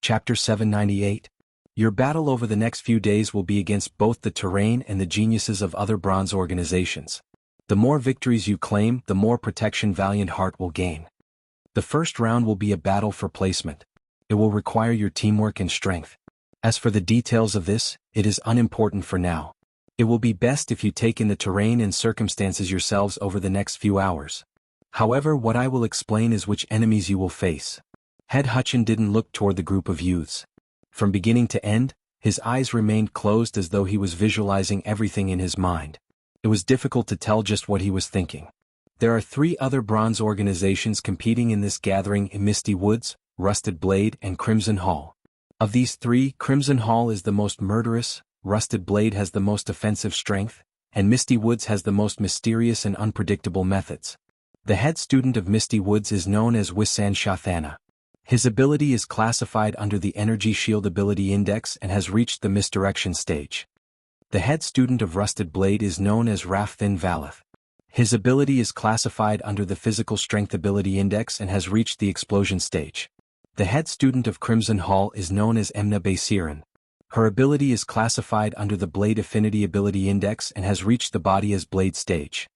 Chapter 798. Your battle over the next few days will be against both the terrain and the geniuses of other bronze organizations. The more victories you claim, the more protection Valiant Heart will gain. The first round will be a battle for placement. It will require your teamwork and strength. As for the details of this, it is unimportant for now. It will be best if you take in the terrain and circumstances yourselves over the next few hours. However, what I will explain is which enemies you will face. Head Hutchin didn't look toward the group of youths. From beginning to end, his eyes remained closed as though he was visualizing everything in his mind. It was difficult to tell just what he was thinking. There are 3 other bronze organizations competing in this gathering in Misty Woods, Rusted Blade and Crimson Hall. Of these 3, Crimson Hall is the most murderous, Rusted Blade has the most offensive strength, and Misty Woods has the most mysterious and unpredictable methods. The head student of Misty Woods is known as Wuxia Chronicles. His ability is classified under the Energy Shield Ability Index and has reached the Misdirection stage. The head student of Rusted Blade is known as Rafthin Valeth. His ability is classified under the Physical Strength Ability Index and has reached the Explosion stage. The head student of Crimson Hall is known as Emna Basiran. Her ability is classified under the Blade Affinity Ability Index and has reached the Body as Blade stage.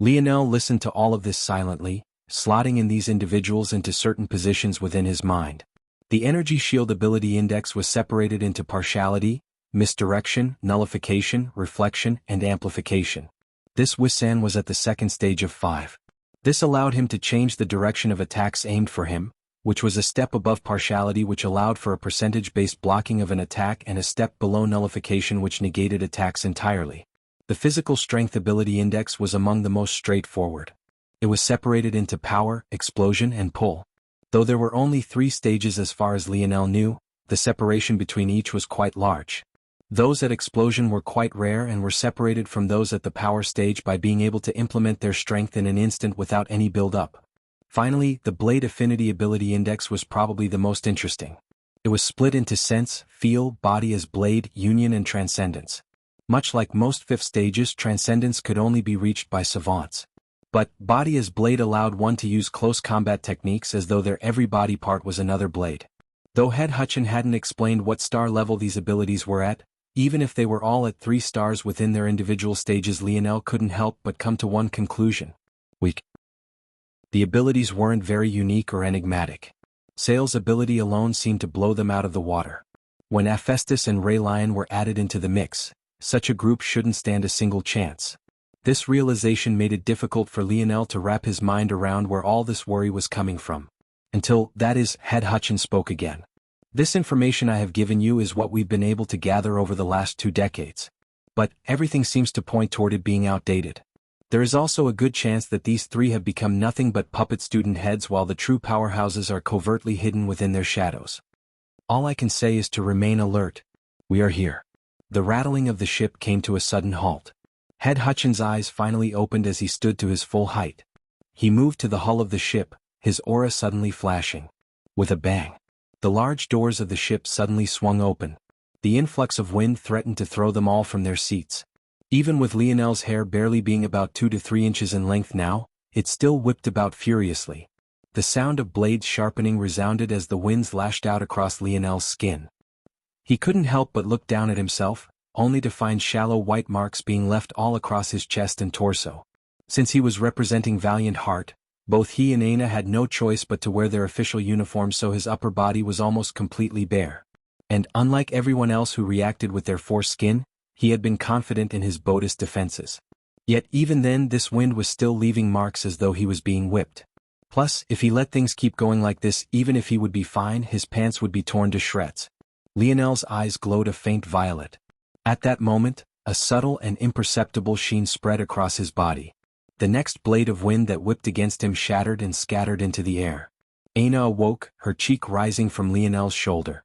Lionel listened to all of this silently, slotting in these individuals into certain positions within his mind. The Energy Shield Ability Index was separated into partiality, misdirection, nullification, reflection, and amplification. This Wuxia was at the second stage of 5. This allowed him to change the direction of attacks aimed for him, which was a step above partiality, which allowed for a percentage-based blocking of an attack, and a step below nullification, which negated attacks entirely. The Physical Strength Ability Index was among the most straightforward. It was separated into power, explosion, and pull. Though there were only 3 stages as far as Lionel knew, the separation between each was quite large. Those at explosion were quite rare and were separated from those at the power stage by being able to implement their strength in an instant without any build-up. Finally, the Blade Affinity Ability Index was probably the most interesting. It was split into Sense, Feel, Body as Blade, Union, and Transcendence. Much like most 5th stages, Transcendence could only be reached by savants. But Body as Blade allowed one to use close combat techniques as though their every body part was another blade. Though Head Hutchin hadn't explained what star level these abilities were at, even if they were all at 3 stars within their individual stages, Lionel couldn't help but come to one conclusion. Weak. The abilities weren't very unique or enigmatic. Sale's ability alone seemed to blow them out of the water. When Hephaestus and Ray Lion were added into the mix, such a group shouldn't stand a single chance. This realization made it difficult for Lionel to wrap his mind around where all this worry was coming from. Until, that is, Head Hutchin spoke again. This information I have given you is what we've been able to gather over the last 2 decades. But everything seems to point toward it being outdated. There is also a good chance that these 3 have become nothing but puppet student heads, while the true powerhouses are covertly hidden within their shadows. All I can say is to remain alert. We are here. The rattling of the ship came to a sudden halt. Head Hutchin's eyes finally opened as he stood to his full height. He moved to the hull of the ship, his aura suddenly flashing. With a bang, the large doors of the ship suddenly swung open. The influx of wind threatened to throw them all from their seats. Even with Lionel's hair barely being about 2 to 3 inches in length now, it still whipped about furiously. The sound of blades sharpening resounded as the winds lashed out across Lionel's skin. He couldn't help but look down at himself, only to find shallow white marks being left all across his chest and torso. Since he was representing Valiant Heart, both he and Aina had no choice but to wear their official uniforms, so his upper body was almost completely bare. And unlike everyone else who reacted with their foreskin, he had been confident in his Bodhist defenses. Yet even then, this wind was still leaving marks as though he was being whipped. Plus, if he let things keep going like this, even if he would be fine, his pants would be torn to shreds. Lionel's eyes glowed a faint violet. At that moment, a subtle and imperceptible sheen spread across his body. The next blade of wind that whipped against him shattered and scattered into the air. Aina awoke, her cheek rising from Lionel's shoulder.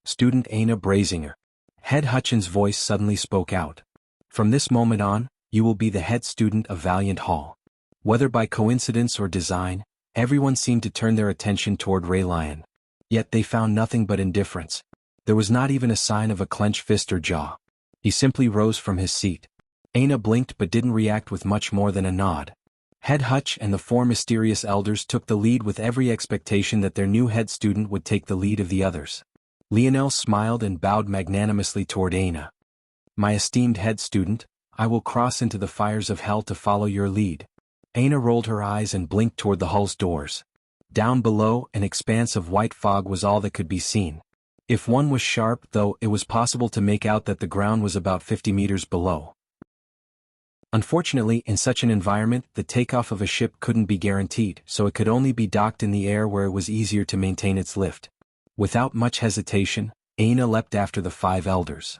Student Aina Brazinger. Head Hutchin's voice suddenly spoke out. From this moment on, you will be the head student of Valiant Hall. Whether by coincidence or design, everyone seemed to turn their attention toward Ray Lion. Yet they found nothing but indifference. There was not even a sign of a clenched fist or jaw. He simply rose from his seat. Aina blinked but didn't react with much more than a nod. Head Hutch and the 4 mysterious elders took the lead with every expectation that their new head student would take the lead of the others. Lionel smiled and bowed magnanimously toward Aina. "My esteemed head student, I will cross into the fires of hell to follow your lead." Aina rolled her eyes and blinked toward the hull's doors. Down below, an expanse of white fog was all that could be seen. If one was sharp, though, it was possible to make out that the ground was about 50 meters below. Unfortunately, in such an environment, the takeoff of a ship couldn't be guaranteed, so it could only be docked in the air where it was easier to maintain its lift. Without much hesitation, Aina leapt after the 5 elders.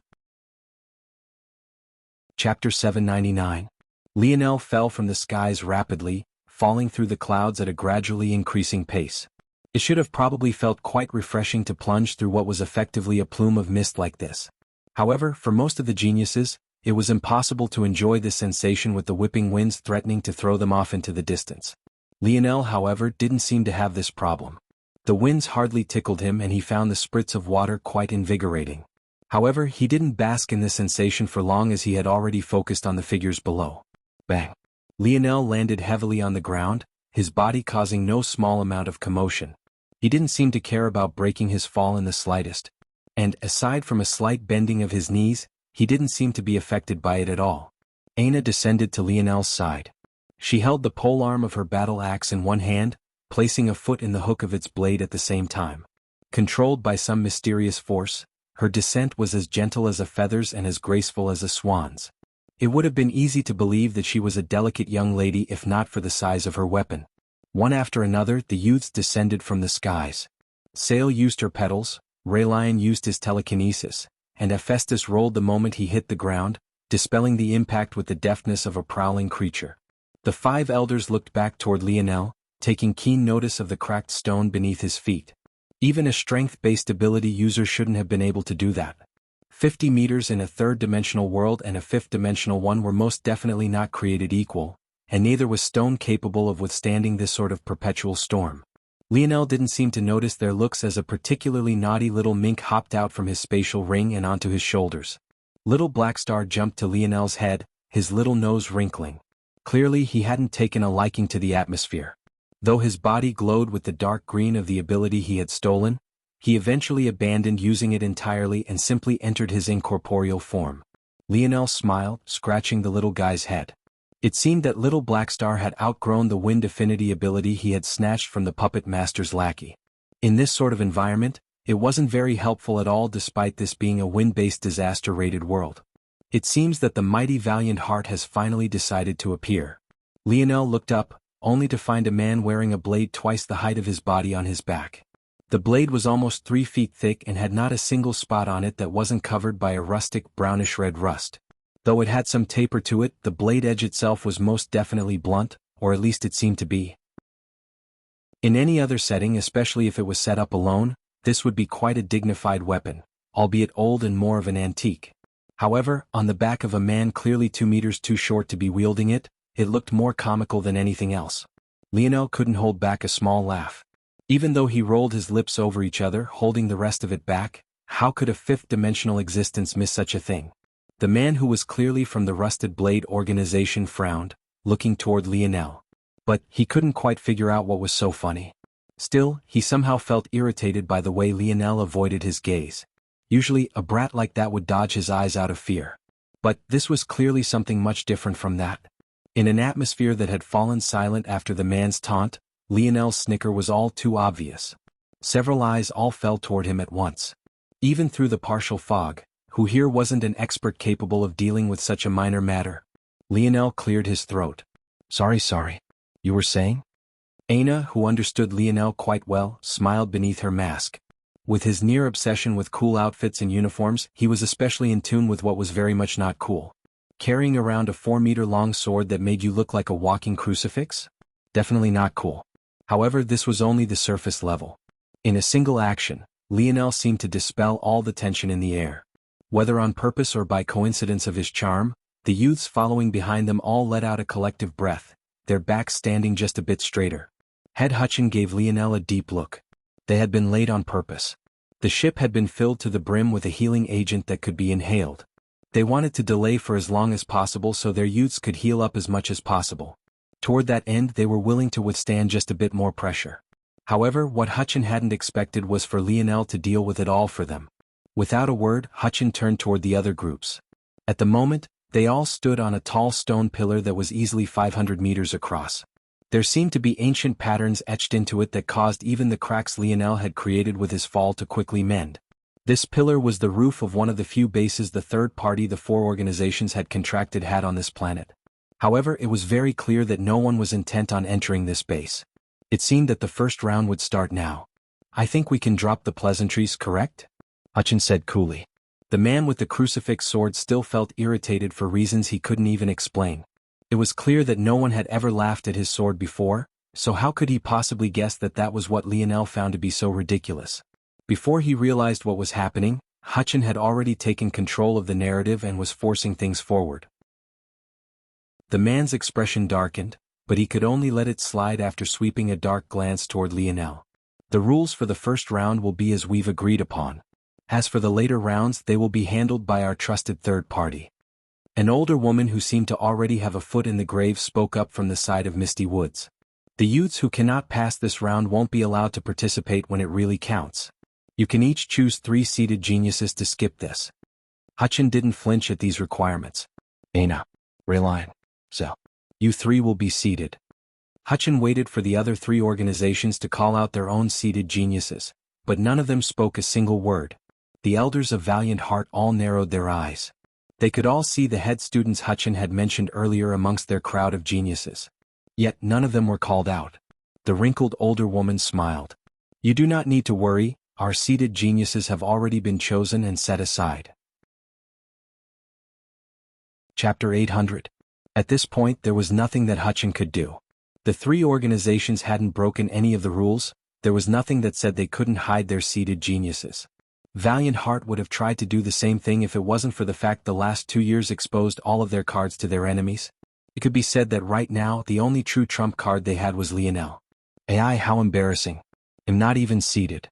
Chapter 799. Lionel fell from the skies rapidly, falling through the clouds at a gradually increasing pace. It should have probably felt quite refreshing to plunge through what was effectively a plume of mist like this. However, for most of the geniuses, it was impossible to enjoy this sensation with the whipping winds threatening to throw them off into the distance. Lionel, however, didn't seem to have this problem. The winds hardly tickled him and he found the spritz of water quite invigorating. However, he didn't bask in this sensation for long as he had already focused on the figures below. Bang! Lionel landed heavily on the ground, his body causing no small amount of commotion. He didn't seem to care about breaking his fall in the slightest. And, aside from a slight bending of his knees, he didn't seem to be affected by it at all. Aina descended to Lionel's side. She held the polearm of her battle axe in one hand, placing a foot in the hook of its blade at the same time. Controlled by some mysterious force, her descent was as gentle as a feather's and as graceful as a swan's. It would have been easy to believe that she was a delicate young lady if not for the size of her weapon. One after another, the youths descended from the skies. Sail used her pedals, Raylion used his telekinesis, and Hephaestus rolled the moment he hit the ground, dispelling the impact with the deftness of a prowling creature. The 5 elders looked back toward Lionel, taking keen notice of the cracked stone beneath his feet. Even a strength-based ability user shouldn't have been able to do that. 50 meters in a third-dimensional world and a fifth-dimensional one were most definitely not created equal, and neither was stone capable of withstanding this sort of perpetual storm. Lionel didn't seem to notice their looks as a particularly naughty little mink hopped out from his spatial ring and onto his shoulders. Little Blackstar jumped to Lionel's head, his little nose wrinkling. Clearly he hadn't taken a liking to the atmosphere. Though his body glowed with the dark green of the ability he had stolen, he eventually abandoned using it entirely and simply entered his incorporeal form. Lionel smiled, scratching the little guy's head. It seemed that little Blackstar had outgrown the wind affinity ability he had snatched from the puppet master's lackey. In this sort of environment, it wasn't very helpful at all despite this being a wind-based disaster-rated world. It seems that the mighty valiant heart has finally decided to appear. Lionel looked up, only to find a man wearing a blade twice the height of his body on his back. The blade was almost 3 feet thick and had not a single spot on it that wasn't covered by a rustic brownish-red rust. Though it had some taper to it, the blade edge itself was most definitely blunt, or at least it seemed to be. In any other setting, especially if it was set up alone, this would be quite a dignified weapon, albeit old and more of an antique. However, on the back of a man clearly 2 meters too short to be wielding it, it looked more comical than anything else. Lionel couldn't hold back a small laugh. Even though he rolled his lips over each other, holding the rest of it back, how could a fifth-dimensional existence miss such a thing? The man who was clearly from the Rusted Blade organization frowned, looking toward Lionel. But he couldn't quite figure out what was so funny. Still, he somehow felt irritated by the way Lionel avoided his gaze. Usually, a brat like that would dodge his eyes out of fear. But this was clearly something much different from that. In an atmosphere that had fallen silent after the man's taunt, Lionel's snicker was all too obvious. Several eyes all fell toward him at once. Even through the partial fog, who here wasn't an expert capable of dealing with such a minor matter? Lionel cleared his throat. Sorry. You were saying? Aina, who understood Lionel quite well, smiled beneath her mask. With his near obsession with cool outfits and uniforms, he was especially in tune with what was very much not cool. Carrying around a 4-meter-long sword that made you look like a walking crucifix? Definitely not cool. However, this was only the surface level. In a single action, Lionel seemed to dispel all the tension in the air. Whether on purpose or by coincidence of his charm, the youths following behind them all let out a collective breath, their backs standing just a bit straighter. Head Hutchin gave Lionel a deep look. They had been laid on purpose. The ship had been filled to the brim with a healing agent that could be inhaled. They wanted to delay for as long as possible so their youths could heal up as much as possible. Toward that end, they were willing to withstand just a bit more pressure. However, what Hutchin hadn't expected was for Lionel to deal with it all for them. Without a word, Hutchin turned toward the other groups. At the moment, they all stood on a tall stone pillar that was easily 500 meters across. There seemed to be ancient patterns etched into it that caused even the cracks Lionel had created with his fall to quickly mend. This pillar was the roof of one of the few bases the third party the four organizations had contracted had on this planet. However, it was very clear that no one was intent on entering this base. It seemed that the first round would start now. "I think we can drop the pleasantries, correct?" Hutchin said coolly. The man with the crucifix sword still felt irritated for reasons he couldn't even explain. It was clear that no one had ever laughed at his sword before, so how could he possibly guess that that was what Lionel found to be so ridiculous? Before he realized what was happening, Hutchin had already taken control of the narrative and was forcing things forward. The man's expression darkened, but he could only let it slide after sweeping a dark glance toward Lionel. "The rules for the first round will be as we've agreed upon. As for the later rounds, they will be handled by our trusted third party." An older woman who seemed to already have a foot in the grave spoke up from the side of Misty Woods. "The youths who cannot pass this round won't be allowed to participate when it really counts. You can each choose 3 seeded geniuses to skip this." Hutchin didn't flinch at these requirements. "Aina, Rayline, so. You 3 will be seeded." Hutchin waited for the other 3 organizations to call out their own seeded geniuses, but none of them spoke a single word. The elders of Valiant Heart all narrowed their eyes. They could all see the head students Hutchin had mentioned earlier amongst their crowd of geniuses. Yet none of them were called out. The wrinkled older woman smiled. "You do not need to worry, our seeded geniuses have already been chosen and set aside." Chapter 800. At this point there was nothing that Hutchin could do. The 3 organizations hadn't broken any of the rules, there was nothing that said they couldn't hide their seeded geniuses. Valiant Heart would have tried to do the same thing if it wasn't for the fact the last 2 years exposed all of their cards to their enemies. It could be said that right now the only true trump card they had was Lionel. "Ai, how embarrassing. I'm not even seeded."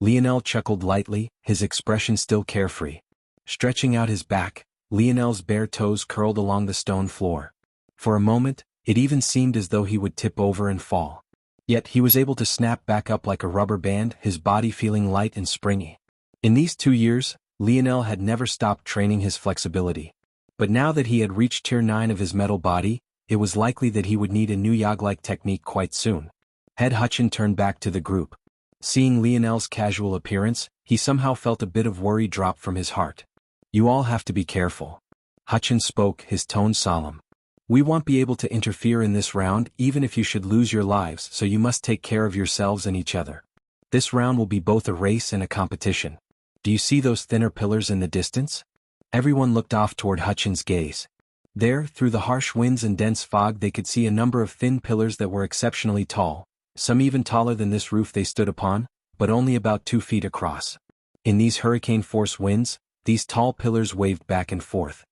Lionel chuckled lightly, his expression still carefree. Stretching out his back, Lionel's bare toes curled along the stone floor. For a moment, it even seemed as though he would tip over and fall. Yet he was able to snap back up like a rubber band, his body feeling light and springy. In these 2 years, Lionel had never stopped training his flexibility. But now that he had reached Tier 9 of his metal body, it was likely that he would need a new Yog-like technique quite soon. Head Hutchin turned back to the group. Seeing Lionel's casual appearance, he somehow felt a bit of worry drop from his heart. "You all have to be careful." Hutchin spoke, his tone solemn. "We won't be able to interfere in this round even if you should lose your lives, so you must take care of yourselves and each other. This round will be both a race and a competition. Do you see those thinner pillars in the distance?" Everyone looked off toward Hutchin's gaze. There, through the harsh winds and dense fog, they could see a number of thin pillars that were exceptionally tall, some even taller than this roof they stood upon, but only about 2 feet across. In these hurricane-force winds, these tall pillars waved back and forth.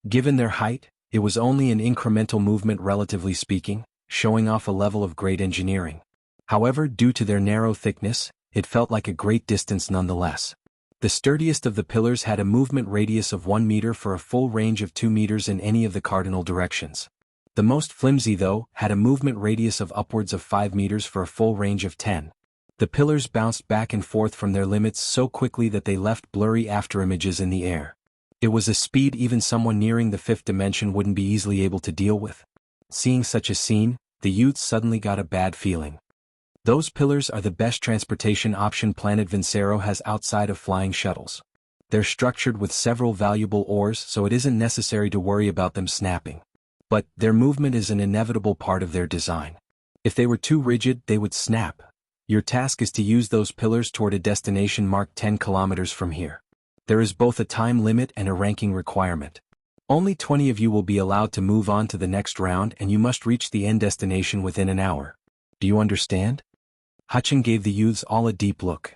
Given their height, it was only an incremental movement relatively speaking, showing off a level of great engineering. However, due to their narrow thickness, it felt like a great distance nonetheless. The sturdiest of the pillars had a movement radius of 1 meter for a full range of 2 meters in any of the cardinal directions. The most flimsy, though, had a movement radius of upwards of 5 meters for a full range of 10. The pillars bounced back and forth from their limits so quickly that they left blurry afterimages in the air. It was a speed even someone nearing the 5th dimension wouldn't be easily able to deal with. Seeing such a scene, the youth suddenly got a bad feeling. Those pillars are the best transportation option planet Vincero has outside of flying shuttles. They're structured with several valuable ores, so it isn't necessary to worry about them snapping. But their movement is an inevitable part of their design. If they were too rigid, they would snap. Your task is to use those pillars toward a destination marked 10 kilometers from here. There is both a time limit and a ranking requirement. Only 20 of you will be allowed to move on to the next round, and you must reach the end destination within an hour. Do you understand? Hutchin gave the youths all a deep look.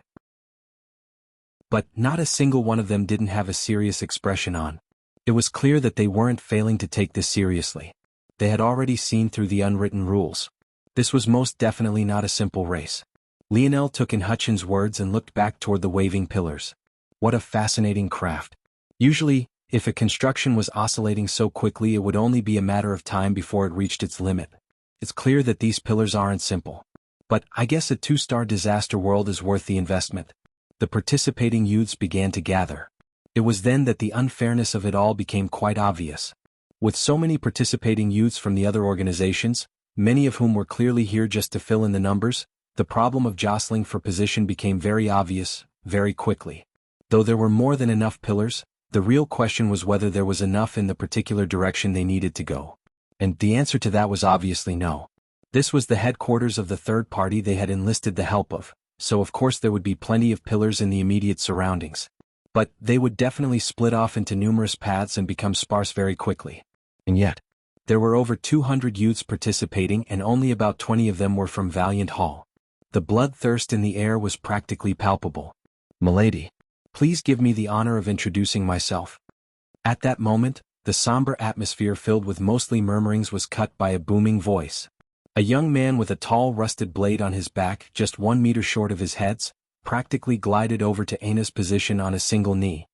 But not a single one of them didn't have a serious expression on. It was clear that they weren't failing to take this seriously. They had already seen through the unwritten rules. This was most definitely not a simple race. Lionel took in Hutchin's words and looked back toward the waving pillars. What a fascinating craft. Usually, if a construction was oscillating so quickly, it would only be a matter of time before it reached its limit. It's clear that these pillars aren't simple. But I guess a 2-star disaster world is worth the investment. The participating youths began to gather. It was then that the unfairness of it all became quite obvious. With so many participating youths from the other organizations, many of whom were clearly here just to fill in the numbers, the problem of jostling for position became very obvious, very quickly. Though there were more than enough pillars, the real question was whether there was enough in the particular direction they needed to go. And the answer to that was obviously no. This was the headquarters of the third party they had enlisted the help of, so of course there would be plenty of pillars in the immediate surroundings. But they would definitely split off into numerous paths and become sparse very quickly. And yet, there were over 200 youths participating and only about 20 of them were from Valiant Hall. The bloodthirst in the air was practically palpable. "Milady, please give me the honor of introducing myself." At that moment, the somber atmosphere filled with mostly murmurings was cut by a booming voice. A young man with a tall rusted blade on his back, just 1 meter short of his head, practically glided over to Aina's position on a single knee.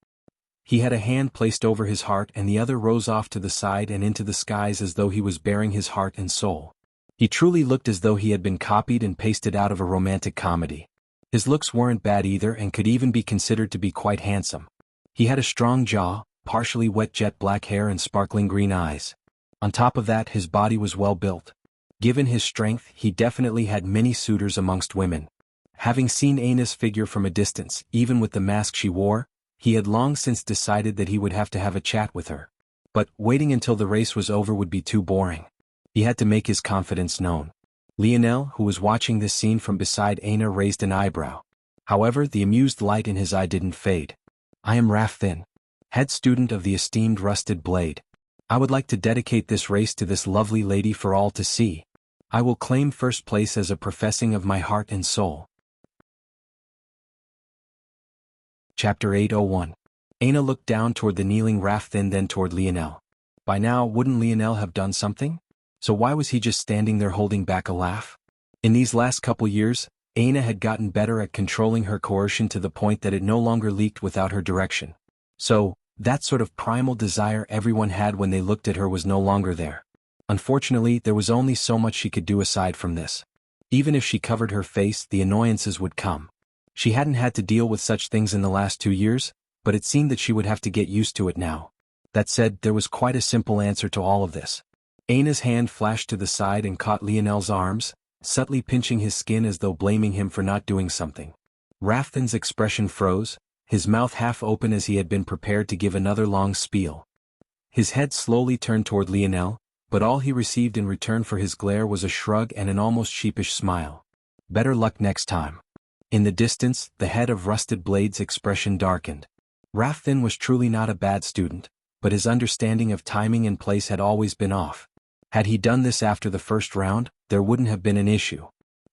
He had a hand placed over his heart and the other rose off to the side and into the skies as though he was bearing his heart and soul. He truly looked as though he had been copied and pasted out of a romantic comedy. His looks weren't bad either and could even be considered to be quite handsome. He had a strong jaw, partially wet jet black hair and sparkling green eyes. On top of that, his body was well built. Given his strength, he definitely had many suitors amongst women. Having seen Aina's figure from a distance, even with the mask she wore, he had long since decided that he would have to have a chat with her. But waiting until the race was over would be too boring. He had to make his confidence known. Lionel, who was watching this scene from beside Aina, raised an eyebrow. However, the amused light in his eye didn't fade. "I am Rafin, head student of the esteemed Rusted Blade. I would like to dedicate this race to this lovely lady for all to see. I will claim first place as a professing of my heart and soul." Chapter 801. Aina looked down toward the kneeling Rafin, then toward Lionel. By now, wouldn't Lionel have done something? So why was he just standing there holding back a laugh? In these last couple years, Aina had gotten better at controlling her coercion to the point that it no longer leaked without her direction. So, that sort of primal desire everyone had when they looked at her was no longer there. Unfortunately, there was only so much she could do aside from this. Even if she covered her face, the annoyances would come. She hadn't had to deal with such things in the last 2 years, but it seemed that she would have to get used to it now. That said, there was quite a simple answer to all of this. Aina's hand flashed to the side and caught Lionel's arms, subtly pinching his skin as though blaming him for not doing something. Rafin's expression froze, his mouth half open as he had been prepared to give another long spiel. His head slowly turned toward Lionel, but all he received in return for his glare was a shrug and an almost sheepish smile. "Better luck next time." In the distance, the head of Rusted Blade's expression darkened. Rafin was truly not a bad student, but his understanding of timing and place had always been off. Had he done this after the first round, there wouldn't have been an issue.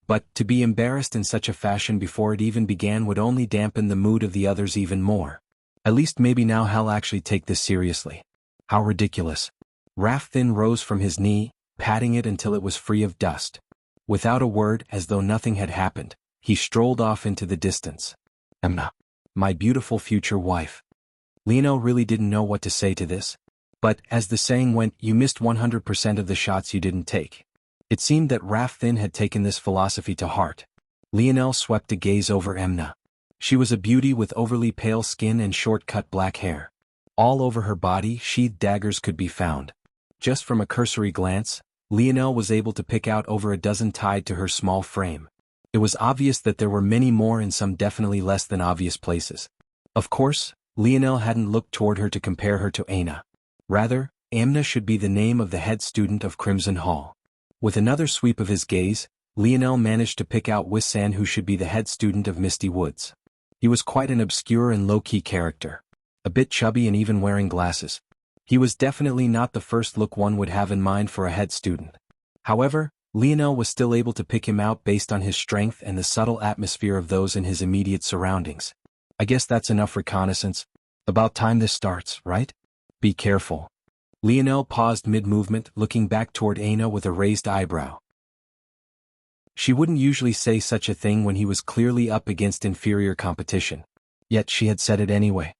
But to be embarrassed in such a fashion before it even began would only dampen the mood of the others even more. At least maybe now he'll actually take this seriously. How ridiculous. Rafin rose from his knee, patting it until it was free of dust. Without a word, as though nothing had happened, he strolled off into the distance. "Emna, my beautiful future wife." Lionel really didn't know what to say to this. But, as the saying went, you missed 100% of the shots you didn't take. It seemed that Rafin had taken this philosophy to heart. Lionel swept a gaze over Emna. She was a beauty with overly pale skin and short-cut black hair. All over her body, sheathed daggers could be found. Just from a cursory glance, Lionel was able to pick out over a dozen tied to her small frame. It was obvious that there were many more in some definitely less than obvious places. Of course, Lionel hadn't looked toward her to compare her to Aina. Rather, Emna should be the name of the head student of Crimson Hall. With another sweep of his gaze, Lionel managed to pick out Wissan, who should be the head student of Misty Woods. He was quite an obscure and low-key character. A bit chubby and even wearing glasses. He was definitely not the first look one would have in mind for a head student. However, Lionel was still able to pick him out based on his strength and the subtle atmosphere of those in his immediate surroundings. I guess that's enough reconnaissance. About time this starts, right? Be careful. Lionel paused mid-movement, looking back toward Aina with a raised eyebrow. She wouldn't usually say such a thing when he was clearly up against inferior competition. Yet she had said it anyway.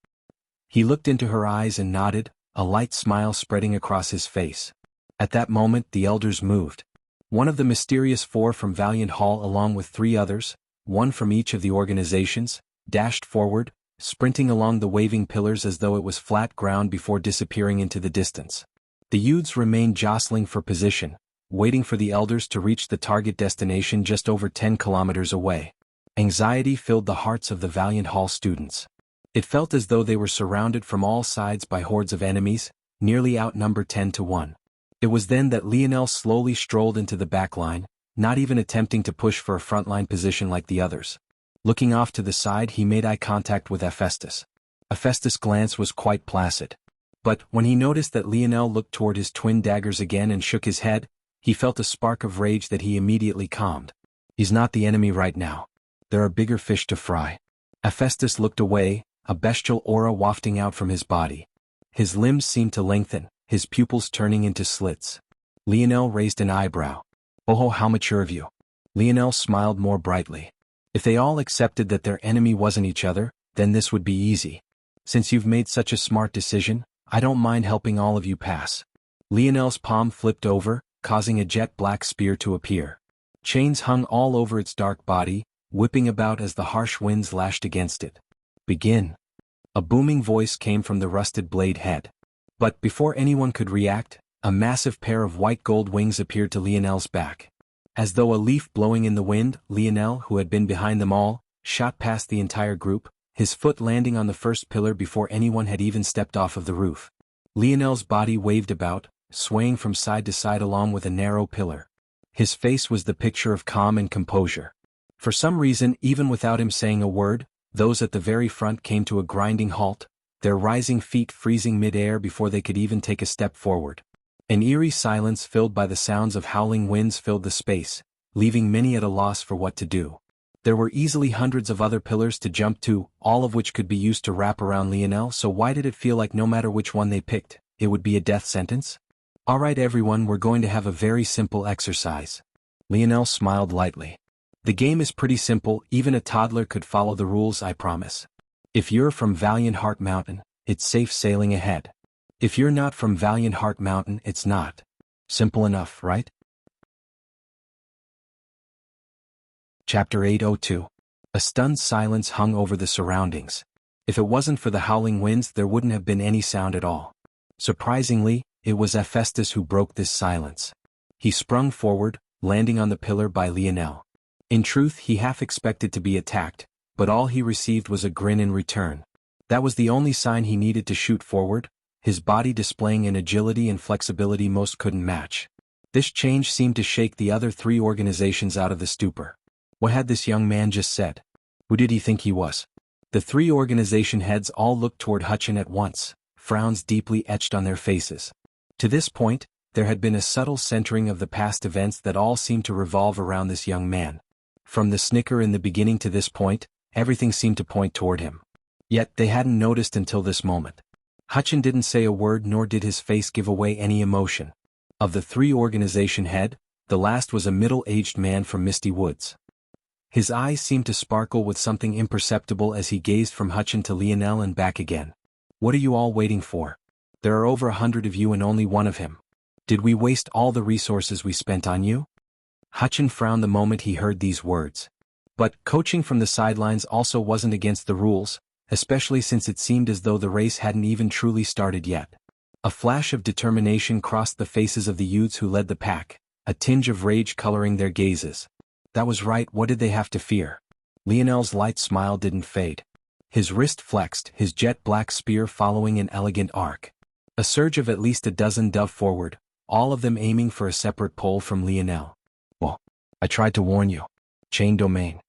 He looked into her eyes and nodded, a light smile spreading across his face. At that moment the elders moved. One of the mysterious four from Valiant Hall along with three others, one from each of the organizations, dashed forward, sprinting along the waving pillars as though it was flat ground before disappearing into the distance. The youths remained jostling for position, waiting for the elders to reach the target destination just over 10 kilometers away. Anxiety filled the hearts of the Valiant Hall students. It felt as though they were surrounded from all sides by hordes of enemies, nearly outnumbered 10 to 1. It was then that Lionel slowly strolled into the back line, not even attempting to push for a frontline position like the others. Looking off to the side, he made eye contact with Hephaestus. Hephaestus' glance was quite placid. But when he noticed that Lionel looked toward his twin daggers again and shook his head, he felt a spark of rage that he immediately calmed. He's not the enemy right now. There are bigger fish to fry. Hephaestus looked away, a bestial aura wafting out from his body. His limbs seemed to lengthen, his pupils turning into slits. Lionel raised an eyebrow. "Oh, how mature of you." Lionel smiled more brightly. If they all accepted that their enemy wasn't each other, then this would be easy. Since you've made such a smart decision, I don't mind helping all of you pass. Lionel's palm flipped over, causing a jet black spear to appear. Chains hung all over its dark body, whipping about as the harsh winds lashed against it. "Begin." A booming voice came from the rusted blade head. But before anyone could react, a massive pair of white gold wings appeared to Lionel's back. As though a leaf blowing in the wind, Lionel, who had been behind them all, shot past the entire group, his foot landing on the first pillar before anyone had even stepped off of the roof. Lionel's body waved about, swaying from side to side along with a narrow pillar. His face was the picture of calm and composure. For some reason, even without him saying a word, those at the very front came to a grinding halt, their rising feet freezing mid-air before they could even take a step forward. An eerie silence filled by the sounds of howling winds filled the space, leaving many at a loss for what to do. There were easily hundreds of other pillars to jump to, all of which could be used to wrap around Lionel, so why did it feel like no matter which one they picked, it would be a death sentence? "Alright everyone, we're going to have a very simple exercise." Lionel smiled lightly. "The game is pretty simple, even a toddler could follow the rules, I promise. If you're from Valiant Heart Mountain, it's safe sailing ahead. If you're not from Valiant Heart Mountain, it's not. Simple enough, right?" Chapter 802. A stunned silence hung over the surroundings. If it wasn't for the howling winds, there wouldn't have been any sound at all. Surprisingly, it was Hephaestus who broke this silence. He sprung forward, landing on the pillar by Lionel. In truth, he half expected to be attacked, but all he received was a grin in return. That was the only sign he needed to shoot forward, his body displaying an agility and flexibility most couldn't match. This change seemed to shake the other three organizations out of the stupor. What had this young man just said? Who did he think he was? The three organization heads all looked toward Hutchin at once, frowns deeply etched on their faces. To this point, there had been a subtle centering of the past events that all seemed to revolve around this young man. From the snicker in the beginning to this point, everything seemed to point toward him. Yet they hadn't noticed until this moment. Hutchin didn't say a word, nor did his face give away any emotion. Of the three organization head, the last was a middle-aged man from Misty Woods. His eyes seemed to sparkle with something imperceptible as he gazed from Hutchin to Lionel and back again. "What are you all waiting for? There are over 100 of you and only one of him. Did we waste all the resources we spent on you?" Hutchin frowned the moment he heard these words. But coaching from the sidelines also wasn't against the rules, especially since it seemed as though the race hadn't even truly started yet. A flash of determination crossed the faces of the youths who led the pack, a tinge of rage coloring their gazes. That was right, what did they have to fear? Lionel's light smile didn't fade. His wrist flexed, his jet-black spear following an elegant arc. A surge of at least a dozen dove forward, all of them aiming for a separate pole from Lionel. "Well, I tried to warn you. Chain domain."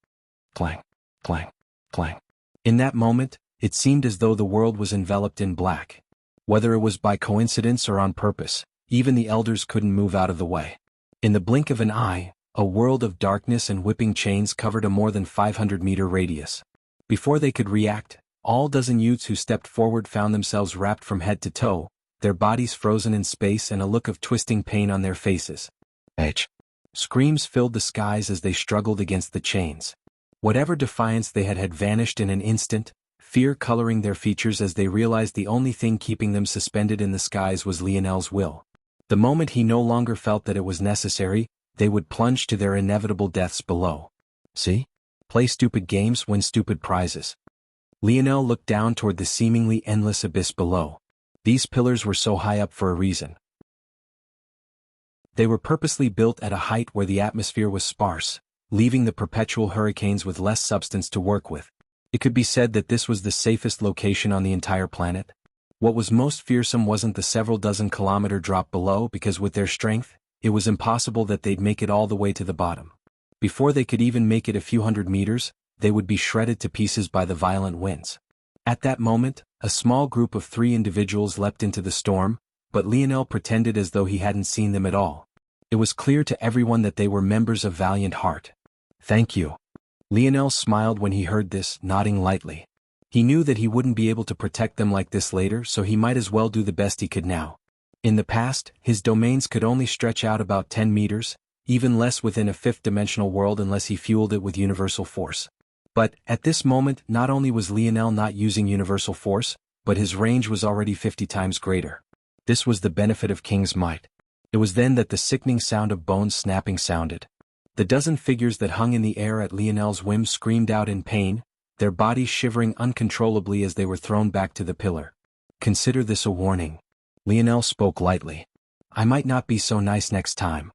Clang, clang, clang. In that moment, it seemed as though the world was enveloped in black. Whether it was by coincidence or on purpose, even the elders couldn't move out of the way. In the blink of an eye, a world of darkness and whipping chains covered a more than 500-meter radius. Before they could react, all dozen youths who stepped forward found themselves wrapped from head to toe, their bodies frozen in space and a look of twisting pain on their faces. Edge. Screams filled the skies as they struggled against the chains. Whatever defiance they had vanished in an instant, fear coloring their features as they realized the only thing keeping them suspended in the skies was Lionel's will. The moment he no longer felt that it was necessary, they would plunge to their inevitable deaths below. See? Play stupid games, win stupid prizes. Lionel looked down toward the seemingly endless abyss below. These pillars were so high up for a reason. They were purposely built at a height where the atmosphere was sparse, leaving the perpetual hurricanes with less substance to work with. It could be said that this was the safest location on the entire planet. What was most fearsome wasn't the several dozen kilometer drop below, because with their strength, it was impossible that they'd make it all the way to the bottom. Before they could even make it a few hundred meters, they would be shredded to pieces by the violent winds. At that moment, a small group of 3 individuals leapt into the storm, but Lionel pretended as though he hadn't seen them at all. It was clear to everyone that they were members of Valiant Heart. Thank you. Lionel smiled when he heard this, nodding lightly. He knew that he wouldn't be able to protect them like this later, so he might as well do the best he could now. In the past, his domains could only stretch out about 10 meters, even less within a fifth-dimensional world unless he fueled it with universal force. But, at this moment, not only was Lionel not using universal force, but his range was already 50 times greater. This was the benefit of King's Might. It was then that the sickening sound of bones snapping sounded. The dozen figures that hung in the air at Lionel's whim screamed out in pain, their bodies shivering uncontrollably as they were thrown back to the pillar. Consider this a warning. Lionel spoke lightly. I might not be so nice next time.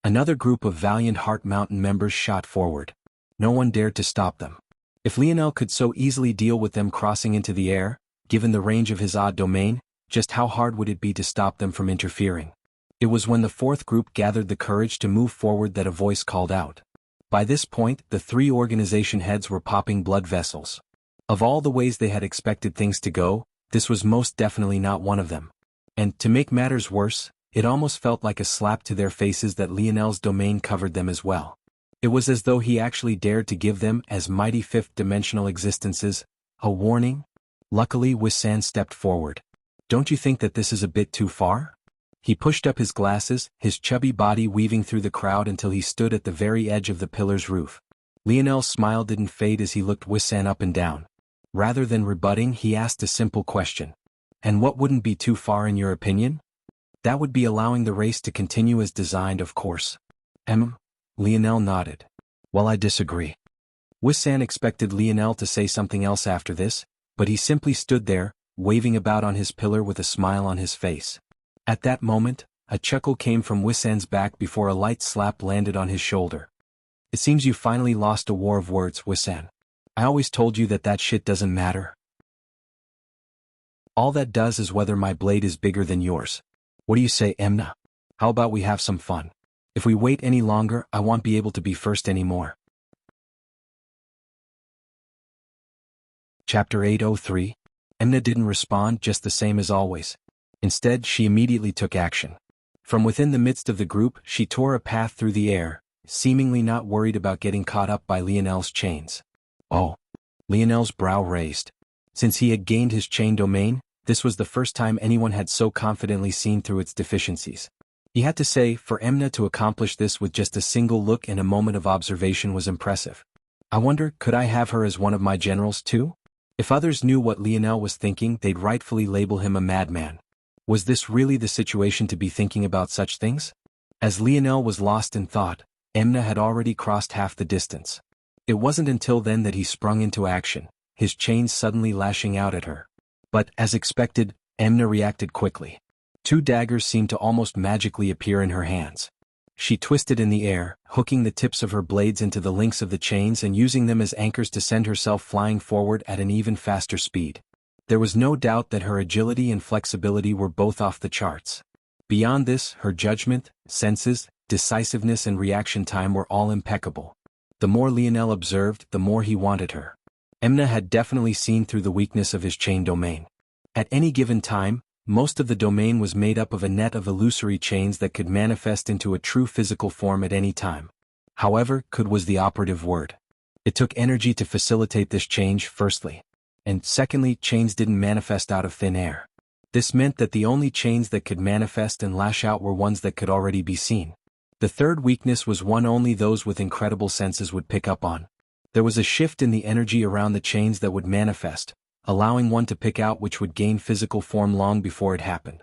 Another group of Valiant Heart Mountain members shot forward. No one dared to stop them. If Lionel could so easily deal with them crossing into the air, given the range of his odd domain, just how hard would it be to stop them from interfering? It was when the 4th group gathered the courage to move forward that a voice called out. By this point, the 3 organization heads were popping blood vessels. Of all the ways they had expected things to go, this was most definitely not one of them. And, to make matters worse, it almost felt like a slap to their faces that Lionel's domain covered them as well. It was as though he actually dared to give them, as mighty fifth-dimensional existences, a warning. Luckily, Wuxia stepped forward. Don't you think that this is a bit too far? He pushed up his glasses, his chubby body weaving through the crowd until he stood at the very edge of the pillar's roof. Lionel's smile didn't fade as he looked Wuxia up and down. Rather than rebutting, he asked a simple question. And what wouldn't be too far in your opinion? That would be allowing the race to continue as designed, of course. Lionel nodded. Well, I disagree. Wuxia expected Lionel to say something else after this, but he simply stood there, waving about on his pillar with a smile on his face. At that moment, a chuckle came from Wuxia's back before a light slap landed on his shoulder. It seems you finally lost a war of words, Wuxia. I always told you that that shit doesn't matter. All that does is whether my blade is bigger than yours. What do you say, Emna? How about we have some fun? If we wait any longer, I won't be able to be first anymore. Chapter 803. Emna didn't respond, just the same as always. Instead, she immediately took action. From within the midst of the group, she tore a path through the air, seemingly not worried about getting caught up by Lionel's chains. Oh. Lionel's brow raised. Since he had gained his chain domain, this was the first time anyone had so confidently seen through its deficiencies. He had to say, for Emna to accomplish this with just a single look and a moment of observation was impressive. I wonder, could I have her as one of my generals too? If others knew what Lionel was thinking, they'd rightfully label him a madman. Was this really the situation to be thinking about such things? As Lionel was lost in thought, Emna had already crossed half the distance. It wasn't until then that he sprung into action, his chains suddenly lashing out at her. But, as expected, Emna reacted quickly. 2 daggers seemed to almost magically appear in her hands. She twisted in the air, hooking the tips of her blades into the links of the chains and using them as anchors to send herself flying forward at an even faster speed. There was no doubt that her agility and flexibility were both off the charts. Beyond this, her judgment, senses, decisiveness and reaction time were all impeccable. The more Lionel observed, the more he wanted her. Emna had definitely seen through the weakness of his chain domain. At any given time, most of the domain was made up of a net of illusory chains that could manifest into a true physical form at any time. However, could was the operative word. It took energy to facilitate this change, firstly. And secondly, chains didn't manifest out of thin air. This meant that the only chains that could manifest and lash out were ones that could already be seen. The third weakness was one only those with incredible senses would pick up on. There was a shift in the energy around the chains that would manifest, allowing one to pick out which would gain physical form long before it happened.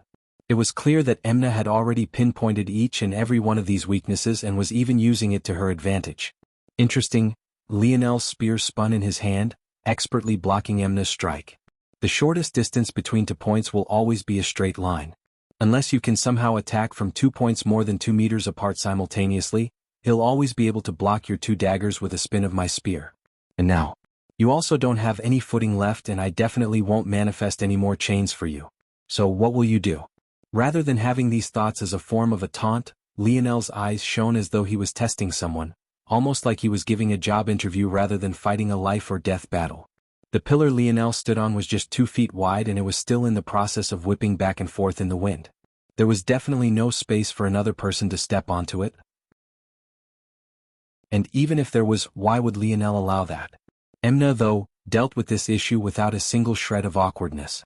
It was clear that Emna had already pinpointed each and every one of these weaknesses and was even using it to her advantage. Interesting, Lionel's spear spun in his hand, expertly blocking Emna's strike. The shortest distance between 2 points will always be a straight line. Unless you can somehow attack from 2 points more than 2 meters apart simultaneously, he'll always be able to block your 2 daggers with a spin of my spear. And now, you also don't have any footing left, and I definitely won't manifest any more chains for you. So what will you do? Rather than having these thoughts as a form of a taunt, Lionel's eyes shone as though he was testing someone, almost like he was giving a job interview rather than fighting a life or death battle. The pillar Lionel stood on was just 2 feet wide, and it was still in the process of whipping back and forth in the wind. There was definitely no space for another person to step onto it. And even if there was, why would Lionel allow that? Emna, though, dealt with this issue without a single shred of awkwardness.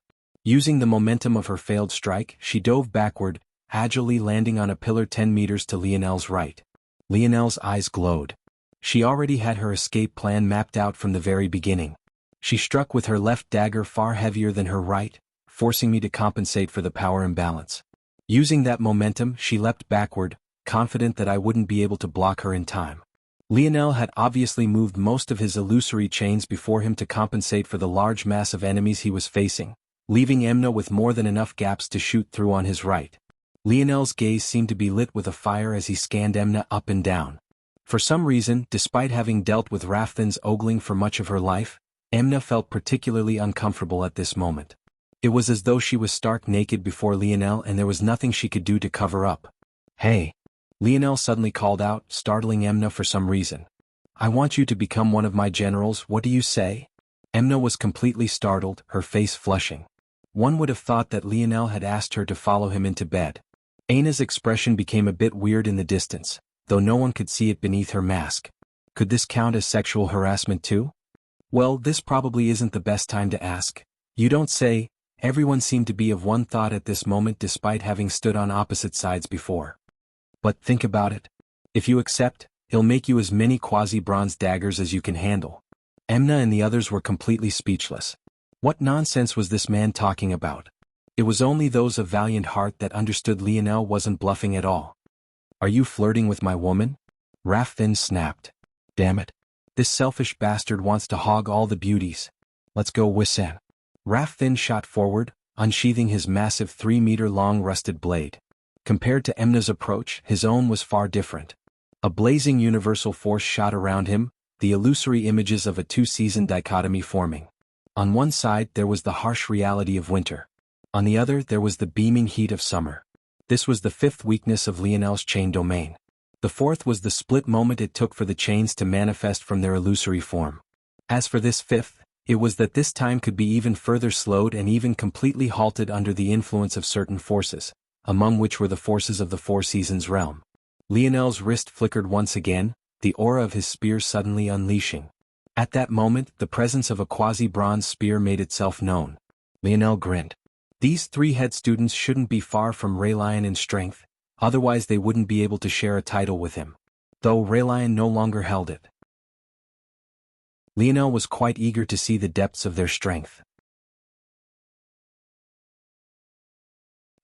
Using the momentum of her failed strike, she dove backward, agilely landing on a pillar 10 meters to Lionel's right. Lionel's eyes glowed. She already had her escape plan mapped out from the very beginning. She struck with her left dagger far heavier than her right, forcing me to compensate for the power imbalance. Using that momentum, she leapt backward, confident that I wouldn't be able to block her in time. Lionel had obviously moved most of his illusory chains before him to compensate for the large mass of enemies he was facing, leaving Emna with more than enough gaps to shoot through on his right. Lionel's gaze seemed to be lit with a fire as he scanned Emna up and down. For some reason, despite having dealt with Rafthen's ogling for much of her life, Emna felt particularly uncomfortable at this moment. It was as though she was stark naked before Lionel and there was nothing she could do to cover up. "Hey!" Lionel suddenly called out, startling Emna for some reason. "I want you to become one of my generals, what do you say?" Emna was completely startled, her face flushing. One would have thought that Lionel had asked her to follow him into bed. Aina's expression became a bit weird in the distance, though no one could see it beneath her mask. Could this count as sexual harassment too? Well, this probably isn't the best time to ask. You don't say. Everyone seemed to be of one thought at this moment despite having stood on opposite sides before. But think about it. If you accept, he'll make you as many quasi-bronze daggers as you can handle. Emna and the others were completely speechless. What nonsense was this man talking about? It was only those of valiant heart that understood Lionel wasn't bluffing at all. "Are you flirting with my woman?" Rafthen snapped. "Damn it. This selfish bastard wants to hog all the beauties. Let's go, Wuxia." Rafthen shot forward, unsheathing his massive 3-meter-long rusted blade. Compared to Emna's approach, his own was far different. A blazing universal force shot around him, the illusory images of a 2-season dichotomy forming. On one side there was the harsh reality of winter. On the other there was the beaming heat of summer. This was the 5th weakness of Lionel's chain domain. The 4th was the split moment it took for the chains to manifest from their illusory form. As for this 5th, it was that this time could be even further slowed and even completely halted under the influence of certain forces, among which were the forces of the 4 Seasons realm. Lionel's wrist flickered once again, the aura of his spear suddenly unleashing. At that moment, the presence of a quasi-bronze spear made itself known. Lionel grinned. These 3-head students shouldn't be far from Raylion in strength, otherwise they wouldn't be able to share a title with him. Though Raylion no longer held it. Lionel was quite eager to see the depths of their strength.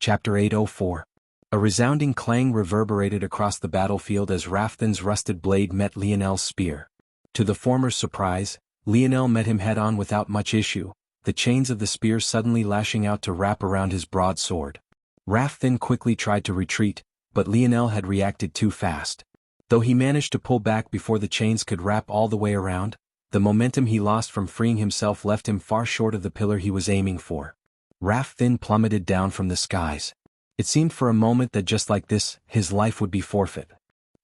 Chapter 804. A resounding clang reverberated across the battlefield as Rafthen's rusted blade met Lionel's spear. To the former's surprise, Lionel met him head-on without much issue, the chains of the spear suddenly lashing out to wrap around his broad sword. Rafthen quickly tried to retreat, but Lionel had reacted too fast. Though he managed to pull back before the chains could wrap all the way around, the momentum he lost from freeing himself left him far short of the pillar he was aiming for. Rafthen plummeted down from the skies. It seemed for a moment that just like this, his life would be forfeit.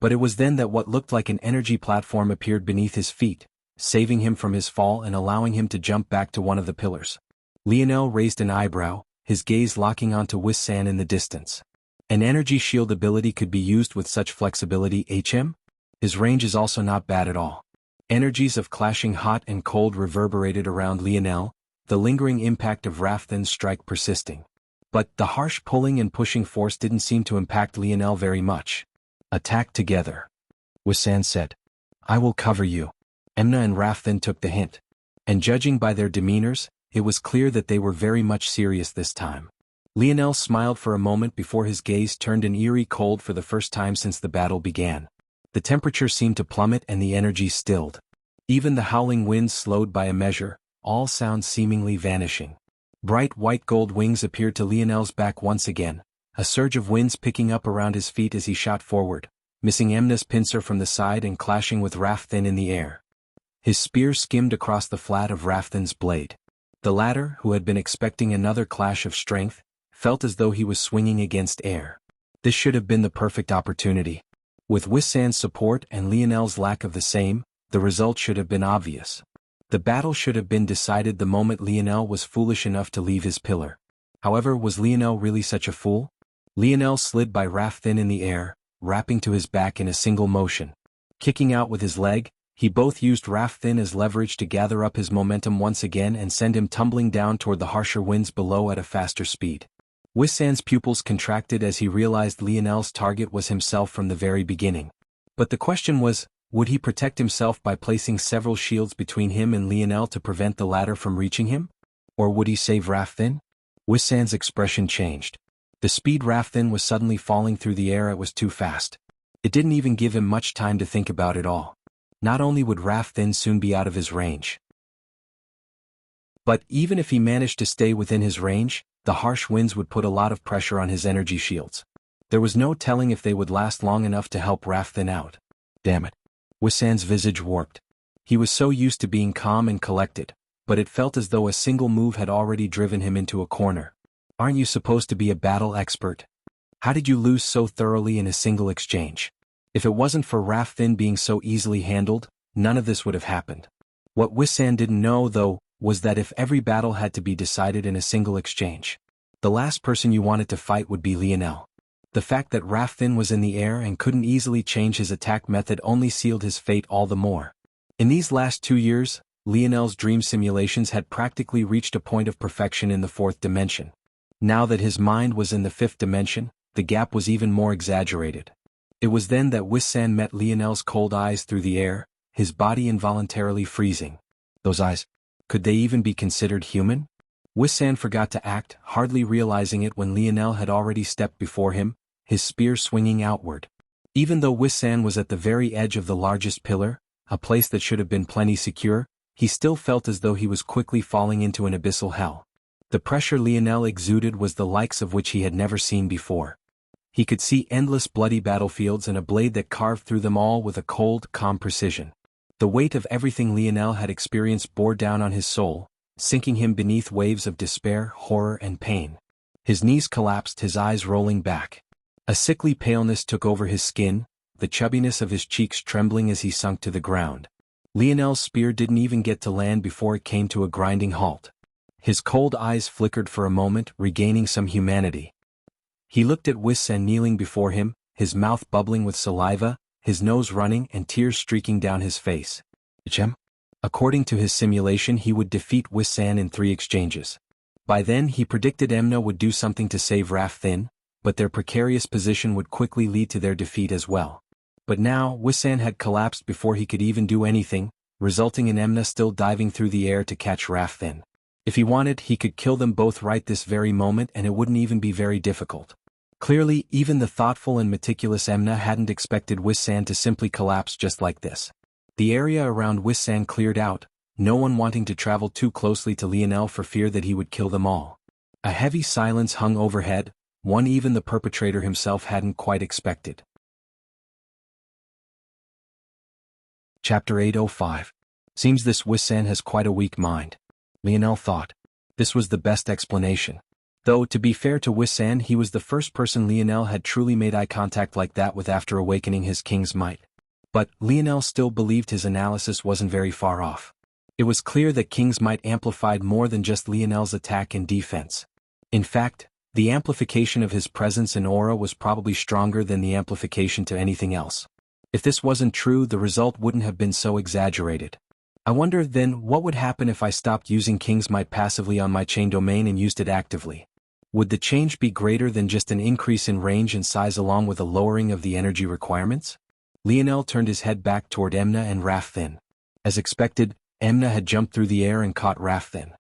But it was then that what looked like an energy platform appeared beneath his feet, saving him from his fall and allowing him to jump back to one of the pillars. Lionel raised an eyebrow, his gaze locking onto Wuxia in the distance. An energy shield ability could be used with such flexibility, HM? His range is also not bad at all. Energies of clashing hot and cold reverberated around Lionel, the lingering impact of Rafthen's strike persisting. But the harsh pulling and pushing force didn't seem to impact Lionel very much. "Attack together," Wuxia said. "I will cover you." Emna and Rafthen took the hint. And judging by their demeanors, it was clear that they were very much serious this time. Lionel smiled for a moment before his gaze turned an eerie cold for the first time since the battle began. The temperature seemed to plummet and the energy stilled. Even the howling winds slowed by a measure, all sounds seemingly vanishing. Bright white gold wings appeared to Lionel's back once again, a surge of winds picking up around his feet as he shot forward, missing Emna's pincer from the side and clashing with Rafthin in the air. His spear skimmed across the flat of Rafthin's blade. The latter, who had been expecting another clash of strength, felt as though he was swinging against air. This should have been the perfect opportunity. With Wuxian's support and Lionel's lack of the same, the result should have been obvious. The battle should have been decided the moment Lionel was foolish enough to leave his pillar. However, was Lionel really such a fool? Lionel slid by Rafthin in the air, rapping to his back in a single motion. Kicking out with his leg, he both used Rafthin as leverage to gather up his momentum once again and send him tumbling down toward the harsher winds below at a faster speed. Wuxian's pupils contracted as he realized Lionel's target was himself from the very beginning. But the question was, would he protect himself by placing several shields between him and Lionel to prevent the latter from reaching him? Or would he save Rafthin? Wuxian's expression changed. The speed Rafthin was suddenly falling through the air was too fast. It didn't even give him much time to think about it all. Not only would Rafthin soon be out of his range, but even if he managed to stay within his range, the harsh winds would put a lot of pressure on his energy shields. There was no telling if they would last long enough to help Rafthin out. Damn it. Wuxian's visage warped. He was so used to being calm and collected, but it felt as though a single move had already driven him into a corner. Aren't you supposed to be a battle expert? How did you lose so thoroughly in a single exchange? If it wasn't for Rafthin being so easily handled, none of this would have happened. What Wuxian didn't know, though, was that if every battle had to be decided in a single exchange, the last person you wanted to fight would be Lionel. The fact that Rafthin was in the air and couldn't easily change his attack method only sealed his fate all the more. In these last 2 years, Lionel's dream simulations had practically reached a point of perfection in the 4th dimension. Now that his mind was in the 5th dimension, the gap was even more exaggerated. It was then that Wuxian met Lionel's cold eyes through the air, his body involuntarily freezing. Those eyes, could they even be considered human? Wuxian forgot to act, hardly realizing it when Lionel had already stepped before him, his spear swinging outward. Even though Wuxian was at the very edge of the largest pillar, a place that should have been plenty secure, he still felt as though he was quickly falling into an abyssal hell. The pressure Lionel exuded was the likes of which he had never seen before. He could see endless bloody battlefields and a blade that carved through them all with a cold, calm precision. The weight of everything Lionel had experienced bore down on his soul, sinking him beneath waves of despair, horror, and pain. His knees collapsed, his eyes rolling back. A sickly paleness took over his skin, the chubbiness of his cheeks trembling as he sunk to the ground. Lionel's spear didn't even get to land before it came to a grinding halt. His cold eyes flickered for a moment, regaining some humanity. He looked at Wuxian kneeling before him, his mouth bubbling with saliva, his nose running and tears streaking down his face. Chem? According to his simulation, he would defeat Wuxian in 3 exchanges. By then he predicted Emna would do something to save Rafthin, but their precarious position would quickly lead to their defeat as well. But now, Wuxian had collapsed before he could even do anything, resulting in Emna still diving through the air to catch Rafthin. If he wanted, he could kill them both right this very moment and it wouldn't even be very difficult. Clearly, even the thoughtful and meticulous Emna hadn't expected Wuxian to simply collapse just like this. The area around Wuxian cleared out, no one wanting to travel too closely to Lionel for fear that he would kill them all. A heavy silence hung overhead, one even the perpetrator himself hadn't quite expected. Chapter 805. Seems this Wuxian has quite a weak mind. Lionel thought. This was the best explanation. Though, to be fair to Wuxian, he was the first person Lionel had truly made eye contact like that with after awakening his king's might. But Lionel still believed his analysis wasn't very far off. It was clear that King's might amplified more than just Lionel's attack and defense. In fact, the amplification of his presence and aura was probably stronger than the amplification to anything else. If this wasn't true, the result wouldn't have been so exaggerated. I wonder then what would happen if I stopped using King's might passively on my chain domain and used it actively. Would the change be greater than just an increase in range and size along with a lowering of the energy requirements? Lionel turned his head back toward Emna and Rafthin. As expected, Emna had jumped through the air and caught Rafthin.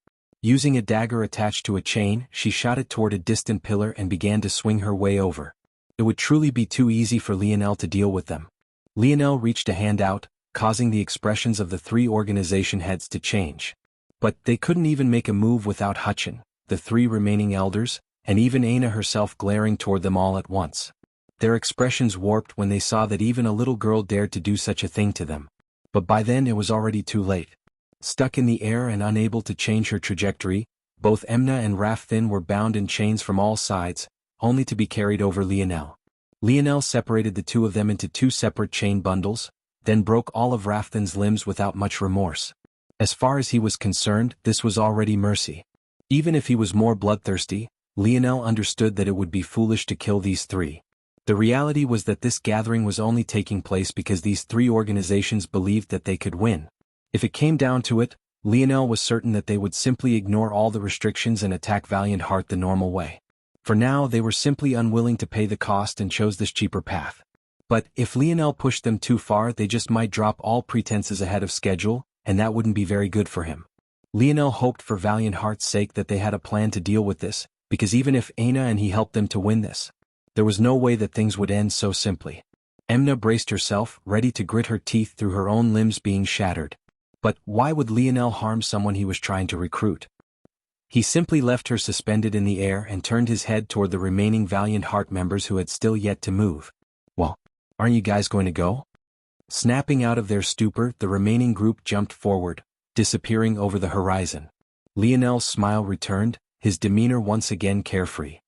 Using a dagger attached to a chain, she shot it toward a distant pillar and began to swing her way over. It would truly be too easy for Lionel to deal with them. Lionel reached a hand out, causing the expressions of the three organization heads to change. But they couldn't even make a move without Hutchin, the three remaining elders, and even Aina herself glaring toward them all at once. Their expressions warped when they saw that even a little girl dared to do such a thing to them. But by then it was already too late. Stuck in the air and unable to change her trajectory, both Emna and Rafthin were bound in chains from all sides, only to be carried over Lionel. Lionel separated the two of them into two separate chain bundles, then broke all of Rafthin's limbs without much remorse. As far as he was concerned, this was already mercy. Even if he was more bloodthirsty, Lionel understood that it would be foolish to kill these three. The reality was that this gathering was only taking place because these three organizations believed that they could win. If it came down to it, Lionel was certain that they would simply ignore all the restrictions and attack Valiant Heart the normal way. For now they were simply unwilling to pay the cost and chose this cheaper path. But if Lionel pushed them too far, they just might drop all pretenses ahead of schedule, and that wouldn't be very good for him. Lionel hoped for Valiant Heart's sake that they had a plan to deal with this, because even if Aina and he helped them to win this, there was no way that things would end so simply. Emna braced herself, ready to grit her teeth through her own limbs being shattered. But why would Lionel harm someone he was trying to recruit? He simply left her suspended in the air and turned his head toward the remaining Valiant Heart members who had still yet to move. Well, aren't you guys going to go? Snapping out of their stupor, the remaining group jumped forward, disappearing over the horizon. Lionel's smile returned, his demeanor once again carefree.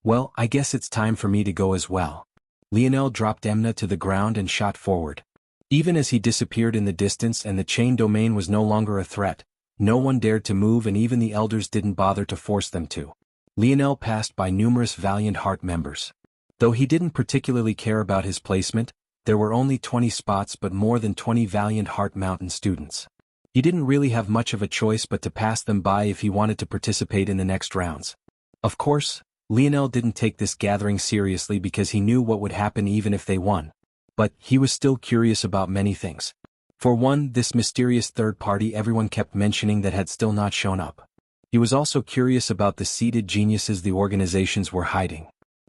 Well, I guess it's time for me to go as well. Lionel dropped Emna to the ground and shot forward. Even as he disappeared in the distance and the chain domain was no longer a threat, no one dared to move and even the elders didn't bother to force them to. Lionel passed by numerous Valiant Heart members. Though he didn't particularly care about his placement, there were only 20 spots but more than 20 Valiant Heart Mountain students. He didn't really have much of a choice but to pass them by if he wanted to participate in the next rounds. Of course, Lionel didn't take this gathering seriously because he knew what would happen even if they won. But he was still curious about many things. For one, this mysterious third party everyone kept mentioning that had still not shown up. He was also curious about the seeded geniuses the organizations were hiding.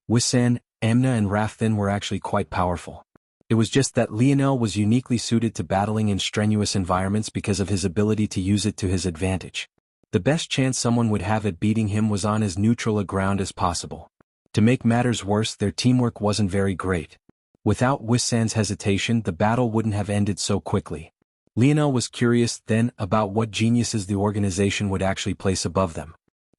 Wuxia, Emna and Rafthin were actually quite powerful. It was just that Lionel was uniquely suited to battling in strenuous environments because of his ability to use it to his advantage. The best chance someone would have at beating him was on as neutral a ground as possible. To make matters worse, their teamwork wasn't very great. Without Wuxia's hesitation, the battle wouldn't have ended so quickly. Lionel was curious then about what geniuses the organization would actually place above them.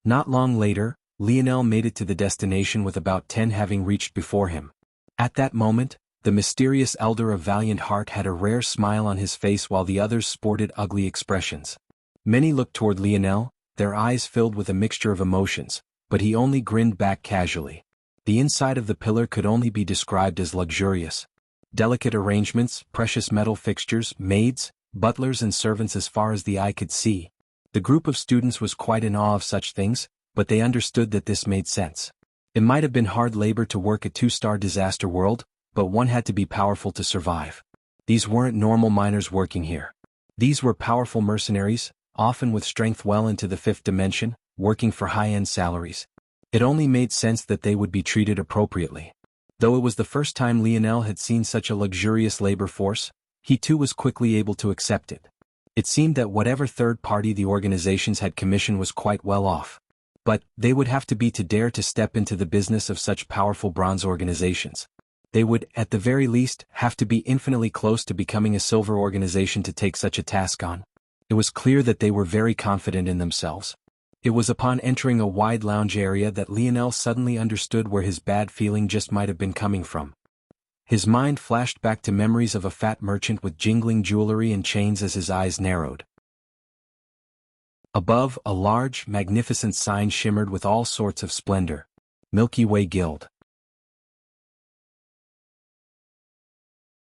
Not long later, Lionel made it to the destination with about 10 having reached before him. At that moment, the mysterious elder of Valiant Heart had a rare smile on his face while the others sported ugly expressions. Many looked toward Lionel, their eyes filled with a mixture of emotions, but he only grinned back casually. The inside of the pillar could only be described as luxurious. Delicate arrangements, precious metal fixtures, maids, butlers and servants as far as the eye could see. The group of students was quite in awe of such things, but they understood that this made sense. It might have been hard labor to work a 2-star disaster world, but one had to be powerful to survive. These weren't normal miners working here. These were powerful mercenaries, often with strength well into the 5th dimension, working for high-end salaries. It only made sense that they would be treated appropriately. Though it was the first time Lionel had seen such a luxurious labor force, he too was quickly able to accept it. It seemed that whatever third party the organizations had commissioned was quite well off. But they would have to be to dare to step into the business of such powerful bronze organizations. They would, at the very least, have to be infinitely close to becoming a silver organization to take such a task on. It was clear that they were very confident in themselves. It was upon entering a wide lounge area that Lionel suddenly understood where his bad feeling just might have been coming from. His mind flashed back to memories of a fat merchant with jingling jewelry and chains as his eyes narrowed. Above, a large, magnificent sign shimmered with all sorts of splendor. Milky Way Guild.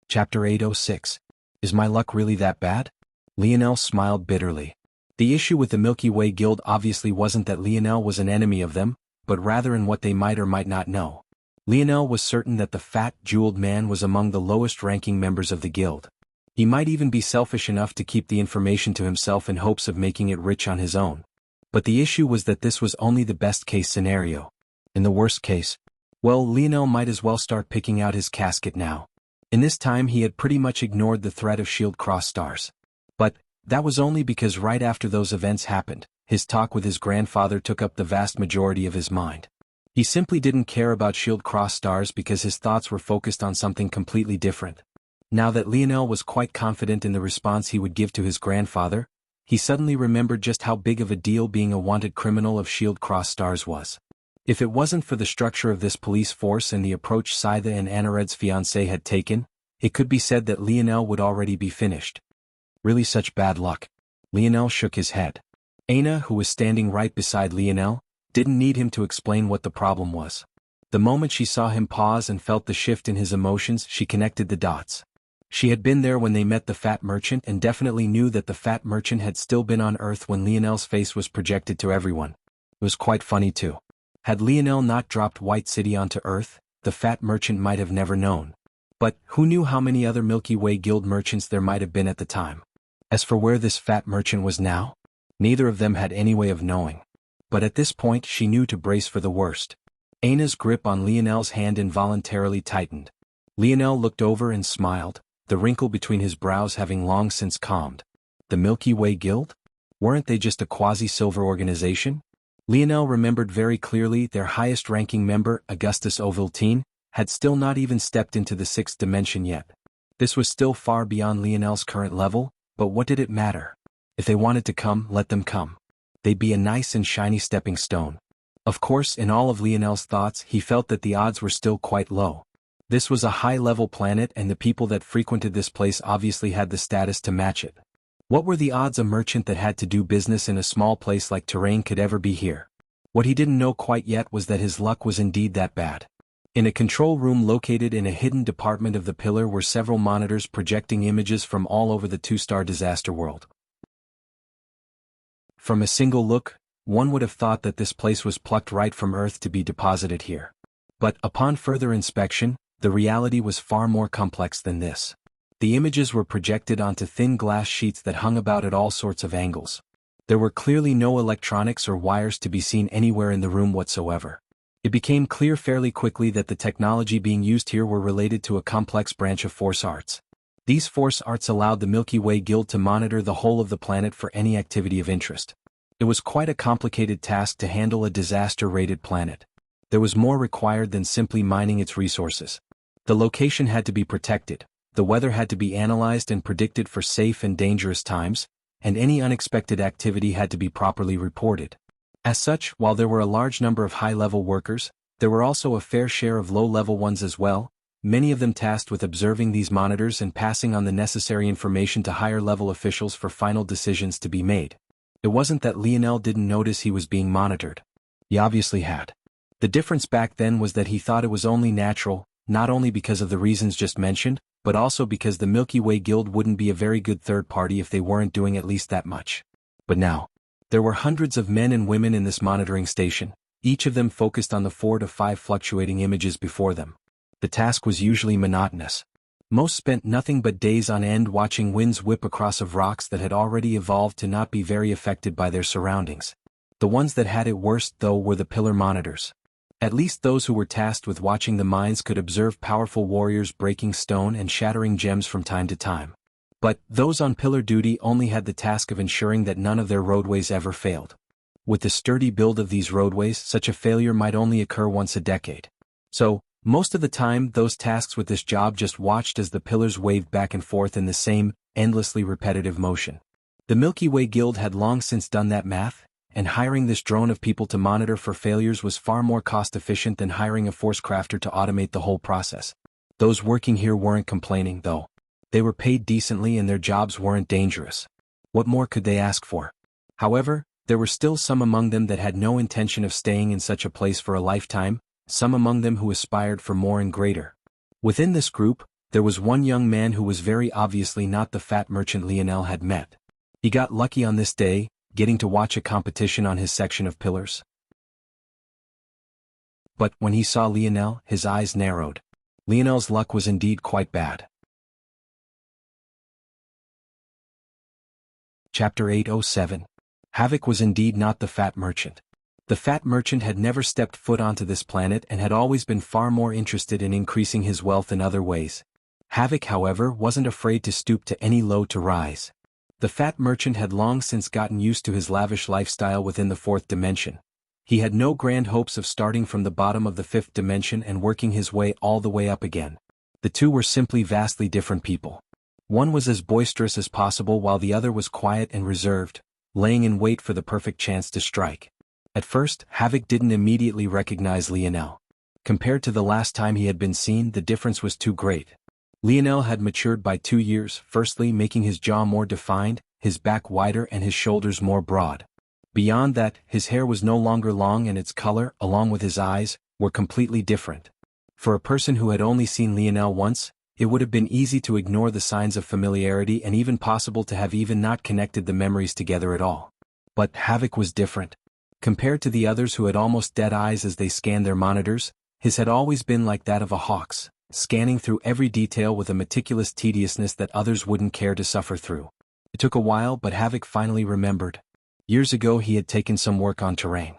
Chapter 806. Is my luck really that bad? Lionel smiled bitterly. The issue with the Milky Way Guild obviously wasn't that Lionel was an enemy of them, but rather in what they might or might not know. Lionel was certain that the fat, jeweled man was among the lowest-ranking members of the guild. He might even be selfish enough to keep the information to himself in hopes of making it rich on his own. But the issue was that this was only the best-case scenario. In the worst case, well, Lionel might as well start picking out his casket now. In this time he had pretty much ignored the threat of shield cross stars. But that was only because right after those events happened, his talk with his grandfather took up the vast majority of his mind. He simply didn't care about shield cross stars because his thoughts were focused on something completely different. Now that Lionel was quite confident in the response he would give to his grandfather, he suddenly remembered just how big of a deal being a wanted criminal of shield cross stars was. If it wasn't for the structure of this police force and the approach Saida and Anared's fiancé had taken, it could be said that Lionel would already be finished. Really such bad luck? Lionel shook his head. Ana, who was standing right beside Lionel, didn't need him to explain what the problem was. The moment she saw him pause and felt the shift in his emotions, she connected the dots. She had been there when they met the fat merchant and definitely knew that the fat merchant had still been on Earth when Lionel's face was projected to everyone. It was quite funny too. Had Lionel not dropped White City onto Earth, the fat merchant might have never known. But who knew how many other Milky Way Guild merchants there might have been at the time? As for where this fat merchant was now, neither of them had any way of knowing. But at this point she knew to brace for the worst. Ana's grip on Lionel's hand involuntarily tightened. Lionel looked over and smiled, the wrinkle between his brows having long since calmed. The Milky Way Guild? Weren't they just a quasi-silver organization? Lionel remembered very clearly their highest-ranking member, Augustus Ovaltine, had still not even stepped into the sixth dimension yet. This was still far beyond Lionel's current level, but what did it matter? If they wanted to come, let them come. They'd be a nice and shiny stepping stone. Of course, in all of Lionel's thoughts, he felt that the odds were still quite low. This was a high-level planet and the people that frequented this place obviously had the status to match it. What were the odds a merchant that had to do business in a small place like Terrain could ever be here? What he didn't know quite yet was that his luck was indeed that bad. In a control room located in a hidden department of the pillar were several monitors projecting images from all over the two-star disaster world. From a single look, one would have thought that this place was plucked right from Earth to be deposited here. But upon further inspection, the reality was far more complex than this. The images were projected onto thin glass sheets that hung about at all sorts of angles. There were clearly no electronics or wires to be seen anywhere in the room whatsoever. It became clear fairly quickly that the technology being used here were related to a complex branch of force arts. These force arts allowed the Milky Way Guild to monitor the whole of the planet for any activity of interest. It was quite a complicated task to handle a disaster-rated planet. There was more required than simply mining its resources. The location had to be protected. The weather had to be analyzed and predicted for safe and dangerous times, and any unexpected activity had to be properly reported. As such, while there were a large number of high-level workers, there were also a fair share of low-level ones as well, many of them tasked with observing these monitors and passing on the necessary information to higher-level officials for final decisions to be made. It wasn't that Lionel didn't notice he was being monitored. He obviously had. The difference back then was that he thought it was only natural, not only because of the reasons just mentioned, but also because the Milky Way Guild wouldn't be a very good third party if they weren't doing at least that much. But now, there were hundreds of men and women in this monitoring station, each of them focused on the 4 to 5 fluctuating images before them. The task was usually monotonous. Most spent nothing but days on end watching winds whip across of rocks that had already evolved to not be very affected by their surroundings. The ones that had it worst, though, were the pillar monitors. At least those who were tasked with watching the mines could observe powerful warriors breaking stone and shattering gems from time to time. But those on pillar duty only had the task of ensuring that none of their roadways ever failed. With the sturdy build of these roadways, such a failure might only occur once a decade. So, most of the time, those tasked with this job just watched as the pillars waved back and forth in the same, endlessly repetitive motion. The Milky Way Guild had long since done that math, and hiring this drone of people to monitor for failures was far more cost-efficient than hiring a force crafter to automate the whole process. Those working here weren't complaining, though. They were paid decently and their jobs weren't dangerous. What more could they ask for? However, there were still some among them that had no intention of staying in such a place for a lifetime, some among them who aspired for more and greater. Within this group, there was one young man who was very obviously not the fat merchant Lionel had met. He got lucky on this day, getting to watch a competition on his section of pillars. But when he saw Lionel, his eyes narrowed. Lionel's luck was indeed quite bad. Chapter 807. Havoc was indeed not the fat merchant. The fat merchant had never stepped foot onto this planet and had always been far more interested in increasing his wealth in other ways. Havoc, however, wasn't afraid to stoop to any low to rise. The fat merchant had long since gotten used to his lavish lifestyle within the fourth dimension. He had no grand hopes of starting from the bottom of the fifth dimension and working his way all the way up again. The two were simply vastly different people. One was as boisterous as possible while the other was quiet and reserved, laying in wait for the perfect chance to strike. At first, Havoc didn't immediately recognize Lionel. Compared to the last time he had been seen, the difference was too great. Lionel had matured by 2 years, firstly making his jaw more defined, his back wider and his shoulders more broad. Beyond that, his hair was no longer long and its color, along with his eyes, were completely different. For a person who had only seen Lionel once, it would have been easy to ignore the signs of familiarity and even possible to have even not connected the memories together at all. But Havoc was different. Compared to the others who had almost dead eyes as they scanned their monitors, his had always been like that of a hawk's, scanning through every detail with a meticulous tediousness that others wouldn't care to suffer through. It took a while, but Havoc finally remembered. Years ago he had taken some work on terrain.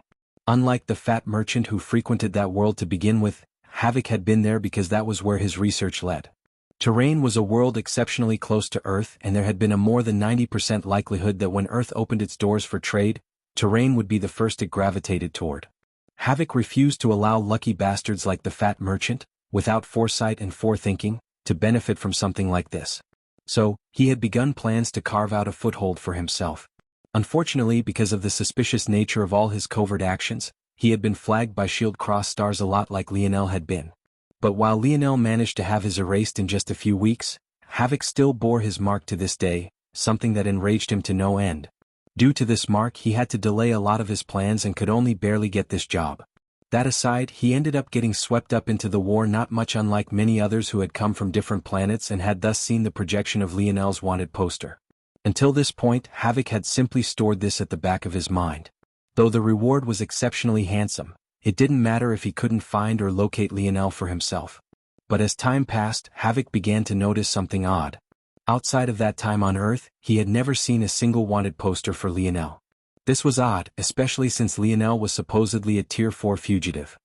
Unlike the fat merchant who frequented that world to begin with, Havoc had been there because that was where his research led. Terrain was a world exceptionally close to Earth, and there had been a more than 90% likelihood that when Earth opened its doors for trade, Terrain would be the first it gravitated toward. Havoc refused to allow lucky bastards like the fat merchant, without foresight and forethinking, to benefit from something like this. So, he had begun plans to carve out a foothold for himself. Unfortunately, because of the suspicious nature of all his covert actions, he had been flagged by Shield Cross stars a lot like Lionel had been. But while Lionel managed to have his erased in just a few weeks, Havoc still bore his mark to this day, something that enraged him to no end. Due to this mark, he had to delay a lot of his plans and could only barely get this job. That aside, he ended up getting swept up into the war, not much unlike many others who had come from different planets and had thus seen the projection of Lionel's wanted poster. Until this point, Havoc had simply stored this at the back of his mind. Though the reward was exceptionally handsome, it didn't matter if he couldn't find or locate Lionel for himself. But as time passed, Havoc began to notice something odd. Outside of that time on Earth, he had never seen a single wanted poster for Lionel. This was odd, especially since Lionel was supposedly a Tier 4 fugitive.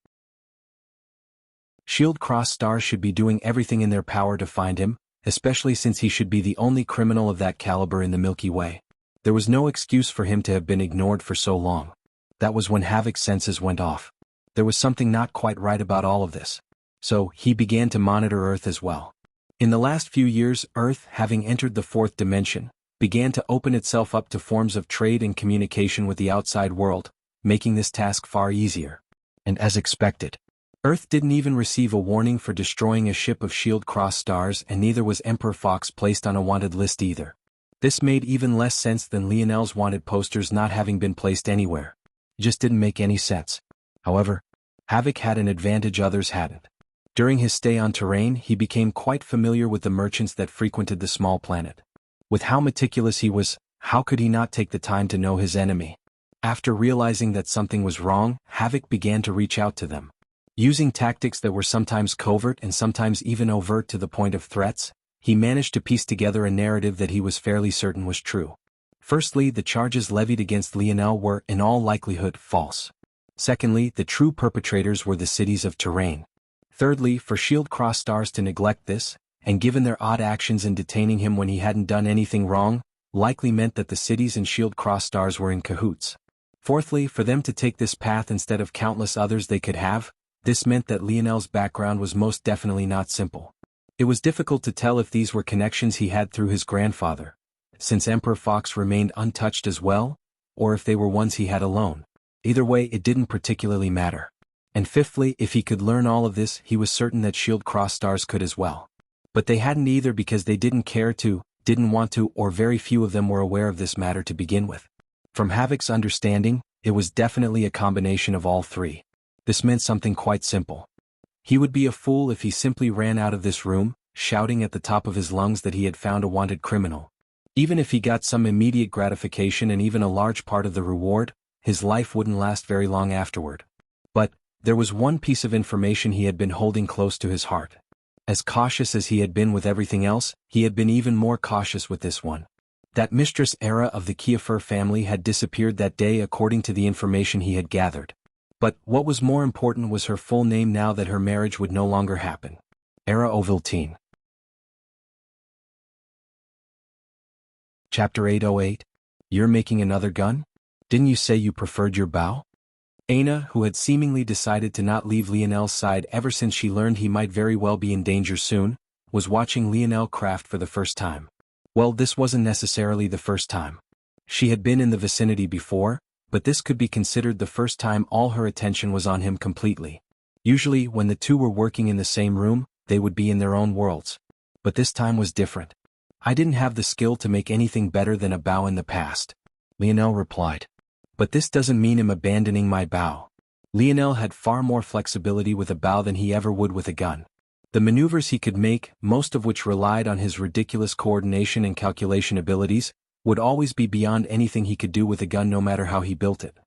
Shield Cross stars should be doing everything in their power to find him, especially since he should be the only criminal of that caliber in the Milky Way. There was no excuse for him to have been ignored for so long. That was when Havoc's senses went off. There was something not quite right about all of this. So, he began to monitor Earth as well. In the last few years, Earth, having entered the fourth dimension, began to open itself up to forms of trade and communication with the outside world, making this task far easier. And as expected, Earth didn't even receive a warning for destroying a ship of Shield Cross stars, and neither was Emperor Fox placed on a wanted list either. This made even less sense than Lionel's wanted posters not having been placed anywhere. It just didn't make any sense. However, Havoc had an advantage others hadn't. During his stay on Terrain, he became quite familiar with the merchants that frequented the small planet. With how meticulous he was, how could he not take the time to know his enemy? After realizing that something was wrong, Havoc began to reach out to them. Using tactics that were sometimes covert and sometimes even overt to the point of threats, he managed to piece together a narrative that he was fairly certain was true. Firstly, the charges levied against Lionel were, in all likelihood, false. Secondly, the true perpetrators were the cities of Terrain. Thirdly, for Shield Cross stars to neglect this, and given their odd actions in detaining him when he hadn't done anything wrong, likely meant that the cities and Shield Cross stars were in cahoots. Fourthly, for them to take this path instead of countless others they could have, this meant that Lionel's background was most definitely not simple. It was difficult to tell if these were connections he had through his grandfather, since Emperor Fox remained untouched as well, or if they were ones he had alone. Either way, it didn't particularly matter. And fifthly, if he could learn all of this, he was certain that Shield Cross stars could as well. But they hadn't either because they didn't care to, didn't want to, or very few of them were aware of this matter to begin with. From Havoc's understanding, it was definitely a combination of all three. This meant something quite simple. He would be a fool if he simply ran out of this room, shouting at the top of his lungs that he had found a wanted criminal. Even if he got some immediate gratification and even a large part of the reward, his life wouldn't last very long afterward. But there was one piece of information he had been holding close to his heart. As cautious as he had been with everything else, he had been even more cautious with this one. That mistress Era of the Kiefer family had disappeared that day according to the information he had gathered. But what was more important was her full name now that her marriage would no longer happen. Era Ovaltine. Chapter 808. You're making another gun? Didn't you say you preferred your bow? Aina, who had seemingly decided to not leave Lionel's side ever since she learned he might very well be in danger soon, was watching Lionel craft for the first time. Well, this wasn't necessarily the first time. She had been in the vicinity before, but this could be considered the first time all her attention was on him completely. Usually, when the two were working in the same room, they would be in their own worlds. But this time was different. I didn't have the skill to make anything better than a bow in the past, Lionel replied. But this doesn't mean I'm abandoning my bow. Lionel had far more flexibility with a bow than he ever would with a gun. The maneuvers he could make, most of which relied on his ridiculous coordination and calculation abilities, would always be beyond anything he could do with a gun no matter how he built it.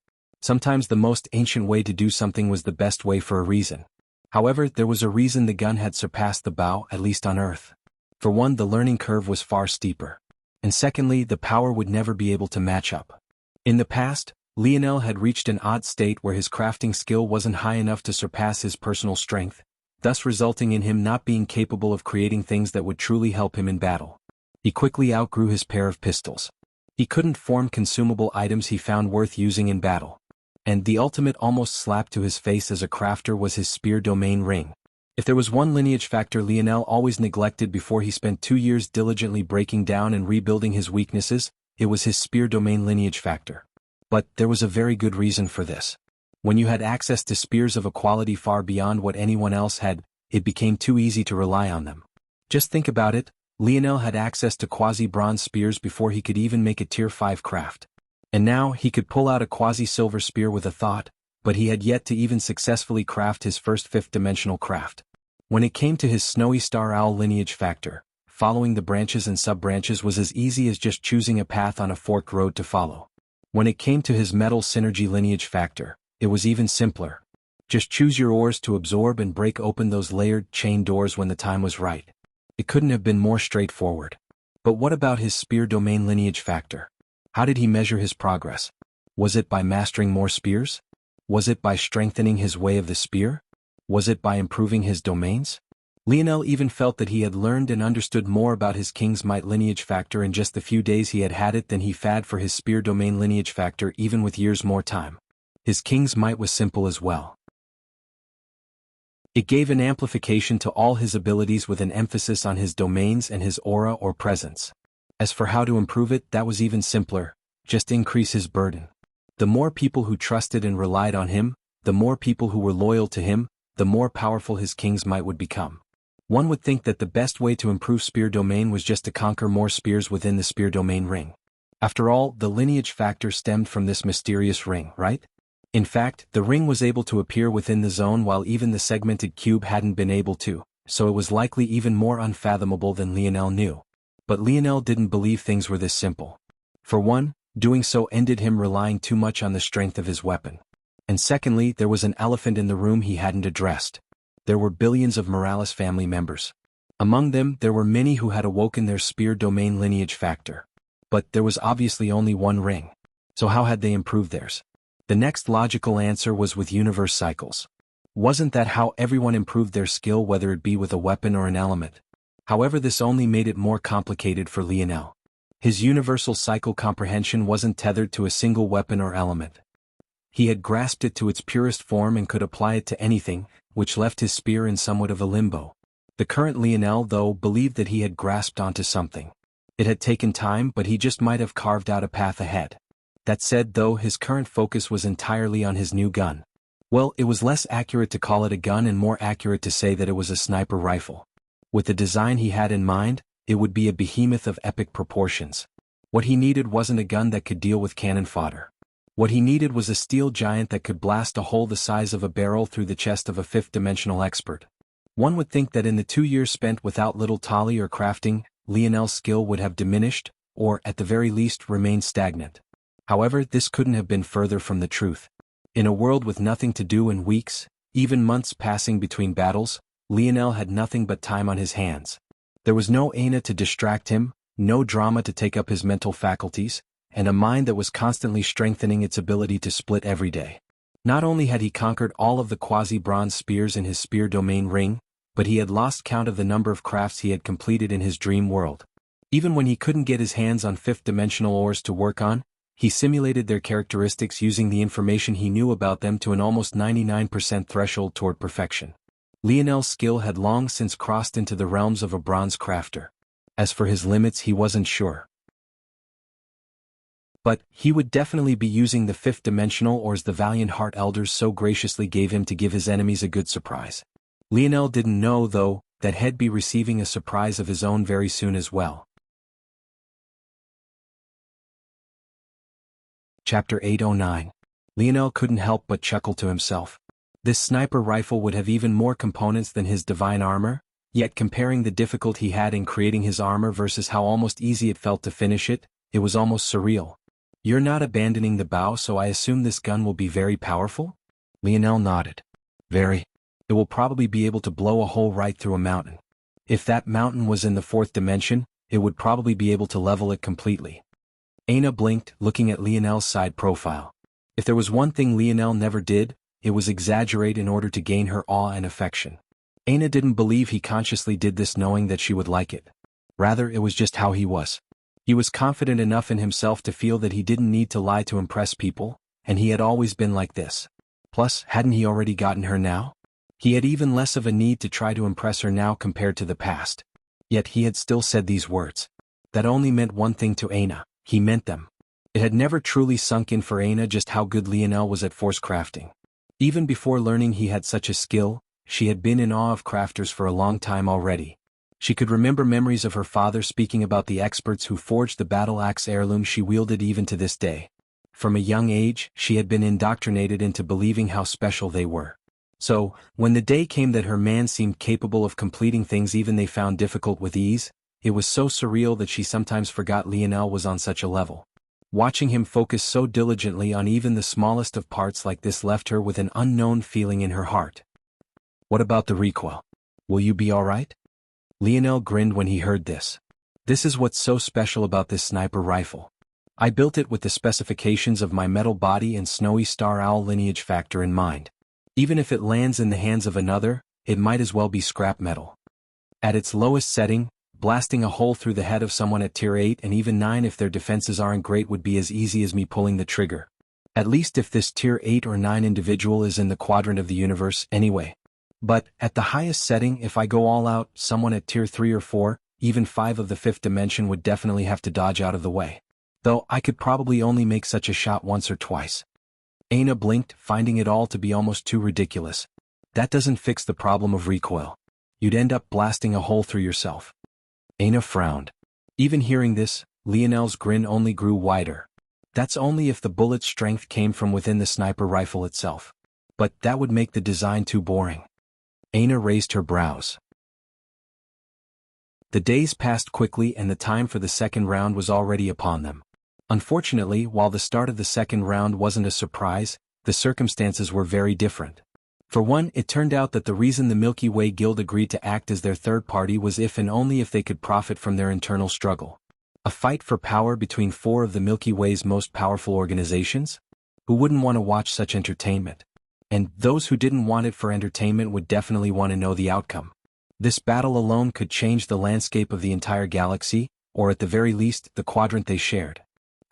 Sometimes the most ancient way to do something was the best way for a reason. However, there was a reason the gun had surpassed the bow, at least on Earth. For one, the learning curve was far steeper. And secondly, the power would never be able to match up. In the past, Lionel had reached an odd state where his crafting skill wasn't high enough to surpass his personal strength, thus resulting in him not being capable of creating things that would truly help him in battle. He quickly outgrew his pair of pistols. He couldn't form consumable items he found worth using in battle. And the ultimate almost slap to his face as a crafter was his spear domain ring. If there was one lineage factor Lionel always neglected before he spent 2 years diligently breaking down and rebuilding his weaknesses, it was his spear domain lineage factor. But there was a very good reason for this. When you had access to spears of a quality far beyond what anyone else had, it became too easy to rely on them. Just think about it, Lionel had access to quasi-bronze spears before he could even make a tier 5 craft. And now he could pull out a quasi-silver spear with a thought, but he had yet to even successfully craft his first 5th-dimensional craft. When it came to his snowy star owl lineage factor, following the branches and sub-branches was as easy as just choosing a path on a forked road to follow. When it came to his metal synergy lineage factor, it was even simpler. Just choose your ores to absorb and break open those layered chain doors when the time was right. It couldn't have been more straightforward. But what about his spear domain lineage factor? How did he measure his progress? Was it by mastering more spears? Was it by strengthening his way of the spear? Was it by improving his domains? Lionel even felt that he had learned and understood more about his King's Might lineage factor in just the few days he had it than he had for his spear domain lineage factor even with years more time. His King's Might was simple as well. It gave an amplification to all his abilities with an emphasis on his domains and his aura or presence. As for how to improve it, that was even simpler, just increase his burden. The more people who trusted and relied on him, the more people who were loyal to him, the more powerful his King's Might would become. One would think that the best way to improve spear domain was just to conquer more spears within the spear domain ring. After all, the lineage factor stemmed from this mysterious ring, right? In fact, the ring was able to appear within the zone while even the segmented cube hadn't been able to, so it was likely even more unfathomable than Lionel knew. But Lionel didn't believe things were this simple. For one, doing so ended him relying too much on the strength of his weapon. And secondly, there was an elephant in the room he hadn't addressed. There were billions of Morales family members. Among them, there were many who had awoken their spear domain lineage factor. But there was obviously only one ring. So how had they improved theirs? The next logical answer was with universe cycles. Wasn't that how everyone improved their skill, whether it be with a weapon or an element? However, this only made it more complicated for Lionel. His universal cycle comprehension wasn't tethered to a single weapon or element. He had grasped it to its purest form and could apply it to anything, which left his spear in somewhat of a limbo. The current Lionel, though, believed that he had grasped onto something. It had taken time, but he just might have carved out a path ahead. That said, though, his current focus was entirely on his new gun. Well, it was less accurate to call it a gun and more accurate to say that it was a sniper rifle. With the design he had in mind, it would be a behemoth of epic proportions. What he needed wasn't a gun that could deal with cannon fodder. What he needed was a steel giant that could blast a hole the size of a barrel through the chest of a 5th-dimensional expert. One would think that in the 2 years spent without little Tali or crafting, Lionel's skill would have diminished, or at the very least remained stagnant. However, this couldn't have been further from the truth. In a world with nothing to do and weeks, even months passing between battles, Lionel had nothing but time on his hands. There was no Aina to distract him, no drama to take up his mental faculties, and a mind that was constantly strengthening its ability to split every day. Not only had he conquered all of the quasi-bronze spears in his spear domain ring, but he had lost count of the number of crafts he had completed in his dream world. Even when he couldn't get his hands on fifth-dimensional ores to work on, he simulated their characteristics using the information he knew about them to an almost 99% threshold toward perfection. Lionel's skill had long since crossed into the realms of a bronze crafter. As for his limits, he wasn't sure. But he would definitely be using the fifth-dimensional ores the Valiant Heart Elders so graciously gave him to give his enemies a good surprise. Lionel didn't know, though, that he'd be receiving a surprise of his own very soon as well. Chapter 809. Lionel couldn't help but chuckle to himself. This sniper rifle would have even more components than his divine armor, yet comparing the difficulty he had in creating his armor versus how almost easy it felt to finish it, it was almost surreal. You're not abandoning the bow, so I assume this gun will be very powerful? Lionel nodded. Very. It will probably be able to blow a hole right through a mountain. If that mountain was in the fourth dimension, it would probably be able to level it completely. Aina blinked, looking at Lionel's side profile. If there was one thing Lionel never did, it was exaggerate in order to gain her awe and affection. Aina didn't believe he consciously did this knowing that she would like it. Rather, it was just how he was. He was confident enough in himself to feel that he didn't need to lie to impress people, and he had always been like this. Plus, hadn't he already gotten her now? He had even less of a need to try to impress her now compared to the past. Yet he had still said these words. That only meant one thing to Aina. He meant them. It had never truly sunk in for Aina just how good Lionel was at force crafting. Even before learning he had such a skill, she had been in awe of crafters for a long time already. She could remember memories of her father speaking about the experts who forged the battle axe heirloom she wielded even to this day. From a young age, she had been indoctrinated into believing how special they were. So, when the day came that her man seemed capable of completing things even they found difficult with ease, it was so surreal that she sometimes forgot Lionel was on such a level. Watching him focus so diligently on even the smallest of parts like this left her with an unknown feeling in her heart. What about the recoil? Will you be alright? Lionel grinned when he heard this. This is what's so special about this sniper rifle. I built it with the specifications of my metal body and snowy star owl lineage factor in mind. Even if it lands in the hands of another, it might as well be scrap metal. At its lowest setting, blasting a hole through the head of someone at tier 8 and even 9 if their defenses aren't great would be as easy as me pulling the trigger. At least if this tier 8 or 9 individual is in the quadrant of the universe anyway. But, at the highest setting, if I go all out, someone at tier 3 or 4, even 5 of the 5th dimension would definitely have to dodge out of the way. Though I could probably only make such a shot once or twice. Aina blinked, finding it all to be almost too ridiculous. That doesn't fix the problem of recoil. You'd end up blasting a hole through yourself. Aina frowned. Even hearing this, Lionel's grin only grew wider. That's only if the bullet's strength came from within the sniper rifle itself. But that would make the design too boring. Aina raised her brows. The days passed quickly and the time for the second round was already upon them. Unfortunately, while the start of the second round wasn't a surprise, the circumstances were very different. For one, it turned out that the reason the Milky Way Guild agreed to act as their third party was if and only if they could profit from their internal struggle. A fight for power between 4 of the Milky Way's most powerful organizations? Who wouldn't want to watch such entertainment? And those who didn't want it for entertainment would definitely want to know the outcome. This battle alone could change the landscape of the entire galaxy, or at the very least, the quadrant they shared.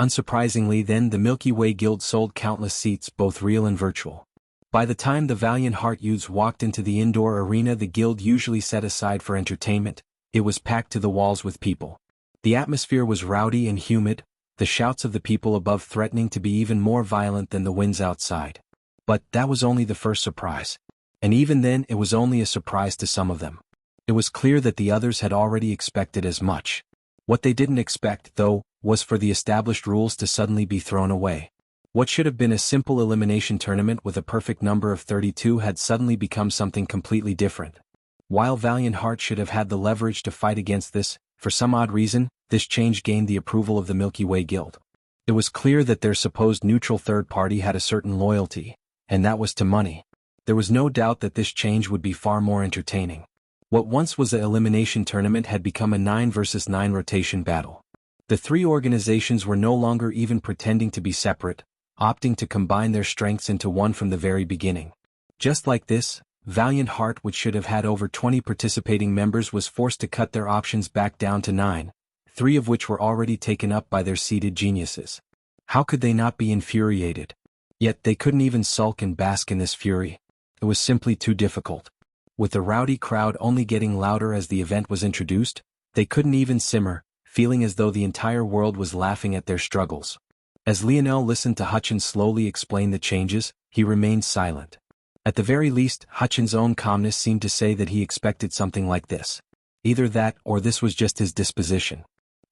Unsurprisingly then, the Milky Way Guild sold countless seats, both real and virtual. By the time the Valiant Heart youths walked into the indoor arena the guild usually set aside for entertainment, it was packed to the walls with people. The atmosphere was rowdy and humid, the shouts of the people above threatening to be even more violent than the winds outside. But that was only the first surprise. And even then it was only a surprise to some of them. It was clear that the others had already expected as much. What they didn't expect, though, was for the established rules to suddenly be thrown away. What should have been a simple elimination tournament with a perfect number of 32 had suddenly become something completely different. While Valiant Heart should have had the leverage to fight against this, for some odd reason, this change gained the approval of the Milky Way Guild. It was clear that their supposed neutral third party had a certain loyalty, and that was to money. There was no doubt that this change would be far more entertaining. What once was an elimination tournament had become a 9 versus 9 rotation battle. The three organizations were no longer even pretending to be separate, opting to combine their strengths into one from the very beginning. Just like this, Valiant Heart, which should have had over 20 participating members, was forced to cut their options back down to 9, 3 of which were already taken up by their seeded geniuses. How could they not be infuriated? Yet they couldn't even sulk and bask in this fury. It was simply too difficult. With the rowdy crowd only getting louder as the event was introduced, they couldn't even simmer, feeling as though the entire world was laughing at their struggles. As Lionel listened to Hutchins slowly explain the changes, he remained silent. At the very least, Hutchins' own calmness seemed to say that he expected something like this. Either that or this was just his disposition.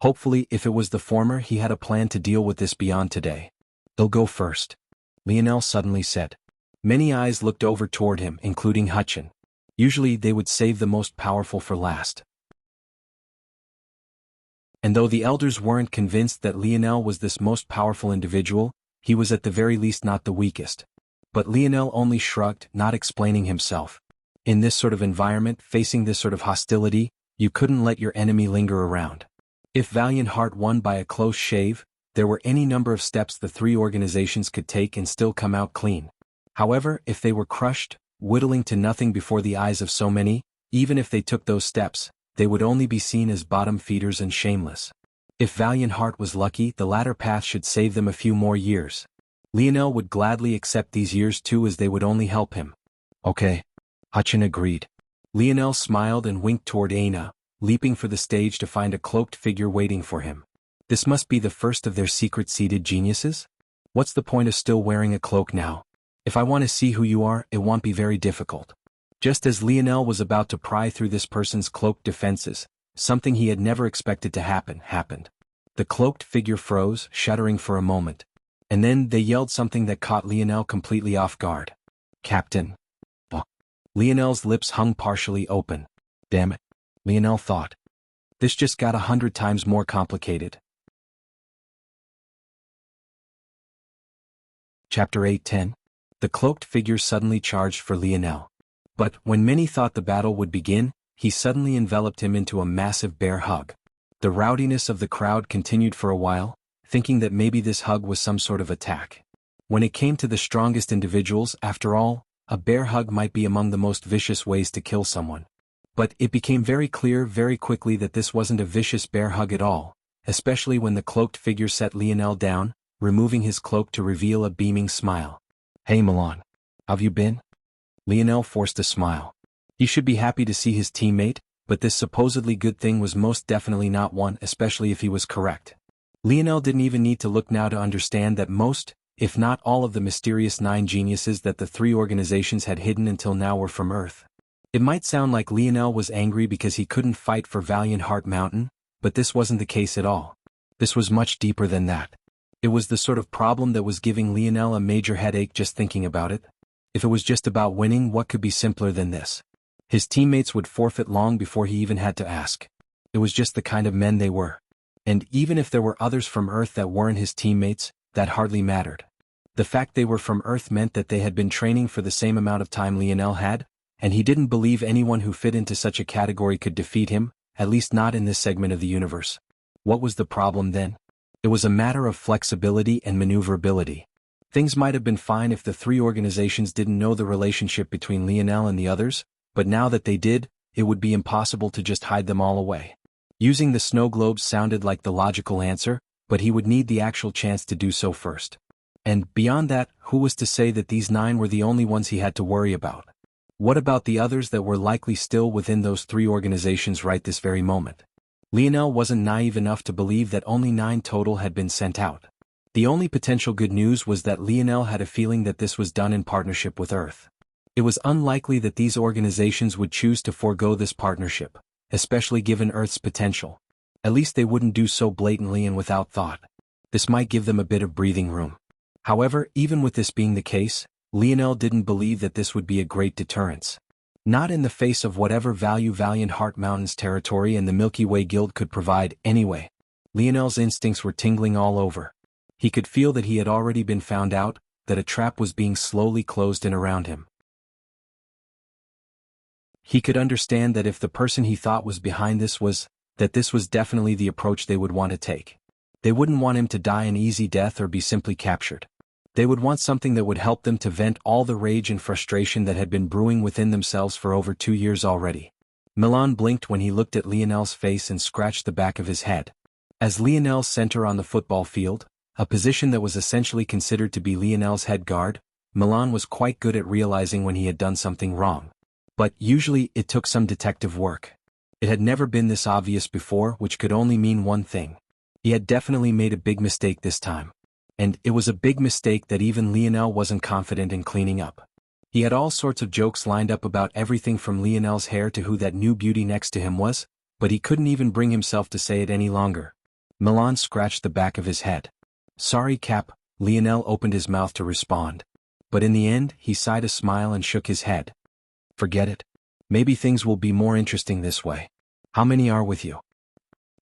Hopefully, if it was the former, he had a plan to deal with this beyond today. "They'll go first," Lionel suddenly said. Many eyes looked over toward him, including Hutchin. Usually they would save the most powerful for last. And though the elders weren't convinced that Lionel was this most powerful individual, he was at the very least not the weakest. But Lionel only shrugged, not explaining himself. In this sort of environment, facing this sort of hostility, you couldn't let your enemy linger around. If Valiant Heart won by a close shave, there were any number of steps the three organizations could take and still come out clean. However, if they were crushed, whittling to nothing before the eyes of so many, even if they took those steps, they would only be seen as bottom feeders and shameless. If Valiant Heart was lucky, the latter path should save them a few more years. Lionel would gladly accept these years too, as they would only help him. "Okay." Hutchin agreed. Lionel smiled and winked toward Aina, leaping for the stage to find a cloaked figure waiting for him. This must be the first of their secret seeded geniuses? What's the point of still wearing a cloak now? If I want to see who you are, it won't be very difficult. Just as Lionel was about to pry through this person's cloaked defenses, something he had never expected to happen happened. The cloaked figure froze, shuddering for a moment. And then they yelled something that caught Lionel completely off guard. "Captain." Lionel's lips hung partially open. Damn it, Lionel thought. This just got 100 times more complicated. Chapter 8:10. The cloaked figure suddenly charged for Lionel. But, when many thought the battle would begin, he suddenly enveloped him into a massive bear hug. The rowdiness of the crowd continued for a while, thinking that maybe this hug was some sort of attack. When it came to the strongest individuals, after all, a bear hug might be among the most vicious ways to kill someone. But it became very clear very quickly that this wasn't a vicious bear hug at all, especially when the cloaked figure set Lionel down, removing his cloak to reveal a beaming smile. "Hey Milan. How've you been?" Lionel forced a smile. He should be happy to see his teammate, but this supposedly good thing was most definitely not one, especially if he was correct. Lionel didn't even need to look now to understand that most, if not all of the mysterious 9 geniuses that the three organizations had hidden until now were from Earth. It might sound like Lionel was angry because he couldn't fight for Valiant Heart Mountain, but this wasn't the case at all. This was much deeper than that. It was the sort of problem that was giving Lionel a major headache just thinking about it. If it was just about winning, what could be simpler than this? His teammates would forfeit long before he even had to ask. It was just the kind of men they were. And even if there were others from Earth that weren't his teammates, that hardly mattered. The fact they were from Earth meant that they had been training for the same amount of time Lionel had, and he didn't believe anyone who fit into such a category could defeat him, at least not in this segment of the universe. What was the problem then? It was a matter of flexibility and maneuverability. Things might have been fine if the three organizations didn't know the relationship between Lionel and the others, but now that they did, it would be impossible to just hide them all away. Using the snow globes sounded like the logical answer, but he would need the actual chance to do so first. And, beyond that, who was to say that these 9 were the only ones he had to worry about? What about the others that were likely still within those three organizations right this very moment? Lionel wasn't naive enough to believe that only 9 total had been sent out. The only potential good news was that Lionel had a feeling that this was done in partnership with Earth. It was unlikely that these organizations would choose to forego this partnership, especially given Earth's potential. At least they wouldn't do so blatantly and without thought. This might give them a bit of breathing room. However, even with this being the case, Lionel didn't believe that this would be a great deterrence. Not in the face of whatever value Valiant Heart Mountain's territory and the Milky Way Guild could provide anyway. Lionel's instincts were tingling all over. He could feel that he had already been found out, that a trap was being slowly closed in around him. He could understand that if the person he thought was behind this was, that this was definitely the approach they would want to take. They wouldn't want him to die an easy death or be simply captured. They would want something that would help them to vent all the rage and frustration that had been brewing within themselves for over 2 years already. Milan blinked when he looked at Lionel's face and scratched the back of his head. As Lionel's center on the football field, a position that was essentially considered to be Lionel's head guard, Milan was quite good at realizing when he had done something wrong. But usually it took some detective work. It had never been this obvious before, which could only mean one thing. He had definitely made a big mistake this time. And it was a big mistake that even Lionel wasn't confident in cleaning up. He had all sorts of jokes lined up about everything from Lionel's hair to who that new beauty next to him was, but he couldn't even bring himself to say it any longer. Milan scratched the back of his head. "Sorry, Cap," Lionel opened his mouth to respond. But in the end, he sighed a smile and shook his head. "Forget it. Maybe things will be more interesting this way. How many are with you?"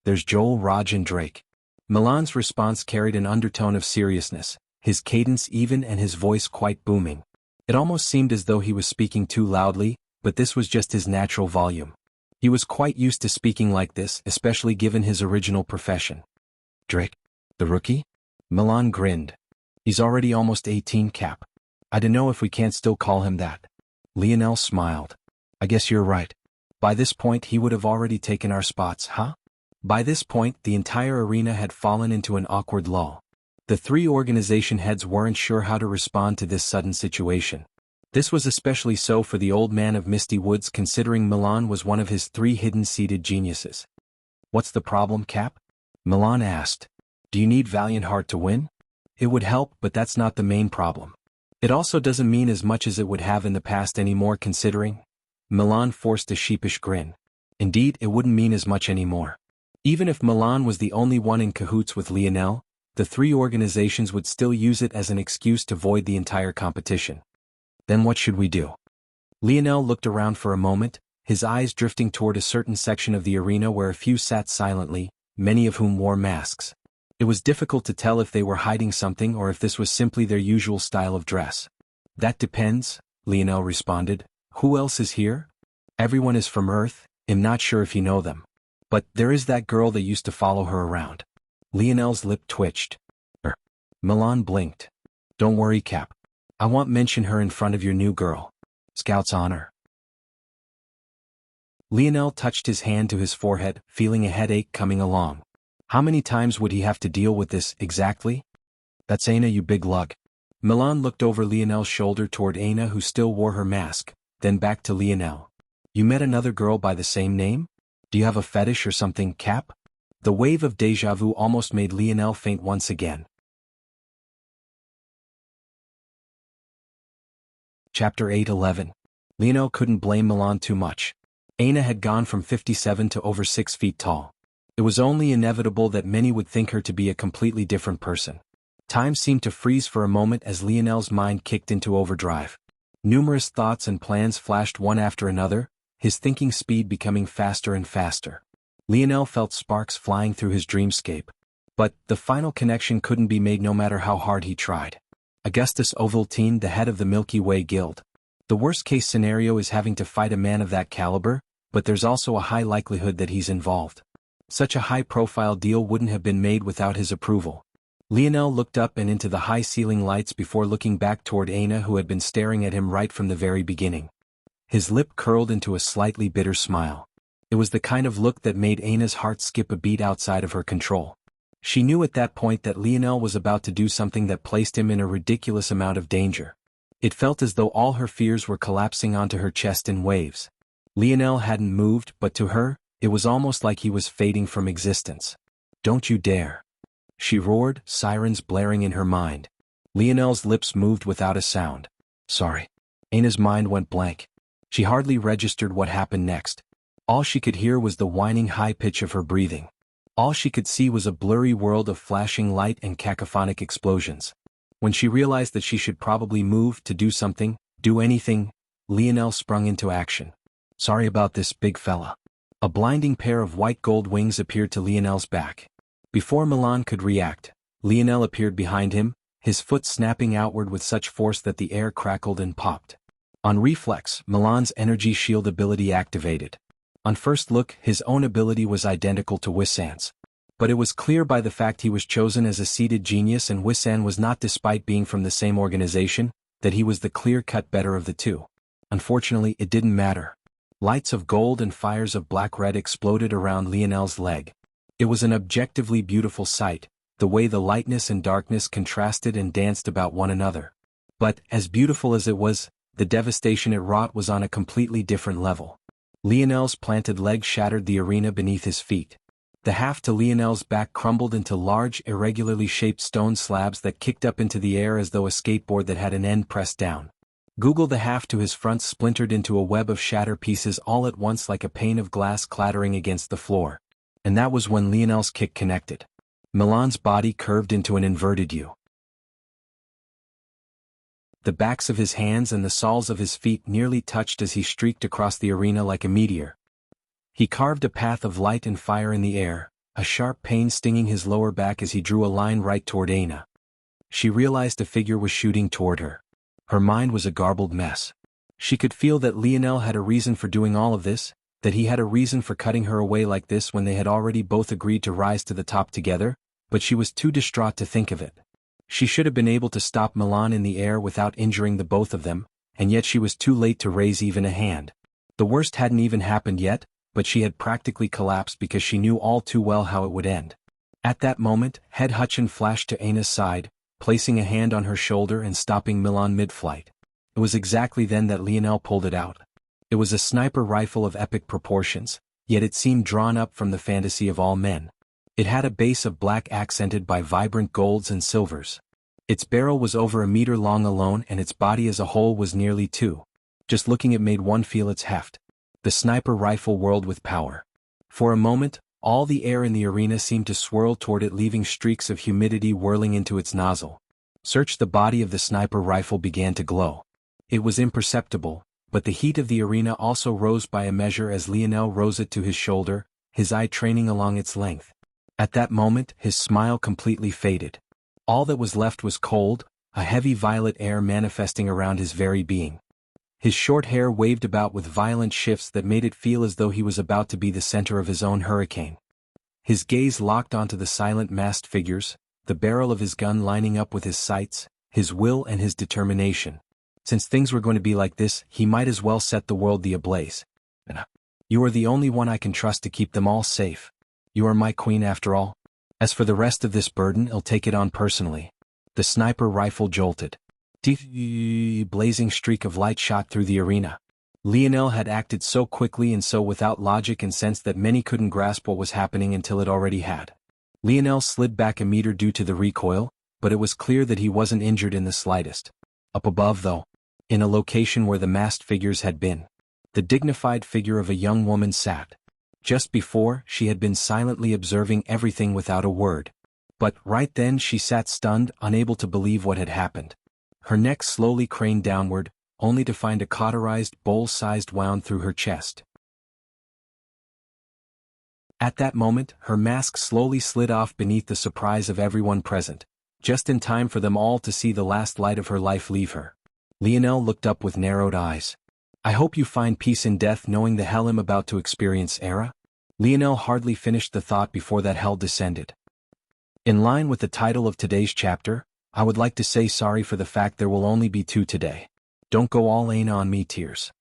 "There's Joel, Raj and Drake." Milan's response carried an undertone of seriousness, his cadence even and his voice quite booming. It almost seemed as though he was speaking too loudly, but this was just his natural volume. He was quite used to speaking like this, especially given his original profession. "Drake? The rookie?" Milan grinned. "He's already almost 18, Cap. I don't know if we can't still call him that." Lionel smiled. "I guess you're right. By this point he would have already taken our spots, huh?" By this point the entire arena had fallen into an awkward lull. The 3 organization heads weren't sure how to respond to this sudden situation. This was especially so for the old man of Misty Woods, considering Milan was one of his 3 hidden-seated geniuses. "What's the problem, Cap?" Milan asked. "Do you need Valiant Heart to win?" "It would help, but that's not the main problem. It also doesn't mean as much as it would have in the past anymore, considering." Milan forced a sheepish grin. "Indeed, it wouldn't mean as much anymore. Even if Milan was the only one in cahoots with Lionel, the 3 organizations would still use it as an excuse to void the entire competition." "Then what should we do?" Lionel looked around for a moment, his eyes drifting toward a certain section of the arena where a few sat silently, many of whom wore masks. It was difficult to tell if they were hiding something or if this was simply their usual style of dress. "That depends," Lionel responded. "Who else is here?" "Everyone is from Earth. I'm not sure if you know them. But there is that girl that used to follow her around." Lionel's lip twitched. Milan blinked. "Don't worry, Cap. I won't mention her in front of your new girl. Scout's honor." Lionel touched his hand to his forehead, feeling a headache coming along. How many times would he have to deal with this, exactly? "That's Aina, you big lug." Milan looked over Lionel's shoulder toward Aina, who still wore her mask, then back to Lionel. "You met another girl by the same name? Do you have a fetish or something, Cap?" The wave of déjà vu almost made Lionel faint once again. Chapter 8:11. Lionel couldn't blame Milan too much. Aina had gone from 57 to over 6 feet tall. It was only inevitable that many would think her to be a completely different person. Time seemed to freeze for a moment as Lionel's mind kicked into overdrive. Numerous thoughts and plans flashed one after another, his thinking speed becoming faster and faster. Lionel felt sparks flying through his dreamscape. But the final connection couldn't be made no matter how hard he tried. Augustus Ovaltine, the head of the Milky Way Guild. The worst-case scenario is having to fight a man of that caliber, but there's also a high likelihood that he's involved. Such a high-profile deal wouldn't have been made without his approval. Lionel looked up and into the high-ceiling lights before looking back toward Aina, who had been staring at him right from the very beginning. His lip curled into a slightly bitter smile. It was the kind of look that made Aina's heart skip a beat outside of her control. She knew at that point that Lionel was about to do something that placed him in a ridiculous amount of danger. It felt as though all her fears were collapsing onto her chest in waves. Lionel hadn't moved, but to her, it was almost like he was fading from existence. "Don't you dare!" she roared, sirens blaring in her mind. Lionel's lips moved without a sound. "Sorry." Aina's mind went blank. She hardly registered what happened next. All she could hear was the whining high pitch of her breathing. All she could see was a blurry world of flashing light and cacophonic explosions. When she realized that she should probably move to do something, do anything, Lionel sprung into action. "Sorry about this, big fella." A blinding pair of white gold wings appeared to Lionel's back. Before Milan could react, Lionel appeared behind him, his foot snapping outward with such force that the air crackled and popped. On reflex, Milan's energy shield ability activated. On first look, his own ability was identical to Wuxian's. But it was clear by the fact he was chosen as a seeded genius and Wuxian was not, despite being from the same organization, that he was the clear-cut better of the two. Unfortunately, it didn't matter. Lights of gold and fires of black-red exploded around Lionel's leg. It was an objectively beautiful sight, the way the lightness and darkness contrasted and danced about one another. But, as beautiful as it was, the devastation it wrought was on a completely different level. Lionel's planted leg shattered the arena beneath his feet. The half to Lionel's back crumbled into large, irregularly shaped stone slabs that kicked up into the air as though a skateboard that had an end pressed down. Google the half to his front splintered into a web of shatter pieces all at once like a pane of glass clattering against the floor. And that was when Lionel's kick connected. Milan's body curved into an inverted U. The backs of his hands and the soles of his feet nearly touched as he streaked across the arena like a meteor. He carved a path of light and fire in the air, a sharp pain stinging his lower back as he drew a line right toward Aina. She realized a figure was shooting toward her. Her mind was a garbled mess. She could feel that Lionel had a reason for doing all of this, that he had a reason for cutting her away like this when they had already both agreed to rise to the top together, but she was too distraught to think of it. She should have been able to stop Milan in the air without injuring the both of them, and yet she was too late to raise even a hand. The worst hadn't even happened yet, but she had practically collapsed because she knew all too well how it would end. At that moment, Head Hutchin flashed to Aina's side, placing a hand on her shoulder and stopping Milan mid-flight. It was exactly then that Lionel pulled it out. It was a sniper rifle of epic proportions, yet it seemed drawn up from the fantasy of all men. It had a base of black accented by vibrant golds and silvers. Its barrel was over a meter long alone and its body as a whole was nearly 2. Just looking it made one feel its heft. The sniper rifle whirled with power. For a moment, all the air in the arena seemed to swirl toward it, leaving streaks of humidity whirling into its nozzle. Search the body of the sniper rifle began to glow. It was imperceptible, but the heat of the arena also rose by a measure as Lionel rose it to his shoulder, his eye training along its length. At that moment, his smile completely faded. All that was left was cold, a heavy violet air manifesting around his very being. His short hair waved about with violent shifts that made it feel as though he was about to be the center of his own hurricane. His gaze locked onto the silent masked figures, the barrel of his gun lining up with his sights, his will and his determination. Since things were going to be like this, he might as well set the world ablaze. You are the only one I can trust to keep them all safe. You are my queen after all. As for the rest of this burden, I'll take it on personally. The sniper rifle jolted. A blazing streak of light shot through the arena. Lionel had acted so quickly and so without logic and sense that many couldn't grasp what was happening until it already had. Lionel slid back a meter due to the recoil, but it was clear that he wasn't injured in the slightest. Up above, though, in a location where the masked figures had been, the dignified figure of a young woman sat. Just before, she had been silently observing everything without a word. But right then she sat stunned, unable to believe what had happened. Her neck slowly craned downward, only to find a cauterized, bowl-sized wound through her chest. At that moment, her mask slowly slid off beneath the surprise of everyone present, just in time for them all to see the last light of her life leave her. Lionel looked up with narrowed eyes. I hope you find peace in death knowing the hell I'm about to experience, Era. Lionel hardly finished the thought before that hell descended. In line with the title of today's chapter, I would like to say sorry for the fact there will only be 2 today. Don't go all Aina on me, tears.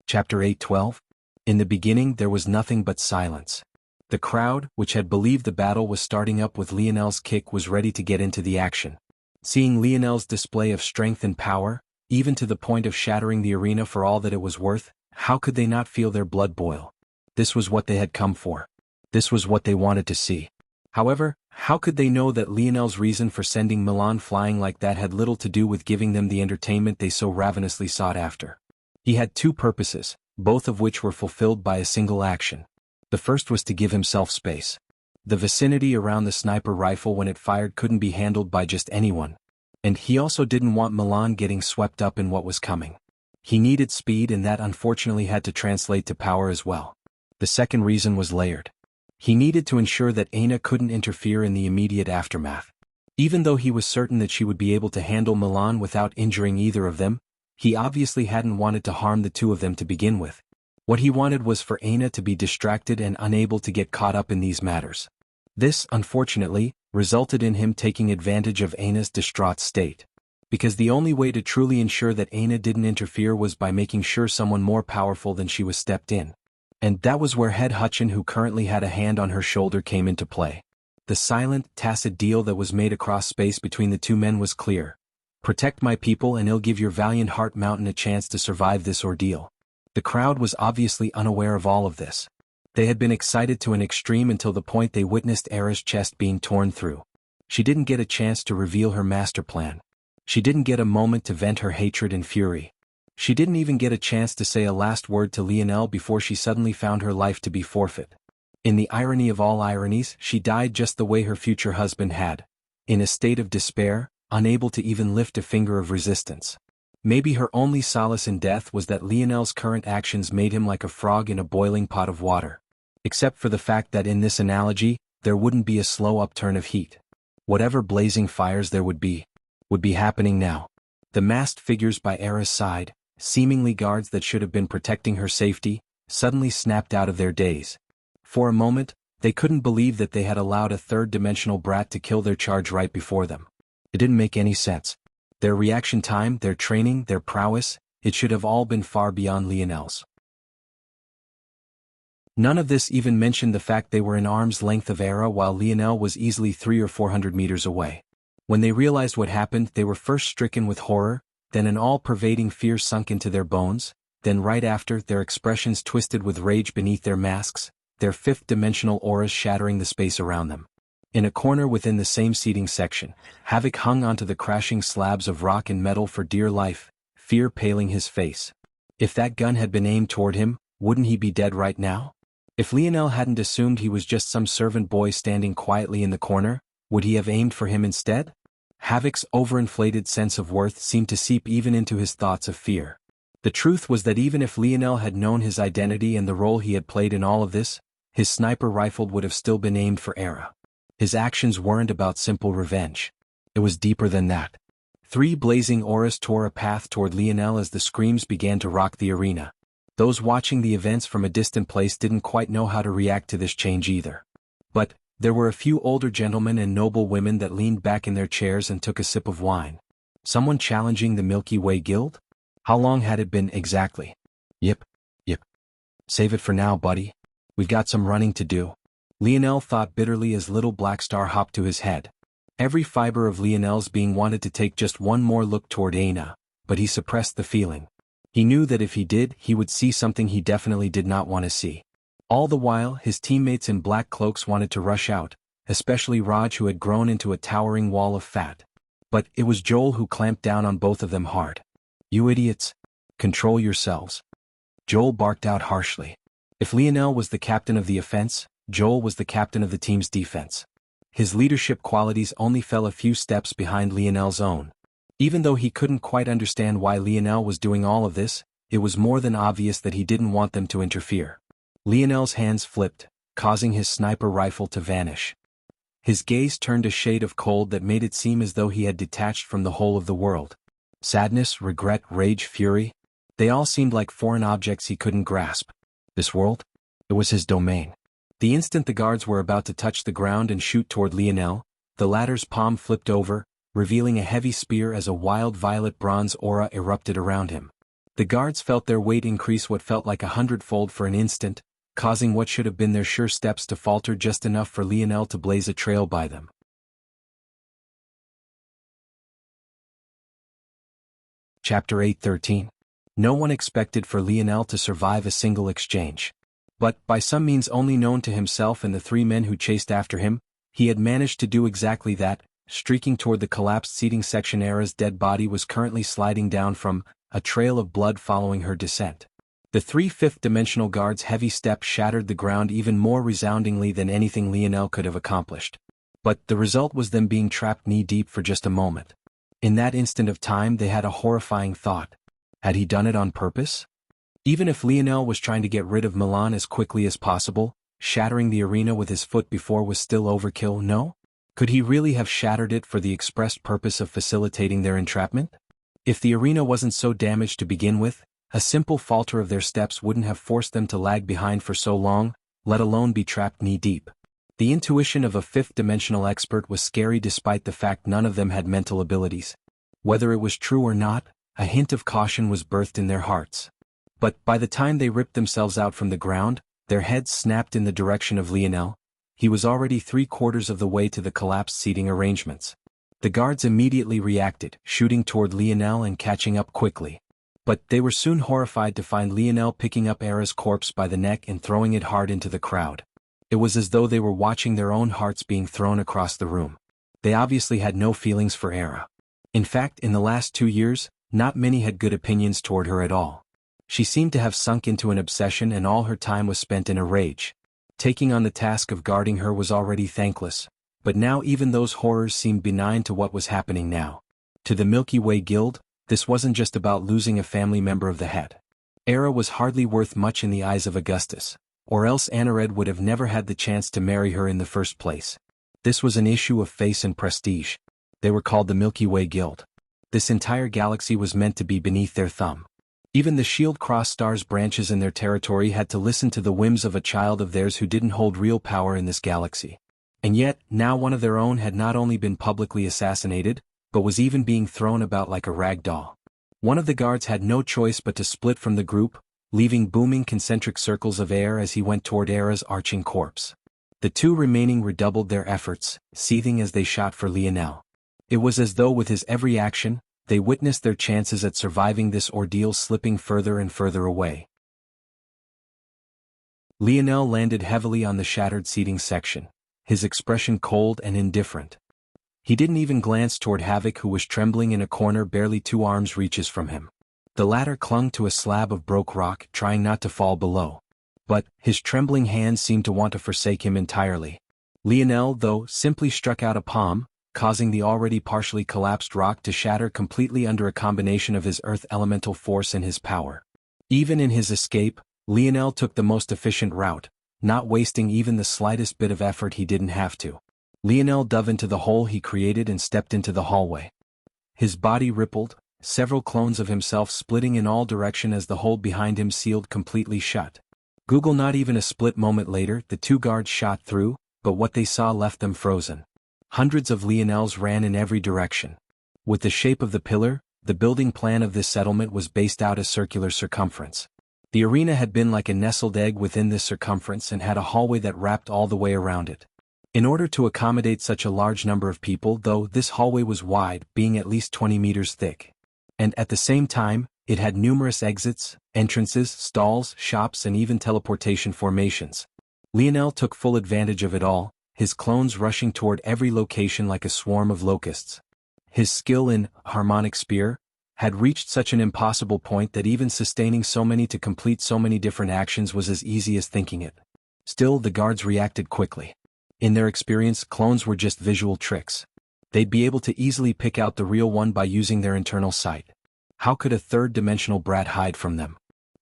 Chapter 8:12. In the beginning there was nothing but silence. The crowd, which had believed the battle was starting up with Lionel's kick, was ready to get into the action. Seeing Lionel's display of strength and power, even to the point of shattering the arena for all that it was worth, how could they not feel their blood boil? This was what they had come for. This was what they wanted to see. However, how could they know that Lionel's reason for sending Milan flying like that had little to do with giving them the entertainment they so ravenously sought after? He had 2 purposes, both of which were fulfilled by a single action. The first was to give himself space. The vicinity around the sniper rifle when it fired couldn't be handled by just anyone. And he also didn't want Milan getting swept up in what was coming. He needed speed, and that unfortunately had to translate to power as well. The second reason was layered. He needed to ensure that Aina couldn't interfere in the immediate aftermath. Even though he was certain that she would be able to handle Milan without injuring either of them, he obviously hadn't wanted to harm the two of them to begin with. What he wanted was for Aina to be distracted and unable to get caught up in these matters. This, unfortunately, resulted in him taking advantage of Aina's distraught state. Because the only way to truly ensure that Aina didn't interfere was by making sure someone more powerful than she was stepped in. And that was where Head Hutchin, who currently had a hand on her shoulder, came into play. The silent, tacit deal that was made across space between the two men was clear. Protect my people and I'll give your valiant Heart Mountain a chance to survive this ordeal. The crowd was obviously unaware of all of this. They had been excited to an extreme until the point they witnessed Era's chest being torn through. She didn't get a chance to reveal her master plan. She didn't get a moment to vent her hatred and fury. She didn't even get a chance to say a last word to Lionel before she suddenly found her life to be forfeit. In the irony of all ironies, she died just the way her future husband had, in a state of despair, unable to even lift a finger of resistance. Maybe her only solace in death was that Lionel's current actions made him like a frog in a boiling pot of water. Except for the fact that in this analogy, there wouldn't be a slow upturn of heat. Whatever blazing fires there would be happening now. The masked figures by Era's side, seemingly guards that should have been protecting her safety, suddenly snapped out of their daze. For a moment, they couldn't believe that they had allowed a third-dimensional brat to kill their charge right before them. It didn't make any sense. Their reaction time, their training, their prowess, it should have all been far beyond Lionel's. None of this even mentioned the fact they were in arm's length of Era while Lionel was easily 300 or 400 meters away. When they realized what happened, they were first stricken with horror, then an all-pervading fear sunk into their bones, then right after, their expressions twisted with rage beneath their masks, their fifth-dimensional auras shattering the space around them. In a corner within the same seating section, Havoc hung onto the crashing slabs of rock and metal for dear life, fear paling his face. If that gun had been aimed toward him, wouldn't he be dead right now? If Lionel hadn't assumed he was just some servant boy standing quietly in the corner, would he have aimed for him instead? Havoc's overinflated sense of worth seemed to seep even into his thoughts of fear. The truth was that even if Lionel had known his identity and the role he had played in all of this, his sniper rifle would have still been aimed for Era. His actions weren't about simple revenge. It was deeper than that. 3 blazing auras tore a path toward Lionel as the screams began to rock the arena. Those watching the events from a distant place didn't quite know how to react to this change either. But there were a few older gentlemen and noble women that leaned back in their chairs and took a sip of wine. Someone challenging the Milky Way Guild? How long had it been exactly? Yep. Save it for now, buddy. We've got some running to do. Lionel thought bitterly as little Black Star hopped to his head. Every fiber of Lionel's being wanted to take just one more look toward Aina, but he suppressed the feeling. He knew that if he did, he would see something he definitely did not want to see. All the while, his teammates in black cloaks wanted to rush out, especially Raj, who had grown into a towering wall of fat. But it was Joel who clamped down on both of them hard. You idiots! Control yourselves. Joel barked out harshly. If Lionel was the captain of the offense, Joel was the captain of the team's defense. His leadership qualities only fell a few steps behind Lionel's own. Even though he couldn't quite understand why Lionel was doing all of this, it was more than obvious that he didn't want them to interfere. Lionel's hands flipped, causing his sniper rifle to vanish. His gaze turned a shade of cold that made it seem as though he had detached from the whole of the world. Sadness, regret, rage, fury, they all seemed like foreign objects he couldn't grasp. This world? It was his domain. The instant the guards were about to touch the ground and shoot toward Lionel, the latter's palm flipped over, revealing a heavy spear as a wild violet bronze aura erupted around him. The guards felt their weight increase what felt like 100-fold for an instant, causing what should have been their sure steps to falter just enough for Lionel to blaze a trail by them. Chapter 8:13. No one expected for Lionel to survive a single exchange. But, by some means only known to himself and the 3 men who chased after him, he had managed to do exactly that, streaking toward the collapsed seating section. Era's dead body was currently sliding down from, a trail of blood following her descent. The 3 fifth-dimensional guards' heavy steps shattered the ground even more resoundingly than anything Lionel could have accomplished. But the result was them being trapped knee-deep for just a moment. In that instant of time they had a horrifying thought. Had he done it on purpose? Even if Lionel was trying to get rid of Milan as quickly as possible, shattering the arena with his foot before was still overkill, no? Could he really have shattered it for the expressed purpose of facilitating their entrapment? If the arena wasn't so damaged to begin with, a simple falter of their steps wouldn't have forced them to lag behind for so long, let alone be trapped knee-deep. The intuition of a fifth-dimensional expert was scary despite the fact none of them had mental abilities. Whether it was true or not, a hint of caution was birthed in their hearts. But by the time they ripped themselves out from the ground, their heads snapped in the direction of Lionel. He was already 3/4 of the way to the collapsed seating arrangements. The guards immediately reacted, shooting toward Lionel and catching up quickly. But they were soon horrified to find Lionel picking up Era's corpse by the neck and throwing it hard into the crowd. It was as though they were watching their own hearts being thrown across the room. They obviously had no feelings for Era. In fact, in the last 2 years, not many had good opinions toward her at all. She seemed to have sunk into an obsession and all her time was spent in a rage. Taking on the task of guarding her was already thankless, but now even those horrors seemed benign to what was happening now. To the Milky Way Guild, this wasn't just about losing a family member of the head. Era was hardly worth much in the eyes of Augustus, or else Anared would have never had the chance to marry her in the first place. This was an issue of face and prestige. They were called the Milky Way Guild. This entire galaxy was meant to be beneath their thumb. Even the Shield Cross Star's branches in their territory had to listen to the whims of a child of theirs who didn't hold real power in this galaxy. And yet, now one of their own had not only been publicly assassinated, but was even being thrown about like a rag doll. One of the guards had no choice but to split from the group, leaving booming concentric circles of air as he went toward Era's arching corpse. The two remaining redoubled their efforts, seething as they shot for Lionel. It was as though with his every action, they witnessed their chances at surviving this ordeal slipping further and further away. Lionel landed heavily on the shattered seating section, his expression cold and indifferent. He didn't even glance toward Havoc, who was trembling in a corner barely 2 arms' reaches from him. The latter clung to a slab of broke rock, trying not to fall below. But his trembling hands seemed to want to forsake him entirely. Lionel, though, simply struck out a palm, causing the already partially collapsed rock to shatter completely under a combination of his earth elemental force and his power. Even in his escape, Lionel took the most efficient route, not wasting even the slightest bit of effort he didn't have to. Lionel dove into the hole he created and stepped into the hallway. His body rippled, several clones of himself splitting in all directions as the hole behind him sealed completely shut. Google not even a split moment later, the 2 guards shot through, but what they saw left them frozen. Hundreds of Lionels ran in every direction. With the shape of the pillar, the building plan of this settlement was based out a circular circumference. The arena had been like a nestled egg within this circumference and had a hallway that wrapped all the way around it. In order to accommodate such a large number of people, though, this hallway was wide, being at least 20 meters thick. And at the same time, it had numerous exits, entrances, stalls, shops, and even teleportation formations. Lionel took full advantage of it all, his clones rushing toward every location like a swarm of locusts. His skill in harmonic spear had reached such an impossible point that even sustaining so many to complete so many different actions was as easy as thinking it. Still, the guards reacted quickly. In their experience, clones were just visual tricks. They'd be able to easily pick out the real one by using their internal sight. How could a third-dimensional brat hide from them?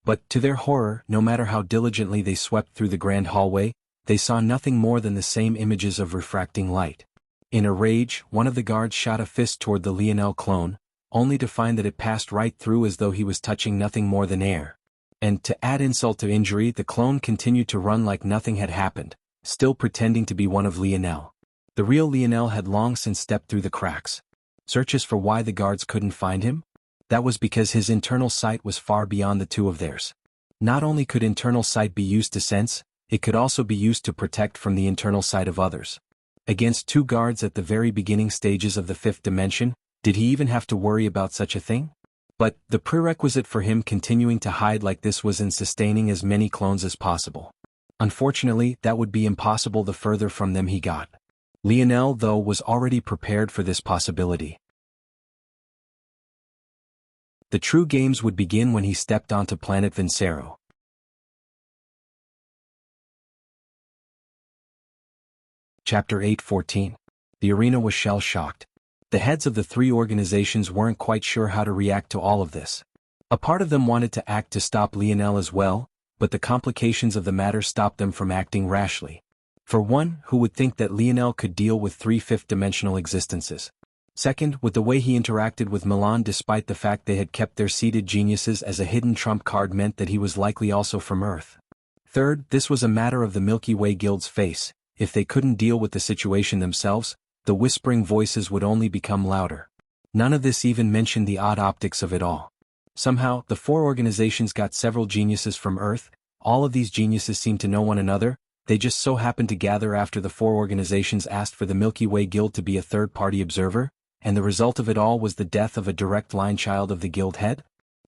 But, to their horror, no matter how diligently they swept through the grand hallway, they saw nothing more than the same images of refracting light. In a rage, one of the guards shot a fist toward the Lionel clone, only to find that it passed right through as though he was touching nothing more than air. And to add insult to injury, the clone continued to run like nothing had happened, still pretending to be one of Lionel. The real Lionel had long since stepped through the cracks. Searches for why the guards couldn't find him? That was because his internal sight was far beyond the 2 of theirs. Not only could internal sight be used to sense, it could also be used to protect from the internal sight of others. Against 2 guards at the very beginning stages of the 5th dimension, did he even have to worry about such a thing? But the prerequisite for him continuing to hide like this was in sustaining as many clones as possible. Unfortunately, that would be impossible the further from them he got. Lionel, though, was already prepared for this possibility. The true games would begin when he stepped onto planet Vincero. Chapter 8:14. The arena was shell-shocked. The heads of the 3 organizations weren't quite sure how to react to all of this. A part of them wanted to act to stop Lionel as well, but the complications of the matter stopped them from acting rashly. For one, who would think that Lionel could deal with 3 fifth-dimensional existences? Second, with the way he interacted with Milan despite the fact they had kept their seated geniuses as a hidden trump card meant that he was likely also from Earth. Third, this was a matter of the Milky Way Guild's face. If they couldn't deal with the situation themselves, the whispering voices would only become louder. None of this even mentioned the odd optics of it all. Somehow, the 4 organizations got several geniuses from Earth. All of these geniuses seemed to know one another. They just so happened to gather after the 4 organizations asked for the Milky Way Guild to be a third-party observer, and the result of it all was the death of a direct line child of the guild head?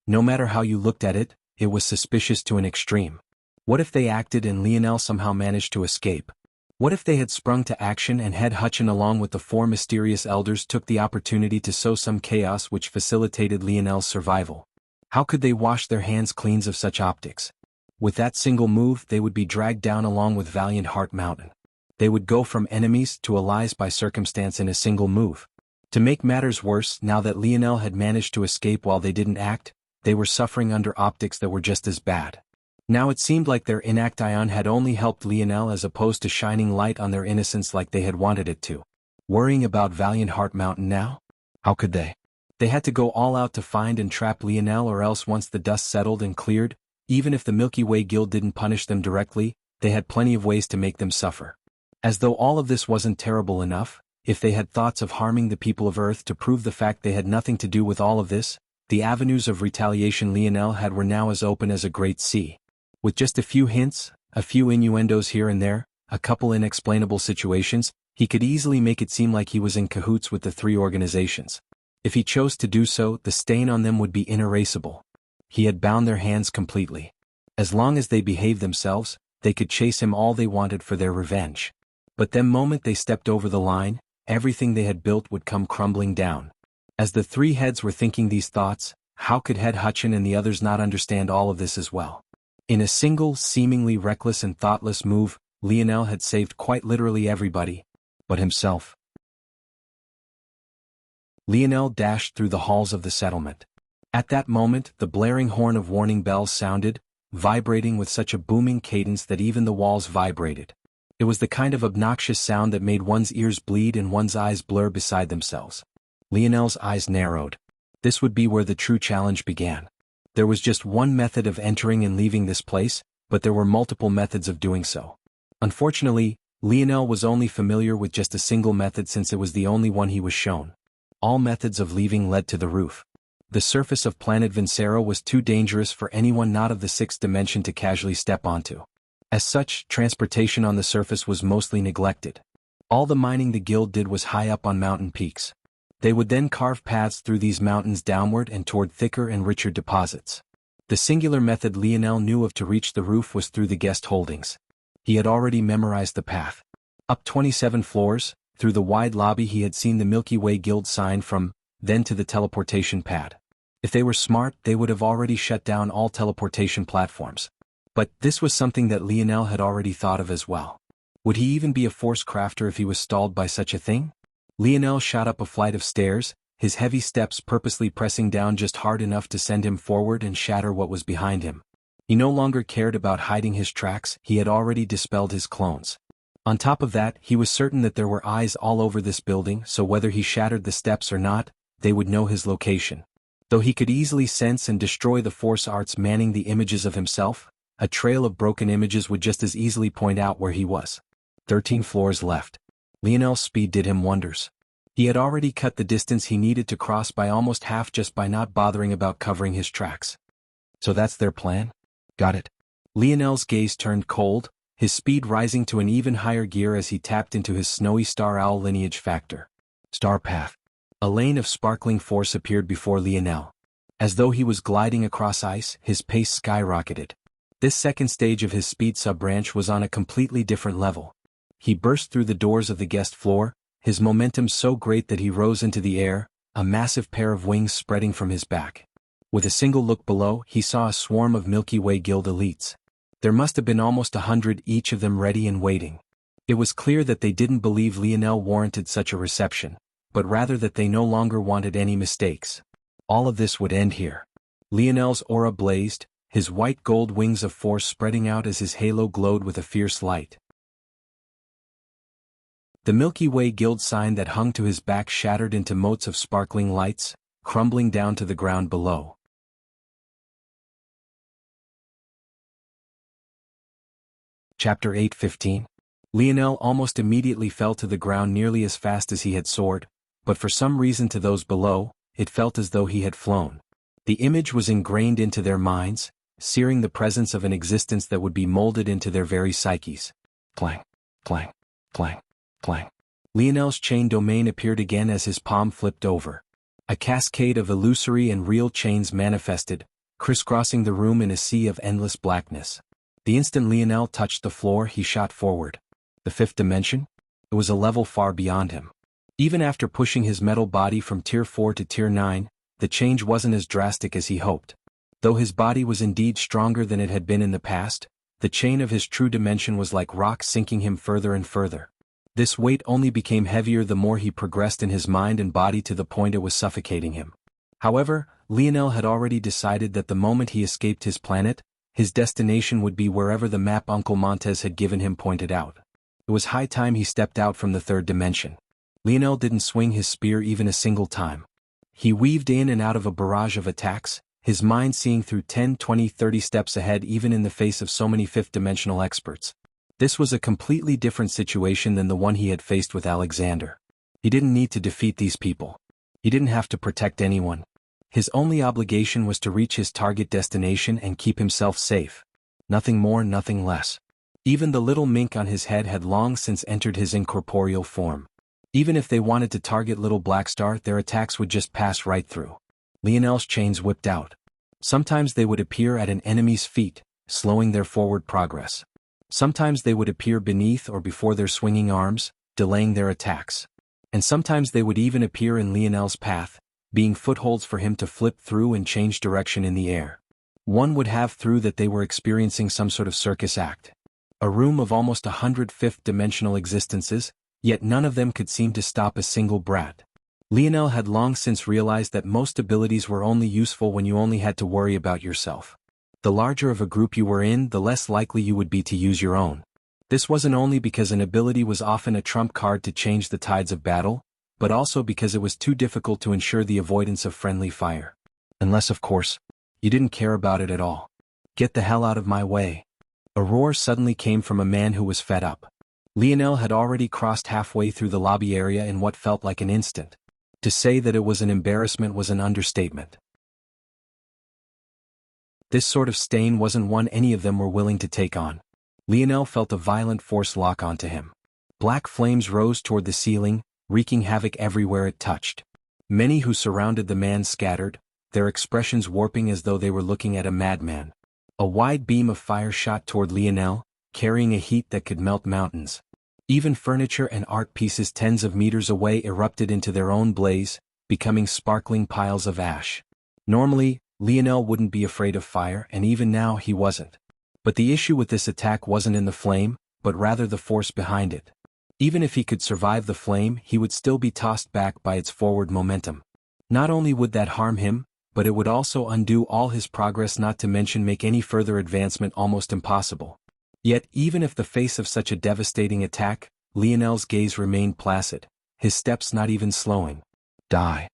No matter how you looked at it, it was suspicious to an extreme. What if they acted and Lionel somehow managed to escape? What if they had sprung to action and Head Hutchin along with the 4 mysterious elders took the opportunity to sow some chaos which facilitated Lionel's survival? How could they wash their hands clean of such optics? With that single move they would be dragged down along with Valiant Heart Mountain. They would go from enemies to allies by circumstance in a single move. To make matters worse, now that Lionel had managed to escape while they didn't act, they were suffering under optics that were just as bad. Now it seemed like their inaction had only helped Lionel as opposed to shining light on their innocence like they had wanted it to. Worrying about Valiant Heart Mountain now? How could they? They had to go all out to find and trap Lionel, or else once the dust settled and cleared, even if the Milky Way Guild didn't punish them directly, they had plenty of ways to make them suffer. As though all of this wasn't terrible enough, if they had thoughts of harming the people of Earth to prove the fact they had nothing to do with all of this, the avenues of retaliation Lionel had were now as open as a great sea. With just a few hints, a few innuendos here and there, a couple inexplainable situations, he could easily make it seem like he was in cahoots with the 3 organizations. If he chose to do so, the stain on them would be inerasable. He had bound their hands completely. As long as they behaved themselves, they could chase him all they wanted for their revenge. But the moment they stepped over the line, everything they had built would come crumbling down. As the 3 heads were thinking these thoughts, how could Head Hutchin and the others not understand all of this as well? In a single, seemingly reckless and thoughtless move, Lionel had saved quite literally everybody, but himself. Lionel dashed through the halls of the settlement. At that moment, the blaring horn of warning bells sounded, vibrating with such a booming cadence that even the walls vibrated. It was the kind of obnoxious sound that made one's ears bleed and one's eyes blur beside themselves. Lionel's eyes narrowed. This would be where the true challenge began. There was just one method of entering and leaving this place, but there were multiple methods of doing so. Unfortunately, Lionel was only familiar with just a single method since it was the only one he was shown. All methods of leaving led to the roof. The surface of planet Vincero was too dangerous for anyone not of the 6th dimension to casually step onto. As such, transportation on the surface was mostly neglected. All the mining the guild did was high up on mountain peaks. They would then carve paths through these mountains downward and toward thicker and richer deposits. The singular method Lionel knew of to reach the roof was through the guest holdings. He had already memorized the path. Up 27 floors, through the wide lobby he had seen the Milky Way Guild sign from, then to the teleportation pad. If they were smart, they would have already shut down all teleportation platforms. But this was something that Lionel had already thought of as well. Would he even be a force crafter if he was stalled by such a thing? Lionel shot up a flight of stairs, his heavy steps purposely pressing down just hard enough to send him forward and shatter what was behind him. He no longer cared about hiding his tracks, he had already dispelled his clones. On top of that, he was certain that there were eyes all over this building, so whether he shattered the steps or not, they would know his location. Though he could easily sense and destroy the force arts manning the images of himself, a trail of broken images would just as easily point out where he was. 13 floors left. Lionel's speed did him wonders. He had already cut the distance he needed to cross by almost half just by not bothering about covering his tracks. So that's their plan? Got it. Lionel's gaze turned cold, his speed rising to an even higher gear as he tapped into his snowy star owl lineage factor. Star path. A lane of sparkling force appeared before Lionel. As though he was gliding across ice, his pace skyrocketed. This second stage of his speed sub-branch was on a completely different level. He burst through the doors of the guest floor, his momentum so great that he rose into the air, a massive pair of wings spreading from his back. With a single look below, he saw a swarm of Milky Way Guild elites. There must have been almost 100, each of them ready and waiting. It was clear that they didn't believe Lionel warranted such a reception, but rather that they no longer wanted any mistakes. All of this would end here. Lionel's aura blazed, his white gold wings of force spreading out as his halo glowed with a fierce light. The Milky Way guild sign that hung to his back shattered into motes of sparkling lights, crumbling down to the ground below. Chapter 8:15. Lionel almost immediately fell to the ground nearly as fast as he had soared, but for some reason to those below, it felt as though he had flown. The image was ingrained into their minds, searing the presence of an existence that would be molded into their very psyches. Clang, clang, clang, clang. Lionel's chain domain appeared again as his palm flipped over. A cascade of illusory and real chains manifested, crisscrossing the room in a sea of endless blackness. The instant Lionel touched the floor, he shot forward. The fifth dimension? It was a level far beyond him. Even after pushing his metal body from Tier 4 to Tier 9, the change wasn't as drastic as he hoped. Though his body was indeed stronger than it had been in the past, the chain of his true dimension was like rock sinking him further and further. This weight only became heavier the more he progressed in his mind and body to the point it was suffocating him. However, Lionel had already decided that the moment he escaped his planet, his destination would be wherever the map Uncle Montez had given him pointed out. It was high time he stepped out from the third dimension. Lionel didn't swing his spear even a single time. He weaved in and out of a barrage of attacks, his mind seeing through 10, 20, 30 steps ahead even in the face of so many fifth-dimensional experts. This was a completely different situation than the one he had faced with Alexander. He didn't need to defeat these people. He didn't have to protect anyone. His only obligation was to reach his target destination and keep himself safe. Nothing more, nothing less. Even the little mink on his head had long since entered his incorporeal form. Even if they wanted to target Little Blackstar, their attacks would just pass right through. Lionel's chains whipped out. Sometimes they would appear at an enemy's feet, slowing their forward progress. Sometimes they would appear beneath or before their swinging arms, delaying their attacks. And sometimes they would even appear in Lionel's path, being footholds for him to flip through and change direction in the air. One would have through that they were experiencing some sort of circus act. A room of almost 100 fifth-dimensional existences, yet none of them could seem to stop a single brat. Lionel had long since realized that most abilities were only useful when you only had to worry about yourself. The larger of a group you were in, the less likely you would be to use your own. This wasn't only because an ability was often a trump card to change the tides of battle, but also because it was too difficult to ensure the avoidance of friendly fire. Unless, of course, you didn't care about it at all. Get the hell out of my way. A roar suddenly came from a man who was fed up. Lionel had already crossed halfway through the lobby area in what felt like an instant. To say that it was an embarrassment was an understatement. This sort of stain wasn't one any of them were willing to take on. Lionel felt a violent force lock onto him. Black flames rose toward the ceiling, wreaking havoc everywhere it touched. Many who surrounded the man scattered, their expressions warping as though they were looking at a madman. A wide beam of fire shot toward Lionel, carrying a heat that could melt mountains. Even furniture and art pieces tens of meters away erupted into their own blaze, becoming sparkling piles of ash. Normally, Lionel wouldn't be afraid of fire, and even now he wasn't. But the issue with this attack wasn't in the flame, but rather the force behind it. Even if he could survive the flame, he would still be tossed back by its forward momentum. Not only would that harm him, but it would also undo all his progress, not to mention make any further advancement almost impossible. Yet, even if the face of such a devastating attack, Lionel's gaze remained placid, his steps not even slowing. Die.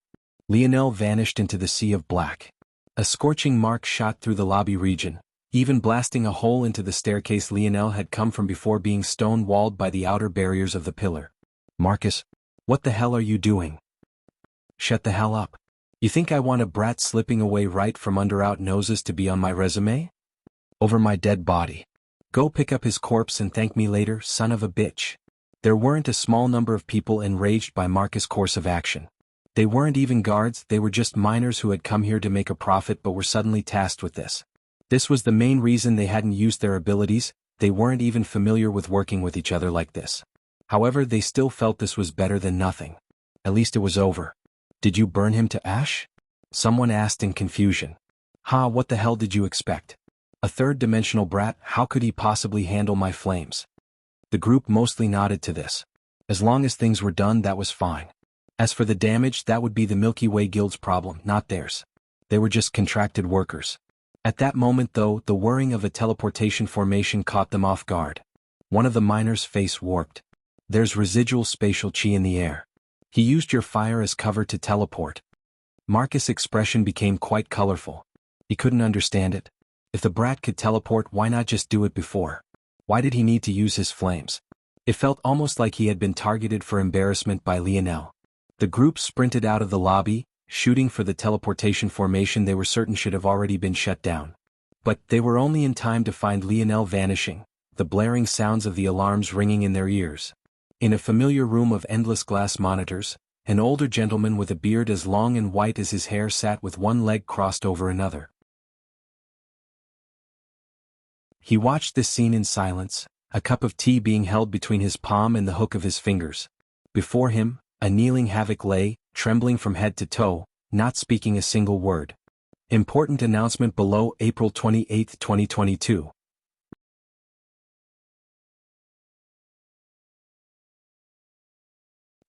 Lionel vanished into the sea of black. A scorching mark shot through the lobby region, even blasting a hole into the staircase Lionel had come from before being stone-walled by the outer barriers of the pillar. Marcus, what the hell are you doing? Shut the hell up. You think I want a brat slipping away right from under out noses to be on my resume? Over my dead body. Go pick up his corpse and thank me later, son of a bitch. There weren't a small number of people enraged by Marcus' course of action. They weren't even guards, they were just miners who had come here to make a profit but were suddenly tasked with this. This was the main reason they hadn't used their abilities, they weren't even familiar with working with each other like this. However, they still felt this was better than nothing. At least it was over. Did you burn him to ash? Someone asked in confusion. What the hell did you expect? A third-dimensional brat, how could he possibly handle my flames? The group mostly nodded to this. As long as things were done, that was fine. As for the damage, that would be the Milky Way Guild's problem, not theirs. They were just contracted workers. At that moment though, the whirring of a teleportation formation caught them off guard. One of the miners' face warped. There's residual spatial chi in the air. He used your fire as cover to teleport. Marcus' expression became quite colorful. He couldn't understand it. If the brat could teleport, why not just do it before? Why did he need to use his flames? It felt almost like he had been targeted for embarrassment by Lionel. The group sprinted out of the lobby, shooting for the teleportation formation they were certain should have already been shut down. But they were only in time to find Lionel vanishing, the blaring sounds of the alarms ringing in their ears. In a familiar room of endless glass monitors, an older gentleman with a beard as long and white as his hair sat with one leg crossed over another. He watched this scene in silence, a cup of tea being held between his palm and the hook of his fingers. Before him, a kneeling Havoc lay, trembling from head to toe, not speaking a single word. Important announcement below: April 28, 2022.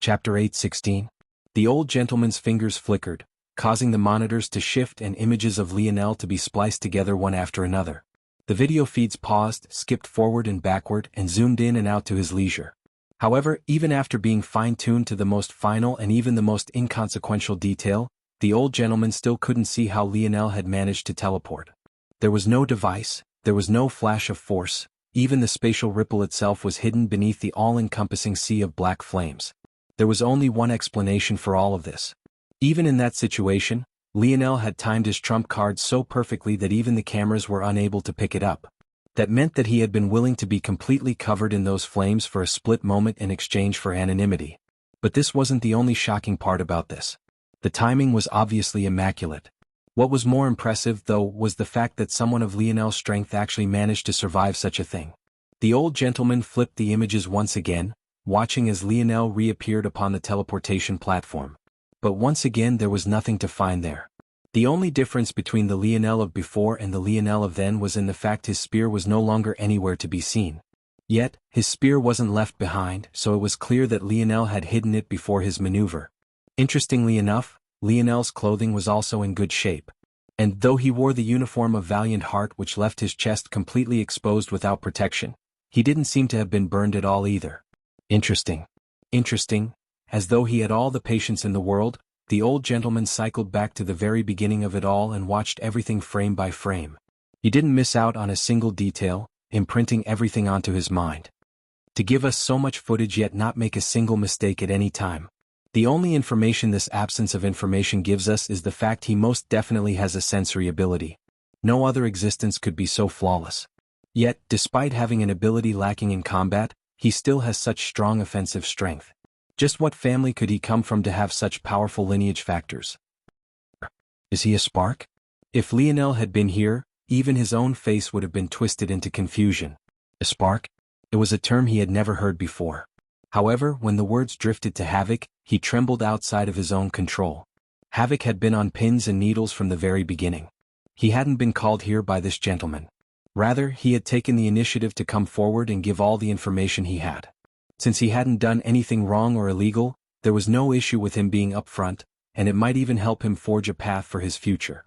Chapter 8:16. The old gentleman's fingers flickered, causing the monitors to shift and images of Lionel to be spliced together one after another. The video feeds paused, skipped forward and backward, and zoomed in and out to his leisure. However, even after being fine-tuned to the most final and even the most inconsequential detail, the old gentleman still couldn't see how Lionel had managed to teleport. There was no device, there was no flash of force, even the spatial ripple itself was hidden beneath the all-encompassing sea of black flames. There was only one explanation for all of this. Even in that situation, Lionel had timed his trump card so perfectly that even the cameras were unable to pick it up. That meant that he had been willing to be completely covered in those flames for a split moment in exchange for anonymity. But this wasn't the only shocking part about this. The timing was obviously immaculate. What was more impressive, though, was the fact that someone of Lionel's strength actually managed to survive such a thing. The old gentleman flipped the images once again, watching as Lionel reappeared upon the teleportation platform. But once again there was nothing to find there. The only difference between the Lionel of before and the Lionel of then was in the fact his spear was no longer anywhere to be seen. Yet, his spear wasn't left behind, so it was clear that Lionel had hidden it before his maneuver. Interestingly enough, Lionel's clothing was also in good shape. And though he wore the uniform of Valiant Heart which left his chest completely exposed without protection, he didn't seem to have been burned at all either. Interesting. As though he had all the patience in the world, the old gentleman cycled back to the very beginning of it all and watched everything frame by frame. He didn't miss out on a single detail, imprinting everything onto his mind. To give us so much footage yet not make a single mistake at any time. The only information this absence of information gives us is the fact he most definitely has a sensory ability. No other existence could be so flawless. Yet, despite having an ability lacking in combat, he still has such strong offensive strength. Just what family could he come from to have such powerful lineage factors? Is he a spark? If Lionel had been here, even his own face would have been twisted into confusion. A spark? It was a term he had never heard before. However, when the words drifted to Havoc, he trembled outside of his own control. Havoc had been on pins and needles from the very beginning. He hadn't been called here by this gentleman. Rather, he had taken the initiative to come forward and give all the information he had. Since he hadn't done anything wrong or illegal, there was no issue with him being upfront, and it might even help him forge a path for his future.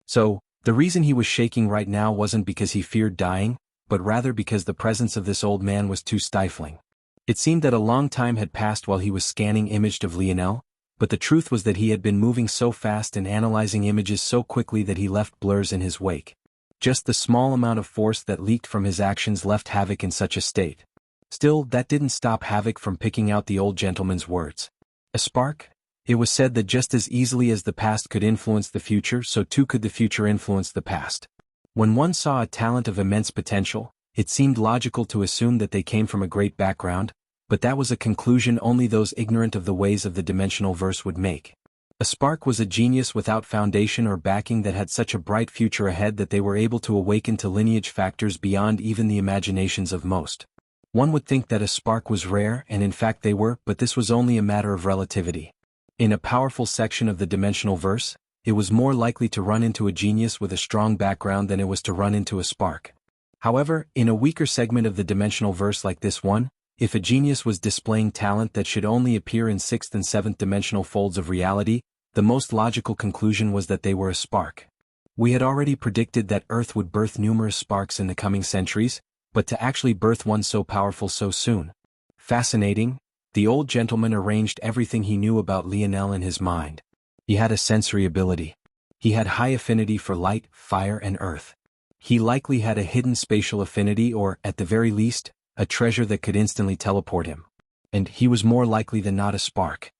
So, the reason he was shaking right now wasn't because he feared dying, but rather because the presence of this old man was too stifling. It seemed that a long time had passed while he was scanning image of Lionel, but the truth was that he had been moving so fast and analyzing images so quickly that he left blurs in his wake. Just the small amount of force that leaked from his actions left Havoc in such a state. Still, that didn't stop Havoc from picking out the old gentleman's words. A spark? It was said that just as easily as the past could influence the future, so too could the future influence the past. When one saw a talent of immense potential, it seemed logical to assume that they came from a great background, but that was a conclusion only those ignorant of the ways of the dimensional verse would make. A spark was a genius without foundation or backing that had such a bright future ahead that they were able to awaken to lineage factors beyond even the imaginations of most. One would think that a spark was rare, and in fact they were, but this was only a matter of relativity. In a powerful section of the dimensional verse, it was more likely to run into a genius with a strong background than it was to run into a spark. However, in a weaker segment of the dimensional verse like this one, if a genius was displaying talent that should only appear in 6th and 7th dimensional folds of reality, the most logical conclusion was that they were a spark. We had already predicted that Earth would birth numerous sparks in the coming centuries, but to actually birth one so powerful so soon. Fascinating, the old gentleman arranged everything he knew about Lionel in his mind. He had a sensory ability. He had high affinity for light, fire and earth. He likely had a hidden spatial affinity or, at the very least, a treasure that could instantly teleport him. And he was more likely than not a spark.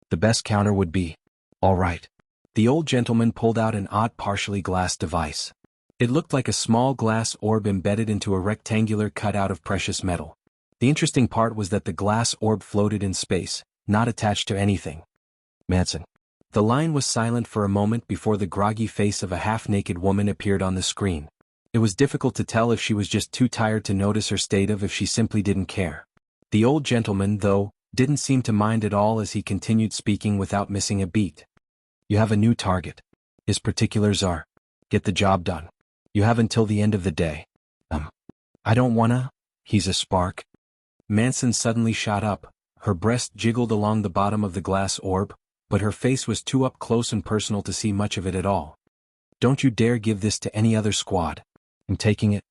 The best counter would be, all right. The old gentleman pulled out an odd partially glass device. It looked like a small glass orb embedded into a rectangular cutout of precious metal. The interesting part was that the glass orb floated in space, not attached to anything. Manson. The line was silent for a moment before the groggy face of a half-naked woman appeared on the screen. It was difficult to tell if she was just too tired to notice her state or if she simply didn't care. The old gentleman, though, didn't seem to mind at all as he continued speaking without missing a beat. You have a new target. His particulars are, get the job done. You have until the end of the day. I don't wanna. He's a spark. Manson suddenly shot up. Her breast jiggled along the bottom of the glass orb, but her face was too up close and personal to see much of it at all. Don't you dare give this to any other squad. I'm taking it.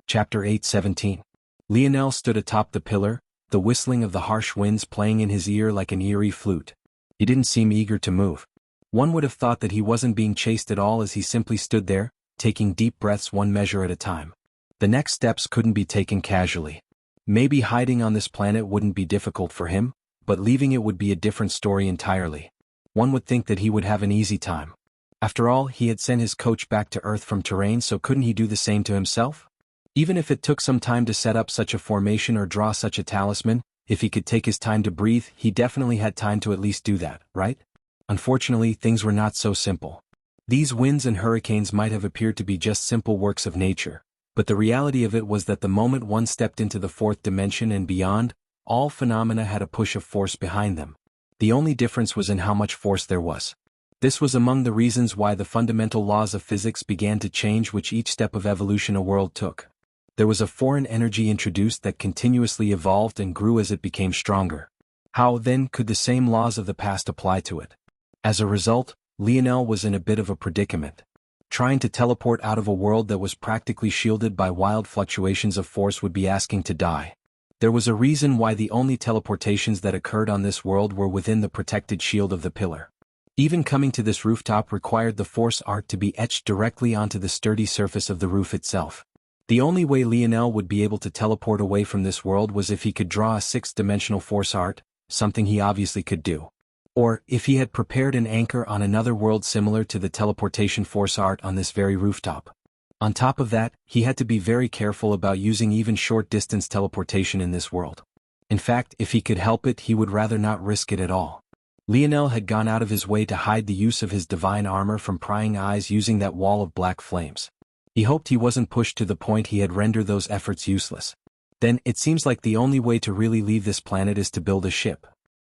Chapter 8:17. Lionel stood atop the pillar, the whistling of the harsh winds playing in his ear like an eerie flute. He didn't seem eager to move. One would have thought that he wasn't being chased at all as he simply stood there, taking deep breaths one measure at a time. The next steps couldn't be taken casually. Maybe hiding on this planet wouldn't be difficult for him, but leaving it would be a different story entirely. One would think that he would have an easy time. After all, he had sent his coach back to Earth from terrain, so couldn't he do the same to himself? Even if it took some time to set up such a formation or draw such a talisman, if he could take his time to breathe, he definitely had time to at least do that, right? Unfortunately, things were not so simple. These winds and hurricanes might have appeared to be just simple works of nature, but the reality of it was that the moment one stepped into the fourth dimension and beyond, all phenomena had a push of force behind them. The only difference was in how much force there was. This was among the reasons why the fundamental laws of physics began to change with each step of evolution a world took. There was a foreign energy introduced that continuously evolved and grew as it became stronger. How, then, could the same laws of the past apply to it? As a result, Lionel was in a bit of a predicament. Trying to teleport out of a world that was practically shielded by wild fluctuations of force would be asking to die. There was a reason why the only teleportations that occurred on this world were within the protected shield of the pillar. Even coming to this rooftop required the force art to be etched directly onto the sturdy surface of the roof itself. The only way Lionel would be able to teleport away from this world was if he could draw a sixth-dimensional force art, something he obviously could do. Or, if he had prepared an anchor on another world similar to the teleportation force art on this very rooftop. On top of that, he had to be very careful about using even short-distance teleportation in this world. In fact, if he could help it, he would rather not risk it at all. Lionel had gone out of his way to hide the use of his divine armor from prying eyes using that wall of black flames. He hoped he wasn't pushed to the point he had rendered those efforts useless. Then, it seems like the only way to really leave this planet is to build a ship.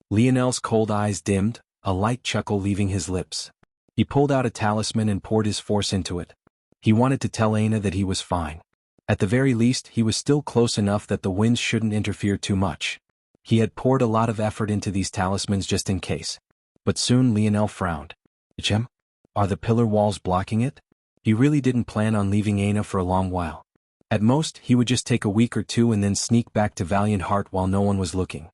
Lionel's cold eyes dimmed, a light chuckle leaving his lips. He pulled out a talisman and poured his force into it. He wanted to tell Aina that he was fine. At the very least, he was still close enough that the winds shouldn't interfere too much. He had poured a lot of effort into these talismans just in case. But soon Lionel frowned. Chem? Are the pillar walls blocking it? He really didn't plan on leaving Aina for a long while. At most, he would just take a week or two and then sneak back to Valiant Heart while no one was looking.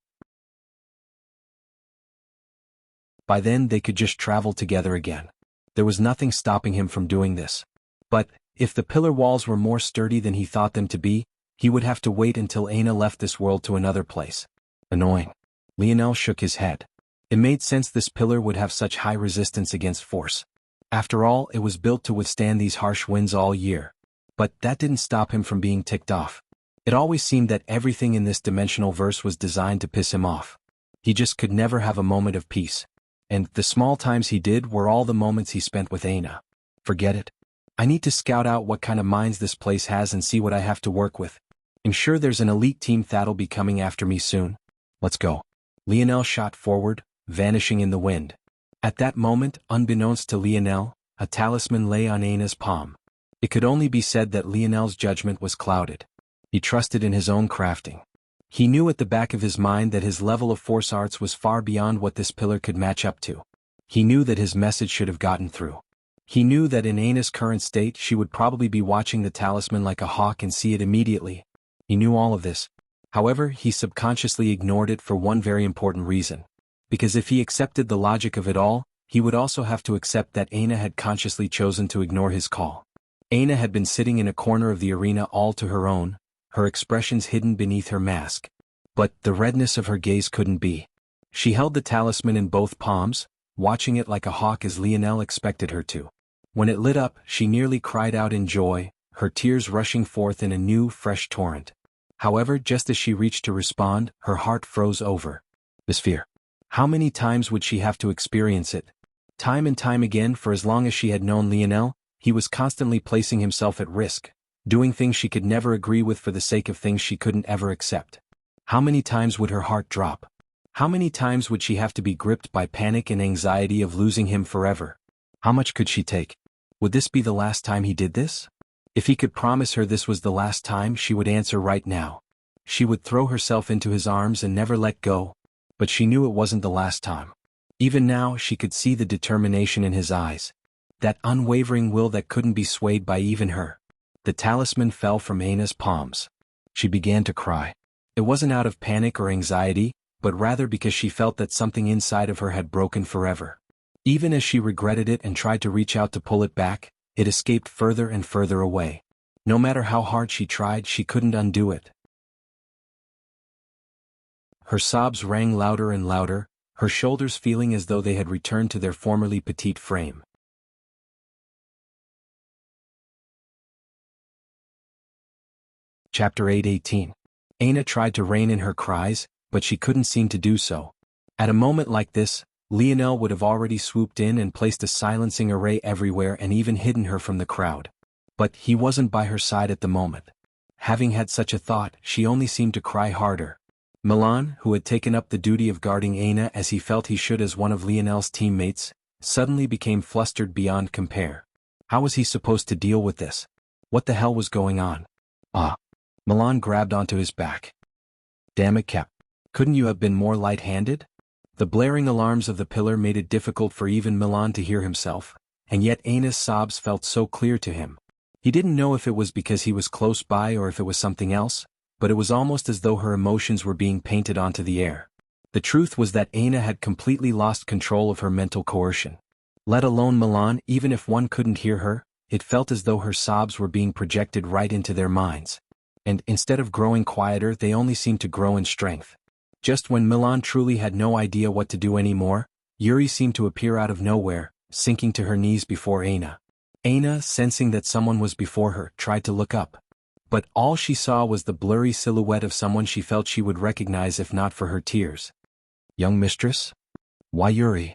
By then they could just travel together again. There was nothing stopping him from doing this. But, if the pillar walls were more sturdy than he thought them to be, he would have to wait until Aina left this world to another place. Annoying. Lionel shook his head. It made sense this pillar would have such high resistance against force. After all, it was built to withstand these harsh winds all year. But that didn't stop him from being ticked off. It always seemed that everything in this dimensional verse was designed to piss him off. He just could never have a moment of peace. And the small times he did were all the moments he spent with Aina. Forget it. I need to scout out what kind of minds this place has and see what I have to work with. I'm sure there's an elite team that'll be coming after me soon. Let's go. Lionel shot forward, vanishing in the wind. At that moment, unbeknownst to Lionel, a talisman lay on Aina's palm. It could only be said that Lionel's judgment was clouded. He trusted in his own crafting. He knew at the back of his mind that his level of force arts was far beyond what this pillar could match up to. He knew that his message should have gotten through. He knew that in Aina's current state she would probably be watching the talisman like a hawk and see it immediately. He knew all of this. However, he subconsciously ignored it for one very important reason. Because if he accepted the logic of it all, he would also have to accept that Aina had consciously chosen to ignore his call. Aina had been sitting in a corner of the arena all to her own, her expressions hidden beneath her mask. But the redness of her gaze couldn't be. She held the talisman in both palms, watching it like a hawk as Lionel expected her to. When it lit up, she nearly cried out in joy, her tears rushing forth in a new, fresh torrent. However, just as she reached to respond, her heart froze over. This fear. How many times would she have to experience it? Time and time again, for as long as she had known Lionel, he was constantly placing himself at risk, doing things she could never agree with for the sake of things she couldn't ever accept. How many times would her heart drop? How many times would she have to be gripped by panic and anxiety of losing him forever? How much could she take? Would this be the last time he did this? If he could promise her this was the last time, she would answer right now. She would throw herself into his arms and never let go. But she knew it wasn't the last time. Even now she could see the determination in his eyes. That unwavering will that couldn't be swayed by even her. The talisman fell from Aina's palms. She began to cry. It wasn't out of panic or anxiety, but rather because she felt that something inside of her had broken forever. Even as she regretted it and tried to reach out to pull it back, it escaped further and further away. No matter how hard she tried, she couldn't undo it. Her sobs rang louder and louder, her shoulders feeling as though they had returned to their formerly petite frame. Chapter 8:18. Aina tried to rein in her cries, but she couldn't seem to do so. At a moment like this, Lionel would have already swooped in and placed a silencing array everywhere and even hidden her from the crowd. But he wasn't by her side at the moment. Having had such a thought, she only seemed to cry harder. Milan, who had taken up the duty of guarding Aina as he felt he should as one of Lionel's teammates, suddenly became flustered beyond compare. How was he supposed to deal with this? What the hell was going on? Milan grabbed onto his back. Damn it, Cap. Couldn't you have been more light-handed? The blaring alarms of the pillar made it difficult for even Milan to hear himself, and yet Aina's sobs felt so clear to him. He didn't know if it was because he was close by or if it was something else, but it was almost as though her emotions were being painted onto the air. The truth was that Aina had completely lost control of her mental coercion. Let alone Milan, even if one couldn't hear her, it felt as though her sobs were being projected right into their minds. And instead of growing quieter, they only seemed to grow in strength. Just when Milan truly had no idea what to do anymore, Yuri seemed to appear out of nowhere, sinking to her knees before Aina. Aina, sensing that someone was before her, tried to look up. But all she saw was the blurry silhouette of someone she felt she would recognize if not for her tears. Young mistress? Why Yuri?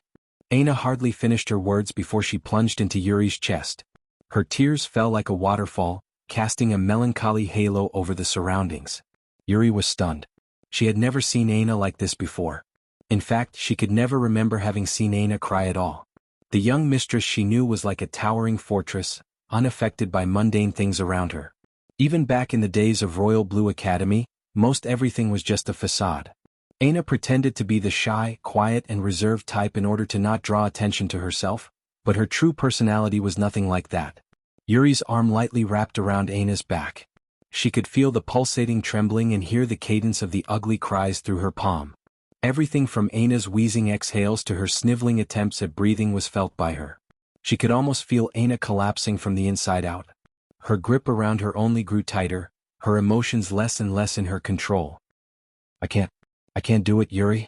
Aina hardly finished her words before she plunged into Yuri's chest. Her tears fell like a waterfall, casting a melancholy halo over the surroundings. Yuri was stunned. She had never seen Aina like this before. In fact, she could never remember having seen Aina cry at all. The young mistress she knew was like a towering fortress, unaffected by mundane things around her. Even back in the days of Royal Blue Academy, most everything was just a facade. Aina pretended to be the shy, quiet and reserved type in order to not draw attention to herself, but her true personality was nothing like that. Yuri's arm lightly wrapped around Aina's back. She could feel the pulsating trembling and hear the cadence of the ugly cries through her palm. Everything from Aina's wheezing exhales to her sniveling attempts at breathing was felt by her. She could almost feel Aina collapsing from the inside out. Her grip around her only grew tighter, her emotions less and less in her control. I can't do it, Yuri.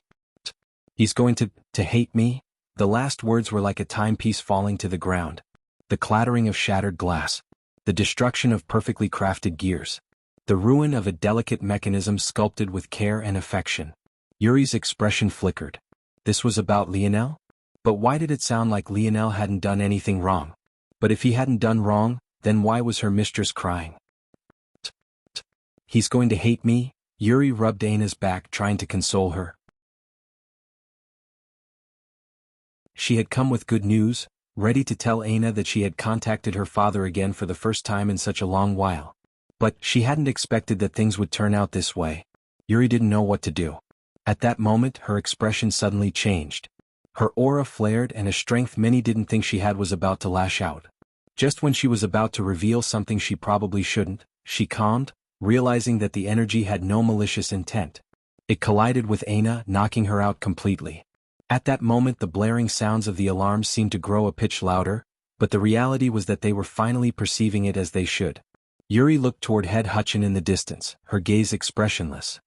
He's going to hate me? The last words were like a timepiece falling to the ground. The clattering of shattered glass. The destruction of perfectly crafted gears. The ruin of a delicate mechanism sculpted with care and affection. Yuri's expression flickered. This was about Lionel? But why did it sound like Lionel hadn't done anything wrong? But if he hadn't done wrong, then why was her mistress crying? He's going to hate me? Yuri rubbed Aina's back, trying to console her. She had come with good news, ready to tell Aina that she had contacted her father again for the first time in such a long while. But she hadn't expected that things would turn out this way. Yuri didn't know what to do. At that moment, her expression suddenly changed. Her aura flared and a strength many didn't think she had was about to lash out. Just when she was about to reveal something she probably shouldn't, she calmed, realizing that the energy had no malicious intent. It collided with Aina, knocking her out completely. At that moment the blaring sounds of the alarms seemed to grow a pitch louder, but the reality was that they were finally perceiving it as they should. Yuri looked toward Head Hutchin in the distance, her gaze expressionless.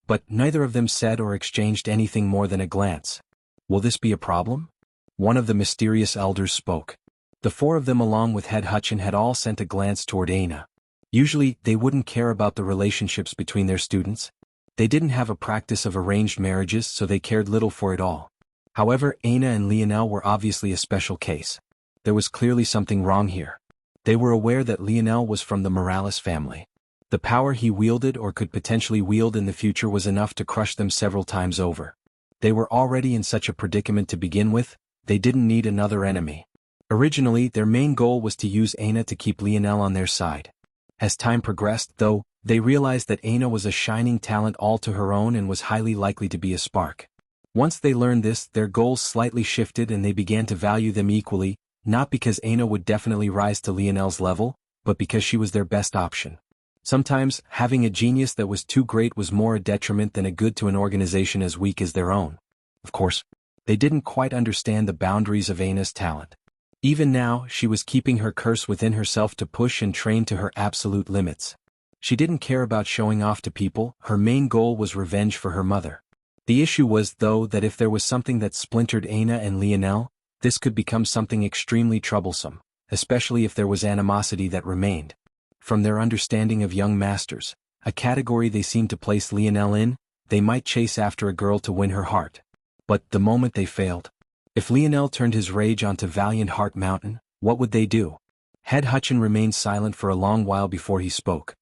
But neither of them said or exchanged anything more than a glance. Will this be a problem? One of the mysterious elders spoke. The four of them along with Head Hutchin had all sent a glance toward Aina. Usually, they wouldn't care about the relationships between their students. They didn't have a practice of arranged marriages, so they cared little for it all. However, Aina and Lionel were obviously a special case. There was clearly something wrong here. They were aware that Lionel was from the Morales family. The power he wielded or could potentially wield in the future was enough to crush them several times over. They were already in such a predicament to begin with, they didn't need another enemy. Originally, their main goal was to use Aina to keep Lionel on their side. As time progressed, though, they realized that Aina was a shining talent all to her own and was highly likely to be a spark. Once they learned this, their goals slightly shifted and they began to value them equally, not because Aina would definitely rise to Lionel's level, but because she was their best option. Sometimes, having a genius that was too great was more a detriment than a good to an organization as weak as their own. Of course, they didn't quite understand the boundaries of Aina's talent. Even now, she was keeping her curse within herself to push and train to her absolute limits. She didn't care about showing off to people, her main goal was revenge for her mother. The issue was, though, that if there was something that splintered Aina and Lionel, this could become something extremely troublesome, especially if there was animosity that remained. From their understanding of young masters, a category they seemed to place Lionel in, they might chase after a girl to win her heart. But the moment they failed, if Lionel turned his rage onto Valiant Heart Mountain, what would they do? Head Hutchin remained silent for a long while before he spoke.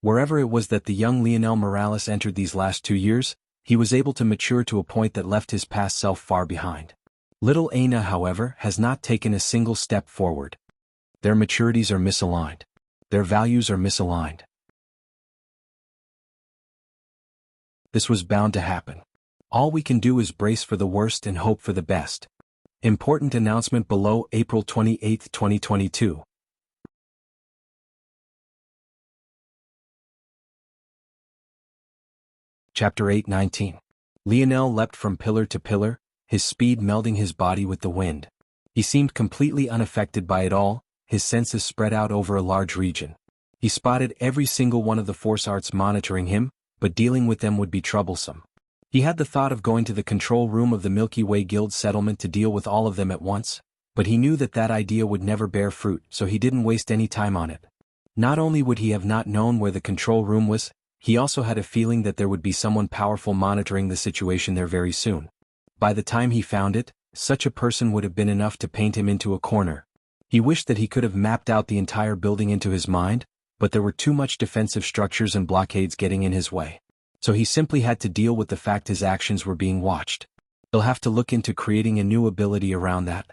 Wherever it was that the young Lionel Morales entered these last 2 years, he was able to mature to a point that left his past self far behind. Little Aina, however, has not taken a single step forward. Their maturities are misaligned. Their values are misaligned. This was bound to happen. All we can do is brace for the worst and hope for the best. Important announcement below, April 28, 2022. Chapter 8:19. Lionel leapt from pillar to pillar, his speed melding his body with the wind. He seemed completely unaffected by it all, his senses spread out over a large region. He spotted every single one of the force arts monitoring him, but dealing with them would be troublesome. He had the thought of going to the control room of the Milky Way Guild settlement to deal with all of them at once, but he knew that that idea would never bear fruit, so he didn't waste any time on it. Not only would he have not known where the control room was, he also had a feeling that there would be someone powerful monitoring the situation there very soon. By the time he found it, such a person would have been enough to paint him into a corner. He wished that he could have mapped out the entire building into his mind, but there were too much defensive structures and blockades getting in his way. So he simply had to deal with the fact his actions were being watched. He'll have to look into creating a new ability around that.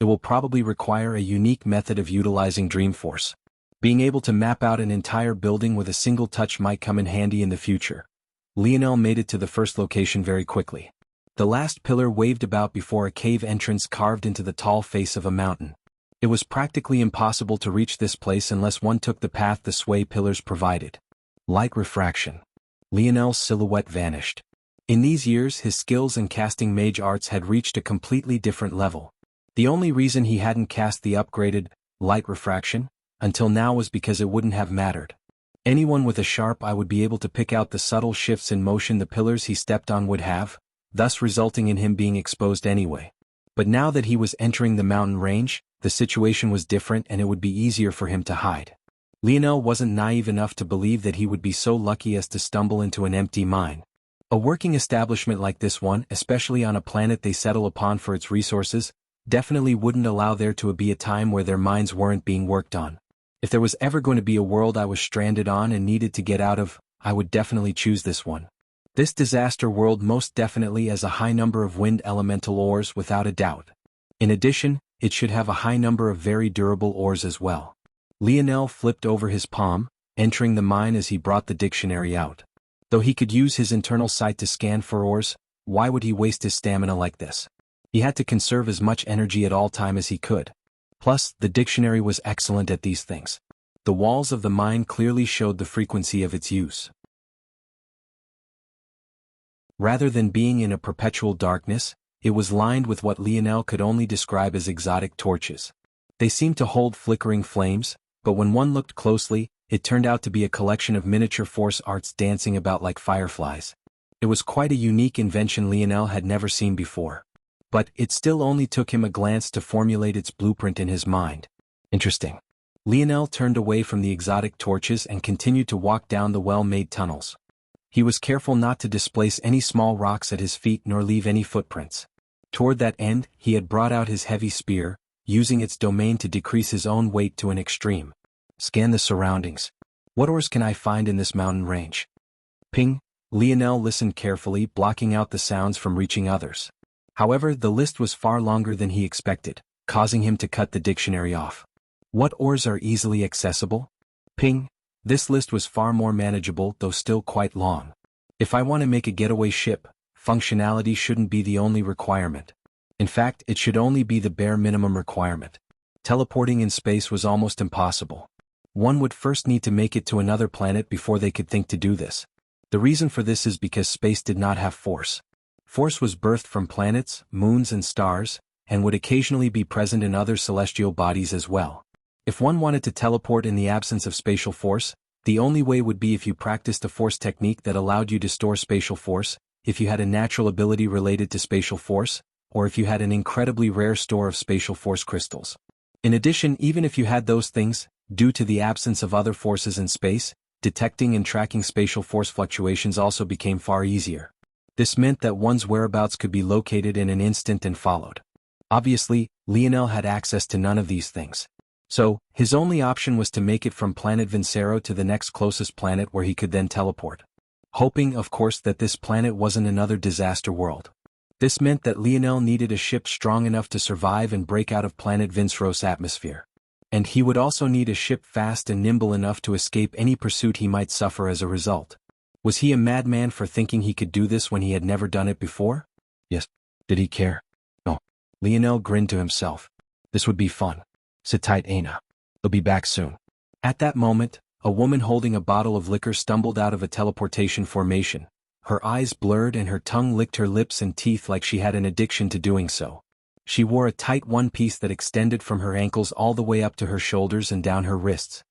It will probably require a unique method of utilizing Dream Force. Being able to map out an entire building with a single touch might come in handy in the future. Lionel made it to the first location very quickly. The last pillar waved about before a cave entrance carved into the tall face of a mountain. It was practically impossible to reach this place unless one took the path the sway pillars provided. Light refraction. Lionel's silhouette vanished. In these years his skills in casting mage arts had reached a completely different level. The only reason he hadn't cast the upgraded light refraction until now was because it wouldn't have mattered. Anyone with a sharp eye would be able to pick out the subtle shifts in motion the pillars he stepped on would have, thus resulting in him being exposed anyway. But now that he was entering the mountain range, the situation was different and it would be easier for him to hide. Lionel wasn't naive enough to believe that he would be so lucky as to stumble into an empty mine. A working establishment like this one, especially on a planet they settle upon for its resources, definitely wouldn't allow there to be a time where their mines weren't being worked on. If there was ever going to be a world I was stranded on and needed to get out of, I would definitely choose this one. This disaster world most definitely has a high number of wind elemental ores without a doubt. In addition, it should have a high number of very durable ores as well. Lionel flipped over his palm, entering the mine as he brought the dictionary out. Though he could use his internal sight to scan for ores, why would he waste his stamina like this? He had to conserve as much energy at all time as he could. Plus, the dictionary was excellent at these things. The walls of the mind clearly showed the frequency of its use. Rather than being in a perpetual darkness, it was lined with what Lionel could only describe as exotic torches. They seemed to hold flickering flames, but when one looked closely, it turned out to be a collection of miniature force arts dancing about like fireflies. It was quite a unique invention Lionel had never seen before. But it still only took him a glance to formulate its blueprint in his mind. Interesting. Lionel turned away from the exotic torches and continued to walk down the well-made tunnels. He was careful not to displace any small rocks at his feet nor leave any footprints. Toward that end, he had brought out his heavy spear, using its domain to decrease his own weight to an extreme. Scan the surroundings. What ores can I find in this mountain range? Ping. Lionel listened carefully, blocking out the sounds from reaching others. However, the list was far longer than he expected, causing him to cut the dictionary off. What ores are easily accessible? Ping. This list was far more manageable, though still quite long. If I want to make a getaway ship, functionality shouldn't be the only requirement. In fact, it should only be the bare minimum requirement. Teleporting in space was almost impossible. One would first need to make it to another planet before they could think to do this. The reason for this is because space did not have force. Force was birthed from planets, moons and stars, and would occasionally be present in other celestial bodies as well. If one wanted to teleport in the absence of spatial force, the only way would be if you practiced a force technique that allowed you to store spatial force, if you had a natural ability related to spatial force, or if you had an incredibly rare store of spatial force crystals. In addition, even if you had those things, due to the absence of other forces in space, detecting and tracking spatial force fluctuations also became far easier. This meant that one's whereabouts could be located in an instant and followed. Obviously, Lionel had access to none of these things. So, his only option was to make it from planet Vincero to the next closest planet where he could then teleport. Hoping, of course, that this planet wasn't another disaster world. This meant that Lionel needed a ship strong enough to survive and break out of planet Vincero's atmosphere. And he would also need a ship fast and nimble enough to escape any pursuit he might suffer as a result. Was he a madman for thinking he could do this when he had never done it before? Yes. Did he care? No. Lionel grinned to himself. This would be fun. Sit tight, Aina. He'll be back soon. At that moment, a woman holding a bottle of liquor stumbled out of a teleportation formation. Her eyes blurred and her tongue licked her lips and teeth like she had an addiction to doing so. She wore a tight one-piece that extended from her ankles all the way up to her shoulders and down her wrists.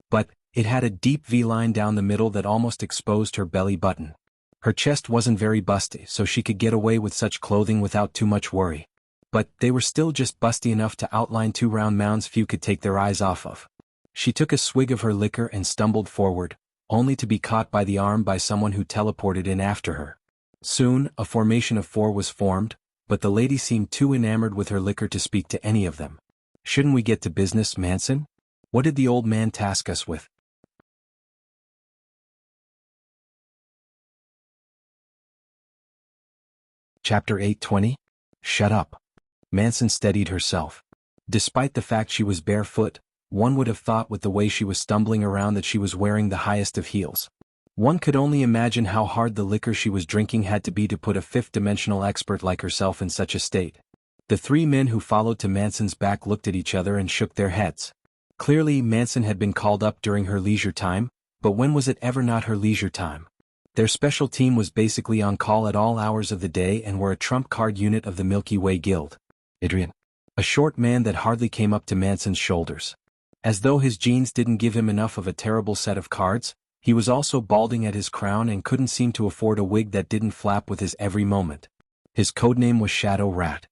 But it had a deep V-line down the middle that almost exposed her belly button. Her chest wasn't very busty, so she could get away with such clothing without too much worry. But they were still just busty enough to outline two round mounds few could take their eyes off of. She took a swig of her liquor and stumbled forward, only to be caught by the arm by someone who teleported in after her. Soon, a formation of 4 was formed, but the lady seemed too enamored with her liquor to speak to any of them. Shouldn't we get to business, Manson? What did the old man task us with? Chapter 8:20? Shut up. Manson steadied herself. Despite the fact she was barefoot, one would have thought with the way she was stumbling around that she was wearing the highest of heels. One could only imagine how hard the liquor she was drinking had to be to put a fifth-dimensional expert like herself in such a state. The 3 men who followed to Manson's back looked at each other and shook their heads. Clearly, Manson had been called up during her leisure time, but when was it ever not her leisure time? Their special team was basically on call at all hours of the day and were a trump card unit of the Milky Way Guild. Adrian. A short man that hardly came up to Manson's shoulders. As though his genes didn't give him enough of a terrible set of cards, he was also balding at his crown and couldn't seem to afford a wig that didn't flap with his every moment. His codename was Shadow Rat.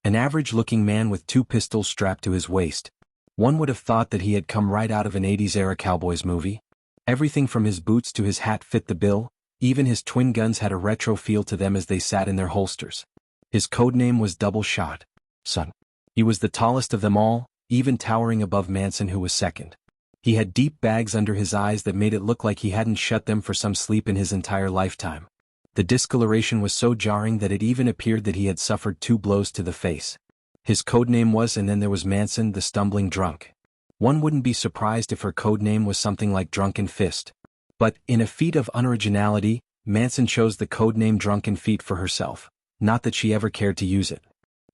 An average-looking man with 2 pistols strapped to his waist. One would have thought that he had come right out of an 80s-era Cowboys movie. Everything from his boots to his hat fit the bill, even his twin guns had a retro feel to them as they sat in their holsters. His codename was Double Shot. Son. He was the tallest of them all, even towering above Manson, who was second. He had deep bags under his eyes that made it look like he hadn't shut them for some sleep in his entire lifetime. The discoloration was so jarring that it even appeared that he had suffered 2 blows to the face. His codename was, and then there was Manson, the stumbling drunk. One wouldn't be surprised if her codename was something like Drunken Fist. But, in a feat of unoriginality, Manson chose the codename Drunken Feet for herself, not that she ever cared to use it.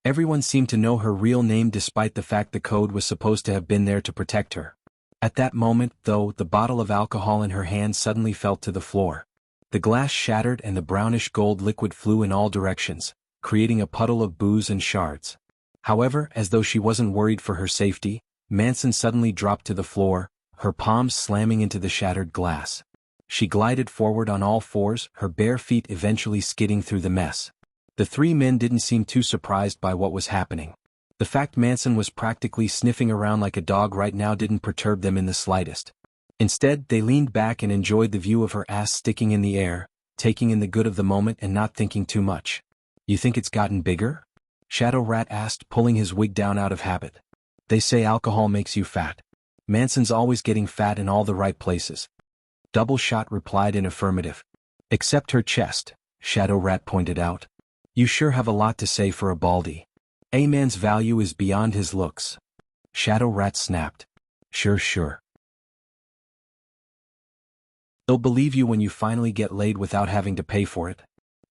Everyone seemed to know her real name despite the fact the code was supposed to have been there to protect her. At that moment, though, the bottle of alcohol in her hand suddenly fell to the floor. The glass shattered and the brownish gold liquid flew in all directions, creating a puddle of booze and shards. However, as though she wasn't worried for her safety, Manson suddenly dropped to the floor, her palms slamming into the shattered glass. She glided forward on all fours, her bare feet eventually skidding through the mess. The three men didn't seem too surprised by what was happening. The fact Manson was practically sniffing around like a dog right now didn't perturb them in the slightest. Instead, they leaned back and enjoyed the view of her ass sticking in the air, taking in the good of the moment and not thinking too much. "You think it's gotten bigger?" Shadow Rat asked, pulling his wig down out of habit. "They say alcohol makes you fat. Manson's always getting fat in all the right places." Double Shot replied in affirmative. "Except her chest," Shadow Rat pointed out. "You sure have a lot to say for a baldy. A man's value is beyond his looks." Shadow Rat snapped. Sure. They'll believe you when you finally get laid without having to pay for it."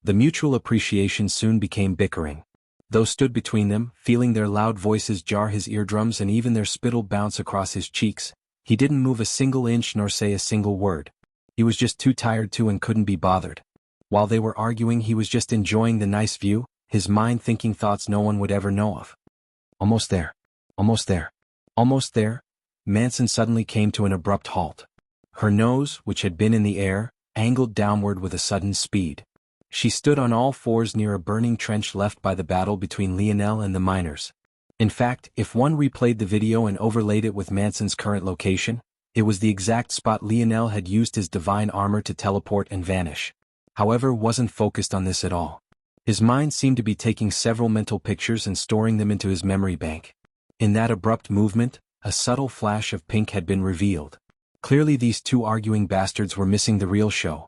The mutual appreciation soon became bickering. Those stood between them, feeling their loud voices jar his eardrums and even their spittle bounce across his cheeks. He didn't move a single inch nor say a single word. He was just too tired to and couldn't be bothered. While they were arguing, he was just enjoying the nice view, his mind thinking thoughts no one would ever know of. Almost there. Manson suddenly came to an abrupt halt. Her nose, which had been in the air, angled downward with a sudden speed. She stood on all fours near a burning trench left by the battle between Lionel and the miners. In fact, if one replayed the video and overlaid it with Manson's current location, it was the exact spot Lionel had used his divine armor to teleport and vanish. However, wasn't focused on this at all. His mind seemed to be taking several mental pictures and storing them into his memory bank. In that abrupt movement, a subtle flash of pink had been revealed. Clearly these two arguing bastards were missing the real show.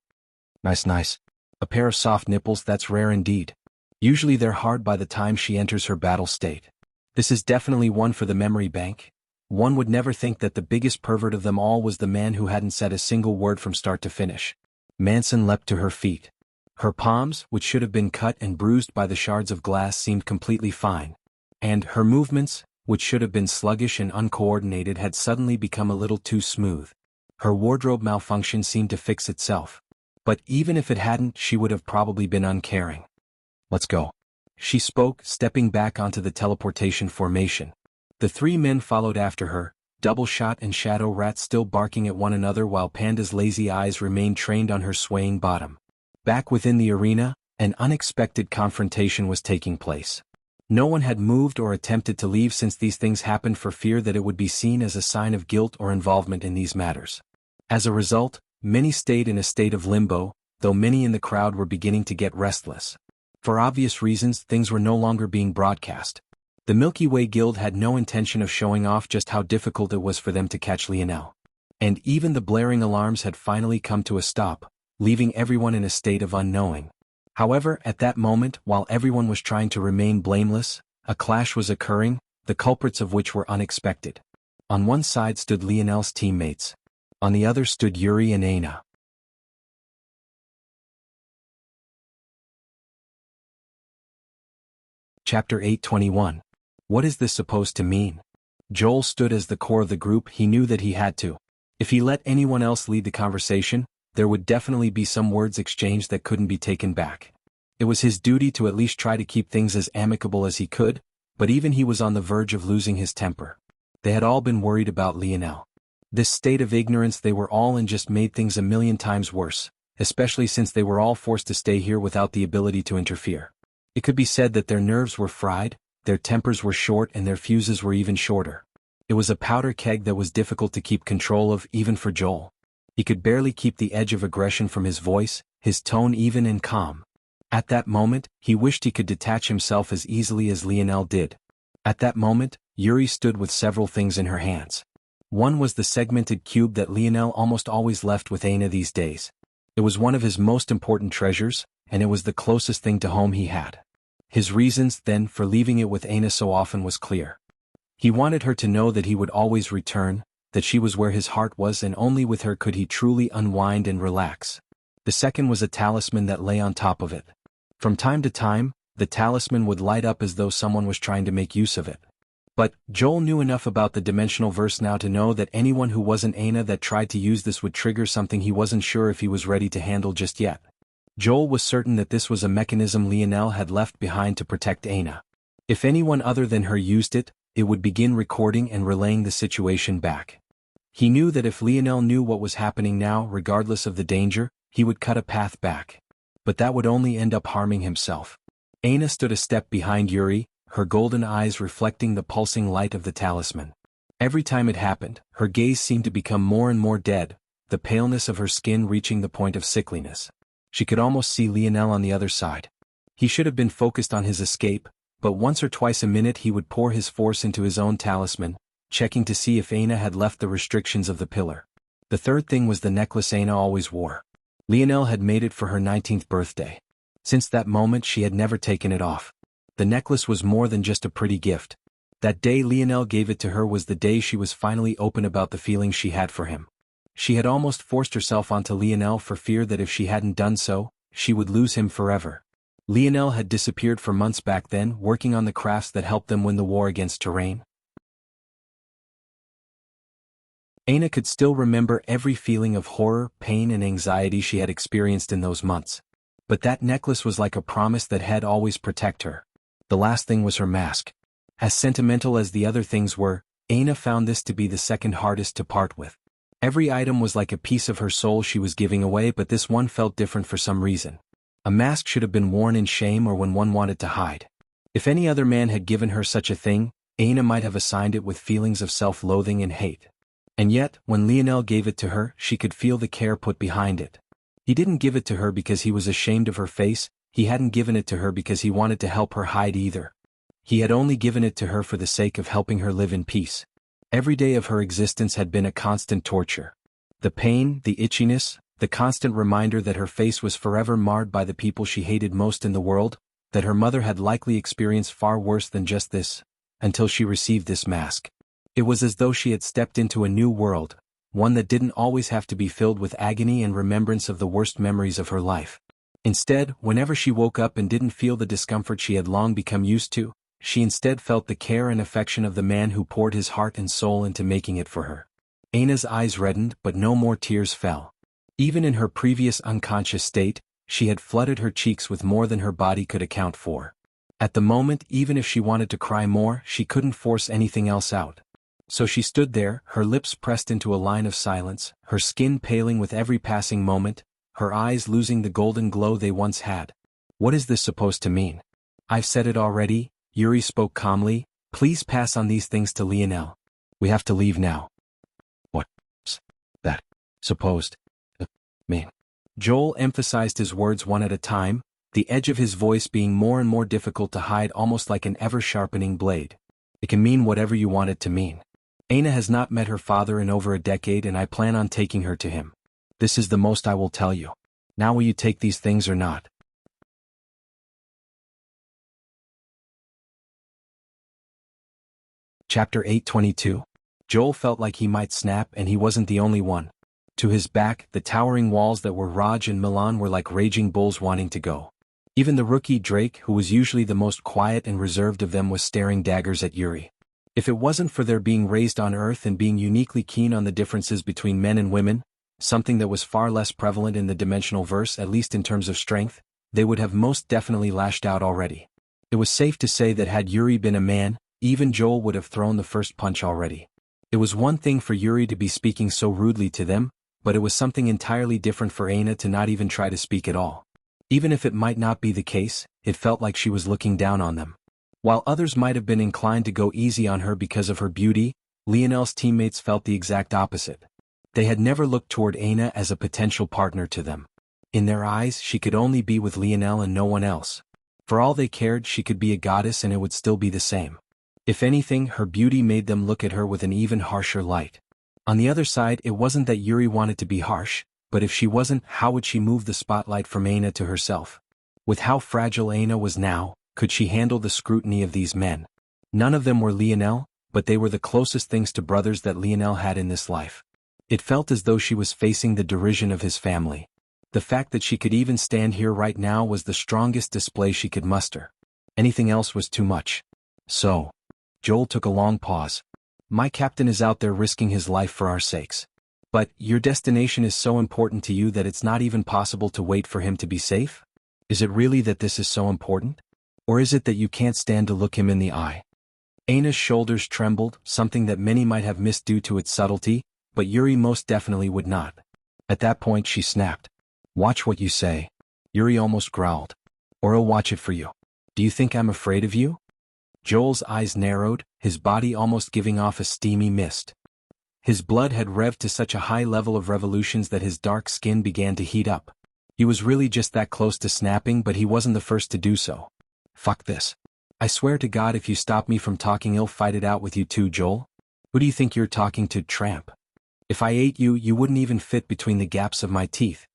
Nice. A pair of soft nipples, that's rare indeed. Usually they're hard by the time she enters her battle state. This is definitely one for the memory bank. One would never think that the biggest pervert of them all was the man who hadn't said a single word from start to finish. Manson leapt to her feet. Her palms, which should have been cut and bruised by the shards of glass, seemed completely fine. And her movements, which should have been sluggish and uncoordinated, had suddenly become a little too smooth. Her wardrobe malfunction seemed to fix itself. But even if it hadn't, she would have probably been uncaring. "Let's go," she spoke, stepping back onto the teleportation formation. The three men followed after her, Double Shot and Shadow Rat still barking at one another while Panda's lazy eyes remained trained on her swaying bottom. Back within the arena, an unexpected confrontation was taking place. No one had moved or attempted to leave since these things happened for fear that it would be seen as a sign of guilt or involvement in these matters. As a result, many stayed in a state of limbo, though many in the crowd were beginning to get restless. For obvious reasons, things were no longer being broadcast. The Milky Way Guild had no intention of showing off just how difficult it was for them to catch Lionel. And even the blaring alarms had finally come to a stop, leaving everyone in a state of unknowing. However, at that moment, while everyone was trying to remain blameless, a clash was occurring, the culprits of which were unexpected. On one side stood Lionel's teammates. On the other stood Yuri and Aina. Chapter 8:21. What is this supposed to mean? Joel stood as the core of the group. He knew that he had to. If he let anyone else lead the conversation, there would definitely be some words exchanged that couldn't be taken back. It was his duty to at least try to keep things as amicable as he could, but even he was on the verge of losing his temper. They had all been worried about Lionel. This state of ignorance they were all in just made things a million times worse, especially since they were all forced to stay here without the ability to interfere. It could be said that their nerves were fried, their tempers were short, and their fuses were even shorter. It was a powder keg that was difficult to keep control of, even for Joel. He could barely keep the edge of aggression from his voice, his tone even and calm. At that moment, he wished he could detach himself as easily as Lionel did. At that moment, Yuri stood with several things in her hands. One was the segmented cube that Lionel almost always left with Aina these days. It was one of his most important treasures, and it was the closest thing to home he had. His reasons, then, for leaving it with Aina so often was clear. He wanted her to know that he would always return, that she was where his heart was, and only with her could he truly unwind and relax. The second was a talisman that lay on top of it. From time to time, the talisman would light up as though someone was trying to make use of it. But Joel knew enough about the dimensional verse now to know that anyone who wasn't Aina that tried to use this would trigger something he wasn't sure if he was ready to handle just yet. Joel was certain that this was a mechanism Lionel had left behind to protect Aina. If anyone other than her used it, it would begin recording and relaying the situation back. He knew that if Lionel knew what was happening now, regardless of the danger, he would cut a path back. But that would only end up harming himself. Aina stood a step behind Yuri, her golden eyes reflecting the pulsing light of the talisman. Every time it happened, her gaze seemed to become more and more dead, the paleness of her skin reaching the point of sickliness. She could almost see Lionel on the other side. He should have been focused on his escape, but once or twice a minute he would pour his force into his own talisman, checking to see if Aina had left the restrictions of the pillar. The third thing was the necklace Aina always wore. Lionel had made it for her 19th birthday. Since that moment she had never taken it off. The necklace was more than just a pretty gift. That day Lionel gave it to her was the day she was finally open about the feelings she had for him. She had almost forced herself onto Lionel for fear that if she hadn't done so, she would lose him forever. Lionel had disappeared for months back then, working on the crafts that helped them win the war against Terrain. Aina could still remember every feeling of horror, pain and anxiety she had experienced in those months. But that necklace was like a promise that had always protect her. The last thing was her mask. As sentimental as the other things were, Aina found this to be the second hardest to part with. Every item was like a piece of her soul she was giving away, but this one felt different for some reason. A mask should have been worn in shame or when one wanted to hide. If any other man had given her such a thing, Aina might have assigned it with feelings of self-loathing and hate. And yet, when Lionel gave it to her, she could feel the care put behind it. He didn't give it to her because he was ashamed of her face, he hadn't given it to her because he wanted to help her hide either. He had only given it to her for the sake of helping her live in peace. Every day of her existence had been a constant torture. The pain, the itchiness, the constant reminder that her face was forever marred by the people she hated most in the world, that her mother had likely experienced far worse than just this, until she received this mask. It was as though she had stepped into a new world, one that didn't always have to be filled with agony and remembrance of the worst memories of her life. Instead, whenever she woke up and didn't feel the discomfort she had long become used to, she instead felt the care and affection of the man who poured his heart and soul into making it for her. Aina's eyes reddened, but no more tears fell. Even in her previous unconscious state, she had flooded her cheeks with more than her body could account for. At the moment, even if she wanted to cry more, she couldn't force anything else out. So she stood there, her lips pressed into a line of silence, her skin paling with every passing moment, her eyes losing the golden glow they once had. What is this supposed to mean? I've said it already, Yuri spoke calmly. Please pass on these things to Lionel. We have to leave now. What's that supposed to mean? Joel emphasized his words one at a time, the edge of his voice being more and more difficult to hide, almost like an ever-sharpening blade. It can mean whatever you want it to mean. Aina has not met her father in over a decade and I plan on taking her to him. This is the most I will tell you. Now will you take these things or not? Chapter 822. Joel felt like he might snap, and he wasn't the only one. To his back, the towering walls that were Raj and Milan were like raging bulls wanting to go. Even the rookie Drake, who was usually the most quiet and reserved of them, was staring daggers at Yuri. If it wasn't for their being raised on Earth and being uniquely keen on the differences between men and women, something that was far less prevalent in the dimensional verse, at least in terms of strength, they would have most definitely lashed out already. It was safe to say that had Yuri been a man, even Joel would have thrown the first punch already. It was one thing for Yuri to be speaking so rudely to them, but it was something entirely different for Aina to not even try to speak at all. Even if it might not be the case, it felt like she was looking down on them. While others might have been inclined to go easy on her because of her beauty, Lionel's teammates felt the exact opposite. They had never looked toward Aina as a potential partner to them. In their eyes, she could only be with Lionel and no one else. For all they cared, she could be a goddess and it would still be the same. If anything, her beauty made them look at her with an even harsher light. On the other side, it wasn't that Yuri wanted to be harsh, but if she wasn't, how would she move the spotlight from Aina to herself? With how fragile Aina was now, could she handle the scrutiny of these men? None of them were Lionel, but they were the closest things to brothers that Lionel had in this life. It felt as though she was facing the derision of his family. The fact that she could even stand here right now was the strongest display she could muster. Anything else was too much. So, Joel took a long pause. My captain is out there risking his life for our sakes. But your destination is so important to you that it's not even possible to wait for him to be safe? Is it really that this is so important? Or is it that you can't stand to look him in the eye? Aina's shoulders trembled, something that many might have missed due to its subtlety, but Yuri most definitely would not. At that point she snapped. Watch what you say. Yuri almost growled. Or I'll watch it for you. Do you think I'm afraid of you? Joel's eyes narrowed, his body almost giving off a steamy mist. His blood had revved to such a high level of revolutions that his dark skin began to heat up. He was really just that close to snapping, but he wasn't the first to do so. Fuck this. I swear to God, if you stop me from talking, I'll fight it out with you too, Joel. Who do you think you're talking to, tramp? If I ate you, you wouldn't even fit between the gaps of my teeth.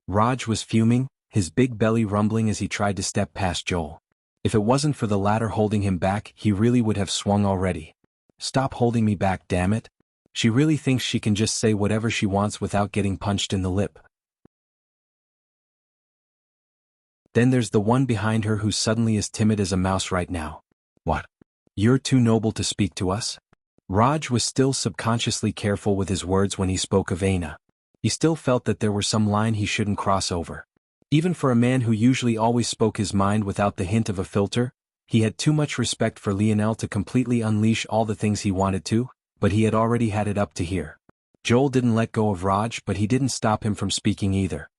Raj was fuming, his big belly rumbling as he tried to step past Joel. If it wasn't for the latter holding him back, he really would have swung already. Stop holding me back, damn it. She really thinks she can just say whatever she wants without getting punched in the lip. Then there's the one behind her who's suddenly as timid as a mouse right now. What? You're too noble to speak to us? Raj was still subconsciously careful with his words when he spoke of Aina. He still felt that there was some line he shouldn't cross over. Even for a man who usually always spoke his mind without the hint of a filter, he had too much respect for Lionel to completely unleash all the things he wanted to, but he had already had it up to here. Joel didn't let go of Raj, but he didn't stop him from speaking either.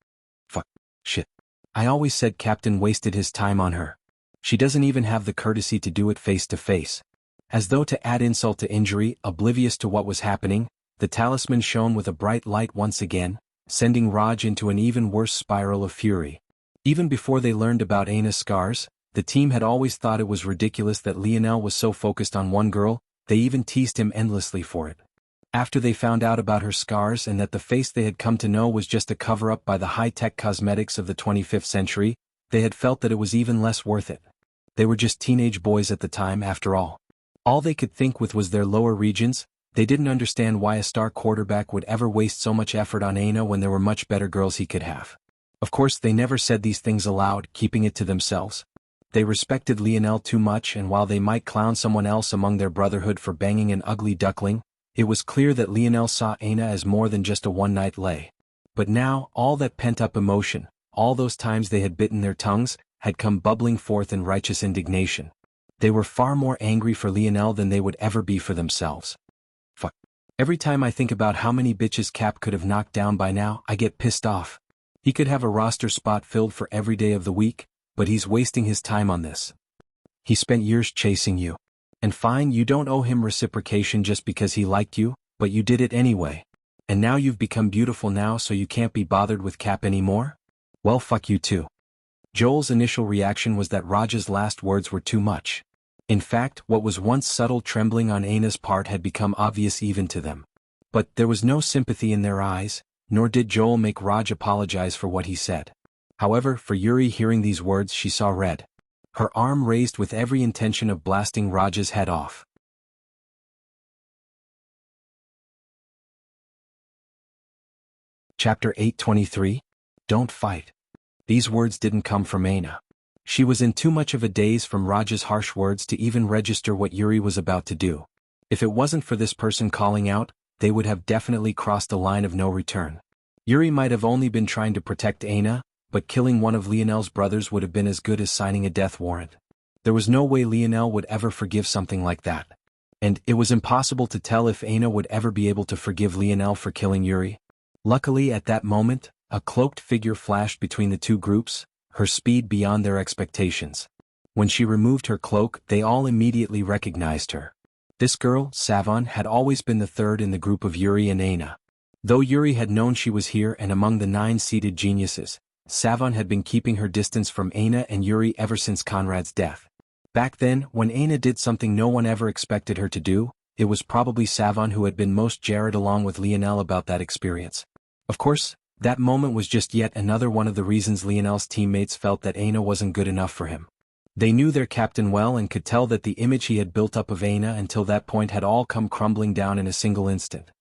Fuck. Shit. I always said Captain wasted his time on her. She doesn't even have the courtesy to do it face to face. As though to add insult to injury, oblivious to what was happening, the talisman shone with a bright light once again, sending Raj into an even worse spiral of fury. Even before they learned about Aina's scars, the team had always thought it was ridiculous that Lionel was so focused on one girl. They even teased him endlessly for it. After they found out about her scars and that the face they had come to know was just a cover-up by the high-tech cosmetics of the 25th century, they had felt that it was even less worth it. They were just teenage boys at the time, after all. All they could think with was their lower regions. They didn't understand why a star quarterback would ever waste so much effort on Aina when there were much better girls he could have. Of course, they never said these things aloud, keeping it to themselves. They respected Lionel too much, and while they might clown someone else among their brotherhood for banging an ugly duckling, it was clear that Lionel saw Aina as more than just a one-night lay. But now, all that pent-up emotion, all those times they had bitten their tongues, had come bubbling forth in righteous indignation. They were far more angry for Lionel than they would ever be for themselves. Fuck. Every time I think about how many bitches Cap could have knocked down by now, I get pissed off. He could have a roster spot filled for every day of the week, but he's wasting his time on this. He spent years chasing you. And fine, you don't owe him reciprocation just because he liked you, but you did it anyway. And now you've become beautiful now, so you can't be bothered with Cap anymore? Well, fuck you too. Joel's initial reaction was that Raj's last words were too much. In fact, what was once subtle trembling on Aina's part had become obvious even to them. But there was no sympathy in their eyes, nor did Joel make Raj apologize for what he said. However, for Yuri, hearing these words, she saw red. Her arm raised with every intention of blasting Raj's head off. Chapter 823. Don't fight. These words didn't come from Aina. She was in too much of a daze from Raj's harsh words to even register what Yuri was about to do. If it wasn't for this person calling out, they would have definitely crossed a line of no return. Yuri might have only been trying to protect Aina, but killing one of Lionel's brothers would have been as good as signing a death warrant. There was no way Lionel would ever forgive something like that. And it was impossible to tell if Aina would ever be able to forgive Lionel for killing Yuri. Luckily, at that moment, a cloaked figure flashed between the two groups, her speed beyond their expectations. When she removed her cloak, they all immediately recognized her. This girl, Savon, had always been the third in the group of Yuri and Aina. Though Yuri had known she was here and among the 9 seated geniuses, Savon had been keeping her distance from Aina and Yuri ever since Conrad's death. Back then, when Aina did something no one ever expected her to do, it was probably Savon who had been most jarred along with Lionel about that experience. Of course, that moment was just yet another one of the reasons Lionel's teammates felt that Aina wasn't good enough for him. They knew their captain well and could tell that the image he had built up of Aina until that point had all come crumbling down in a single instant.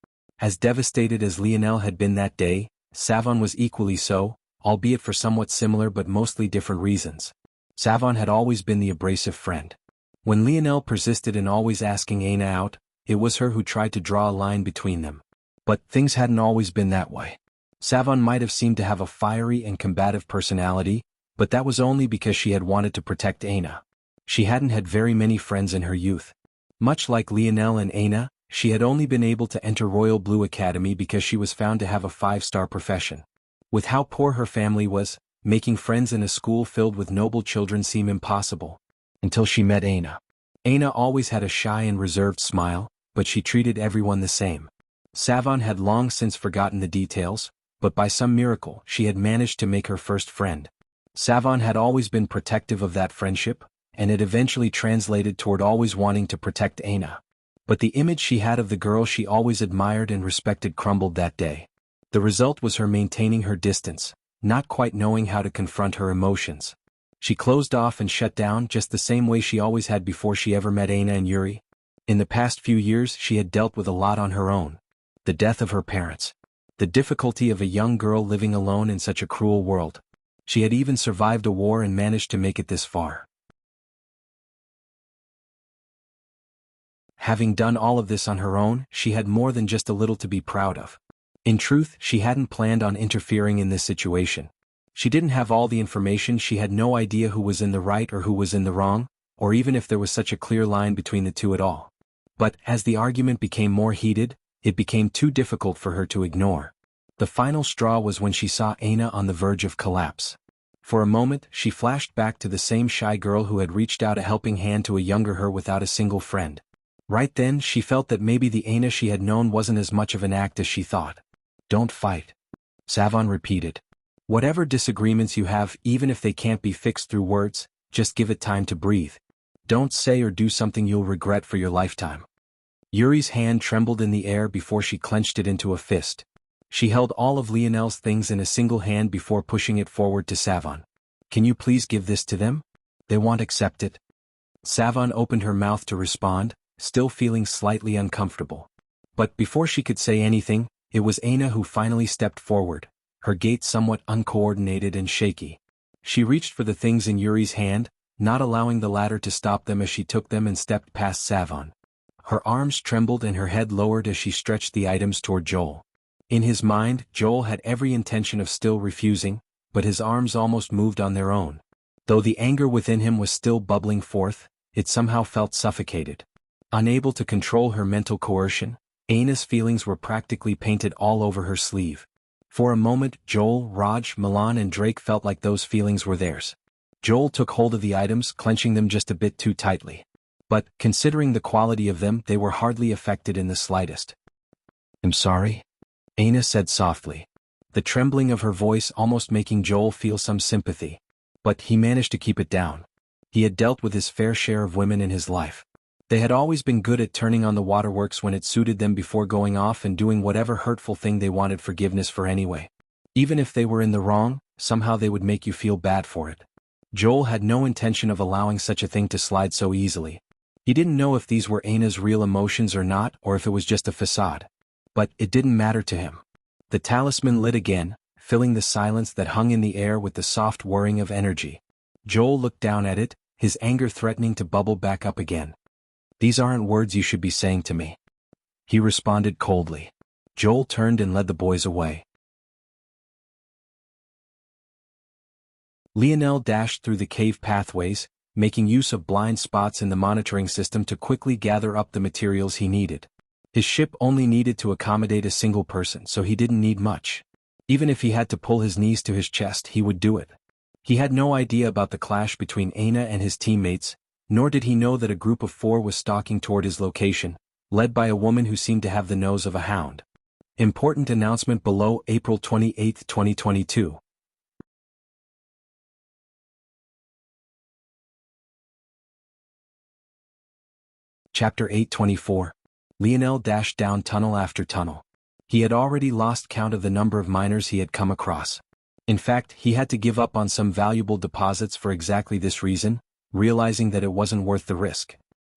As devastated as Lionel had been that day, Savon was equally so, albeit for somewhat similar but mostly different reasons. Savon had always been the abrasive friend. When Lionel persisted in always asking Aina out, it was her who tried to draw a line between them. But things hadn't always been that way. Savon might have seemed to have a fiery and combative personality, but that was only because she had wanted to protect Aina. She hadn't had very many friends in her youth. Much like Lionel and Aina, she had only been able to enter Royal Blue Academy because she was found to have a 5-star profession. With how poor her family was, making friends in a school filled with noble children seemed impossible. Until she met Aina. Aina always had a shy and reserved smile, but she treated everyone the same. Savon had long since forgotten the details, but by some miracle she had managed to make her first friend. Savon had always been protective of that friendship, and it eventually translated toward always wanting to protect Aina. But the image she had of the girl she always admired and respected crumbled that day. The result was her maintaining her distance, not quite knowing how to confront her emotions. She closed off and shut down just the same way she always had before she ever met Aina and Yuri. In the past few years she had dealt with a lot on her own. The death of her parents. The difficulty of a young girl living alone in such a cruel world. She had even survived a war and managed to make it this far. Having done all of this on her own, she had more than just a little to be proud of. In truth, she hadn't planned on interfering in this situation. She didn't have all the information, she had no idea who was in the right or who was in the wrong, or even if there was such a clear line between the two at all. But, as the argument became more heated, it became too difficult for her to ignore. The final straw was when she saw Aina on the verge of collapse. For a moment, she flashed back to the same shy girl who had reached out a helping hand to a younger her without a single friend. Right then, she felt that maybe the Aina she had known wasn't as much of an act as she thought. "Don't fight," Savon repeated. "Whatever disagreements you have, even if they can't be fixed through words, just give it time to breathe. Don't say or do something you'll regret for your lifetime." Yuri's hand trembled in the air before she clenched it into a fist. She held all of Lionel's things in a single hand before pushing it forward to Savon. "Can you please give this to them? They won't accept it." Savon opened her mouth to respond, still feeling slightly uncomfortable. But before she could say anything, it was Aina who finally stepped forward, her gait somewhat uncoordinated and shaky. She reached for the things in Yuri's hand, not allowing the latter to stop them as she took them and stepped past Savon. Her arms trembled and her head lowered as she stretched the items toward Joel. In his mind, Joel had every intention of still refusing, but his arms almost moved on their own. Though the anger within him was still bubbling forth, it somehow felt suffocated. Unable to control her mental coercion, Aina's feelings were practically painted all over her sleeve. For a moment, Joel, Raj, Milan and Drake felt like those feelings were theirs. Joel took hold of the items, clenching them just a bit too tightly. But, considering the quality of them, they were hardly affected in the slightest. "I'm sorry," Aina said softly, the trembling of her voice almost making Joel feel some sympathy. But he managed to keep it down. He had dealt with his fair share of women in his life. They had always been good at turning on the waterworks when it suited them before going off and doing whatever hurtful thing they wanted forgiveness for anyway. Even if they were in the wrong, somehow they would make you feel bad for it. Joel had no intention of allowing such a thing to slide so easily. He didn't know if these were Aina's real emotions or not, or if it was just a facade. But it didn't matter to him. The talisman lit again, filling the silence that hung in the air with the soft whirring of energy. Joel looked down at it, his anger threatening to bubble back up again. "These aren't words you should be saying to me," he responded coldly. Joel turned and led the boys away. Lionel dashed through the cave pathways, making use of blind spots in the monitoring system to quickly gather up the materials he needed. His ship only needed to accommodate a single person, so he didn't need much. Even if he had to pull his knees to his chest, he would do it. He had no idea about the clash between Aina and his teammates, nor did he know that a group of 4 was stalking toward his location, led by a woman who seemed to have the nose of a hound. Important announcement below: April 28, 2022. Chapter 824. Lionel dashed down tunnel after tunnel. He had already lost count of the number of miners he had come across. In fact, he had to give up on some valuable deposits for exactly this reason, realizing that it wasn't worth the risk.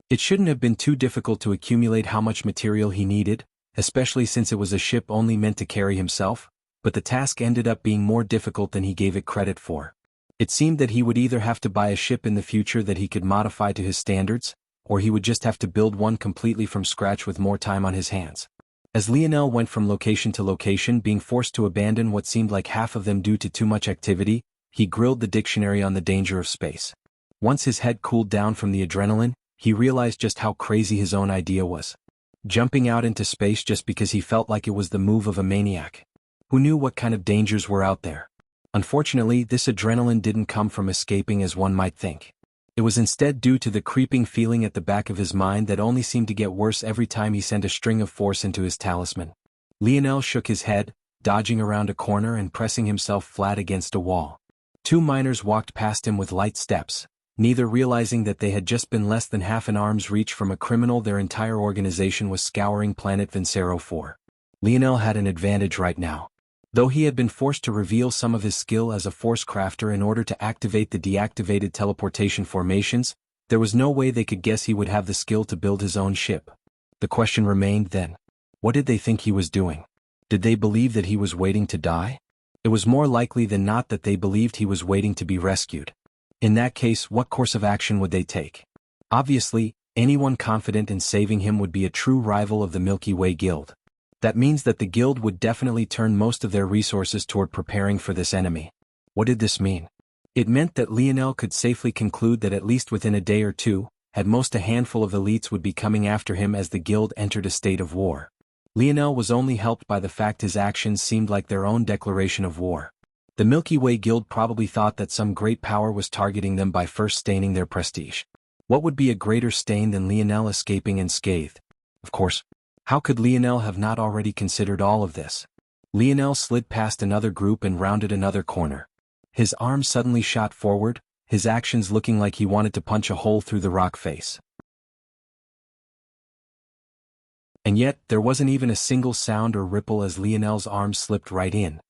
It shouldn't have been too difficult to accumulate how much material he needed, especially since it was a ship only meant to carry himself, but the task ended up being more difficult than he gave it credit for. It seemed that he would either have to buy a ship in the future that he could modify to his standards, or he would just have to build one completely from scratch with more time on his hands. As Lionel went from location to location, being forced to abandon what seemed like half of them due to too much activity, he grilled the dictionary on the danger of space. Once his head cooled down from the adrenaline, he realized just how crazy his own idea was. Jumping out into space just because he felt like it was the move of a maniac. Who knew what kind of dangers were out there? Unfortunately, this adrenaline didn't come from escaping as one might think. It was instead due to the creeping feeling at the back of his mind that only seemed to get worse every time he sent a string of force into his talisman. Lionel shook his head, dodging around a corner and pressing himself flat against a wall. Two miners walked past him with light steps, neither realizing that they had just been less than half an arm's reach from a criminal their entire organization was scouring planet Vincero for. Lionel had an advantage right now. Though he had been forced to reveal some of his skill as a force crafter in order to activate the deactivated teleportation formations, there was no way they could guess he would have the skill to build his own ship. The question remained then. What did they think he was doing? Did they believe that he was waiting to die? It was more likely than not that they believed he was waiting to be rescued. In that case, what course of action would they take? Obviously, anyone confident in saving him would be a true rival of the Milky Way Guild. That means that the guild would definitely turn most of their resources toward preparing for this enemy. What did this mean? It meant that Lionel could safely conclude that at least within a day or two, at most a handful of elites would be coming after him as the guild entered a state of war. Lionel was only helped by the fact his actions seemed like their own declaration of war. The Milky Way Guild probably thought that some great power was targeting them by first staining their prestige. What would be a greater stain than Lionel escaping unscathed? Of course. How could Lionel have not already considered all of this? Lionel slid past another group and rounded another corner. His arm suddenly shot forward, his actions looking like he wanted to punch a hole through the rock face. And yet, there wasn't even a single sound or ripple as Lionel's arm slipped right in.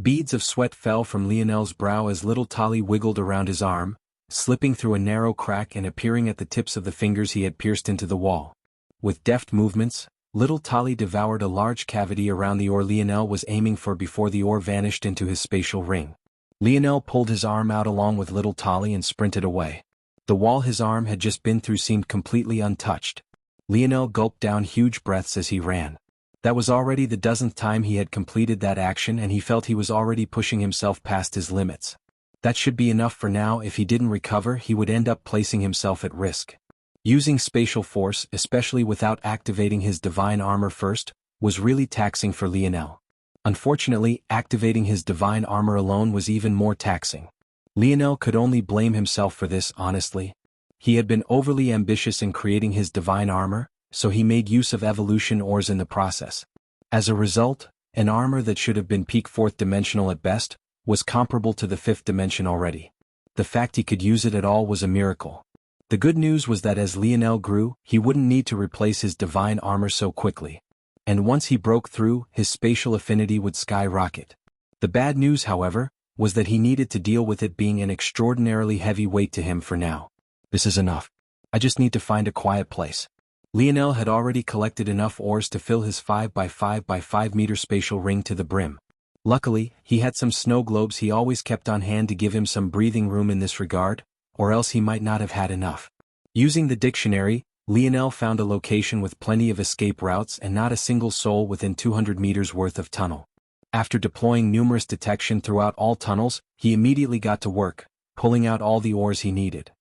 Beads of sweat fell from Lionel's brow as little Tali wiggled around his arm, slipping through a narrow crack and appearing at the tips of the fingers he had pierced into the wall. With deft movements, little Tali devoured a large cavity around the ore Lionel was aiming for before the ore vanished into his spatial ring. Lionel pulled his arm out along with little Tali and sprinted away. The wall his arm had just been through seemed completely untouched. Lionel gulped down huge breaths as he ran. That was already the dozenth time he had completed that action and he felt he was already pushing himself past his limits. That should be enough for now. If he didn't recover, he would end up placing himself at risk. Using spatial force, especially without activating his divine armor first, was really taxing for Lionel. Unfortunately, activating his divine armor alone was even more taxing. Lionel could only blame himself for this, honestly. He had been overly ambitious in creating his divine armor, so he made use of evolution ores in the process. As a result, an armor that should have been peak 4th dimensional at best, was comparable to the 5th dimension already. The fact he could use it at all was a miracle. The good news was that as Lionel grew, he wouldn't need to replace his divine armor so quickly. And once he broke through, his spatial affinity would skyrocket. The bad news, however, was that he needed to deal with it being an extraordinarily heavy weight to him for now. This is enough. I just need to find a quiet place. Lionel had already collected enough ores to fill his 5 by 5 by 5 meter spatial ring to the brim. Luckily, he had some snow globes he always kept on hand to give him some breathing room in this regard, or else he might not have had enough. Using the dictionary, Lionel found a location with plenty of escape routes and not a single soul within 200 meters worth of tunnel. After deploying numerous detection throughout all tunnels, he immediately got to work, pulling out all the ores he needed.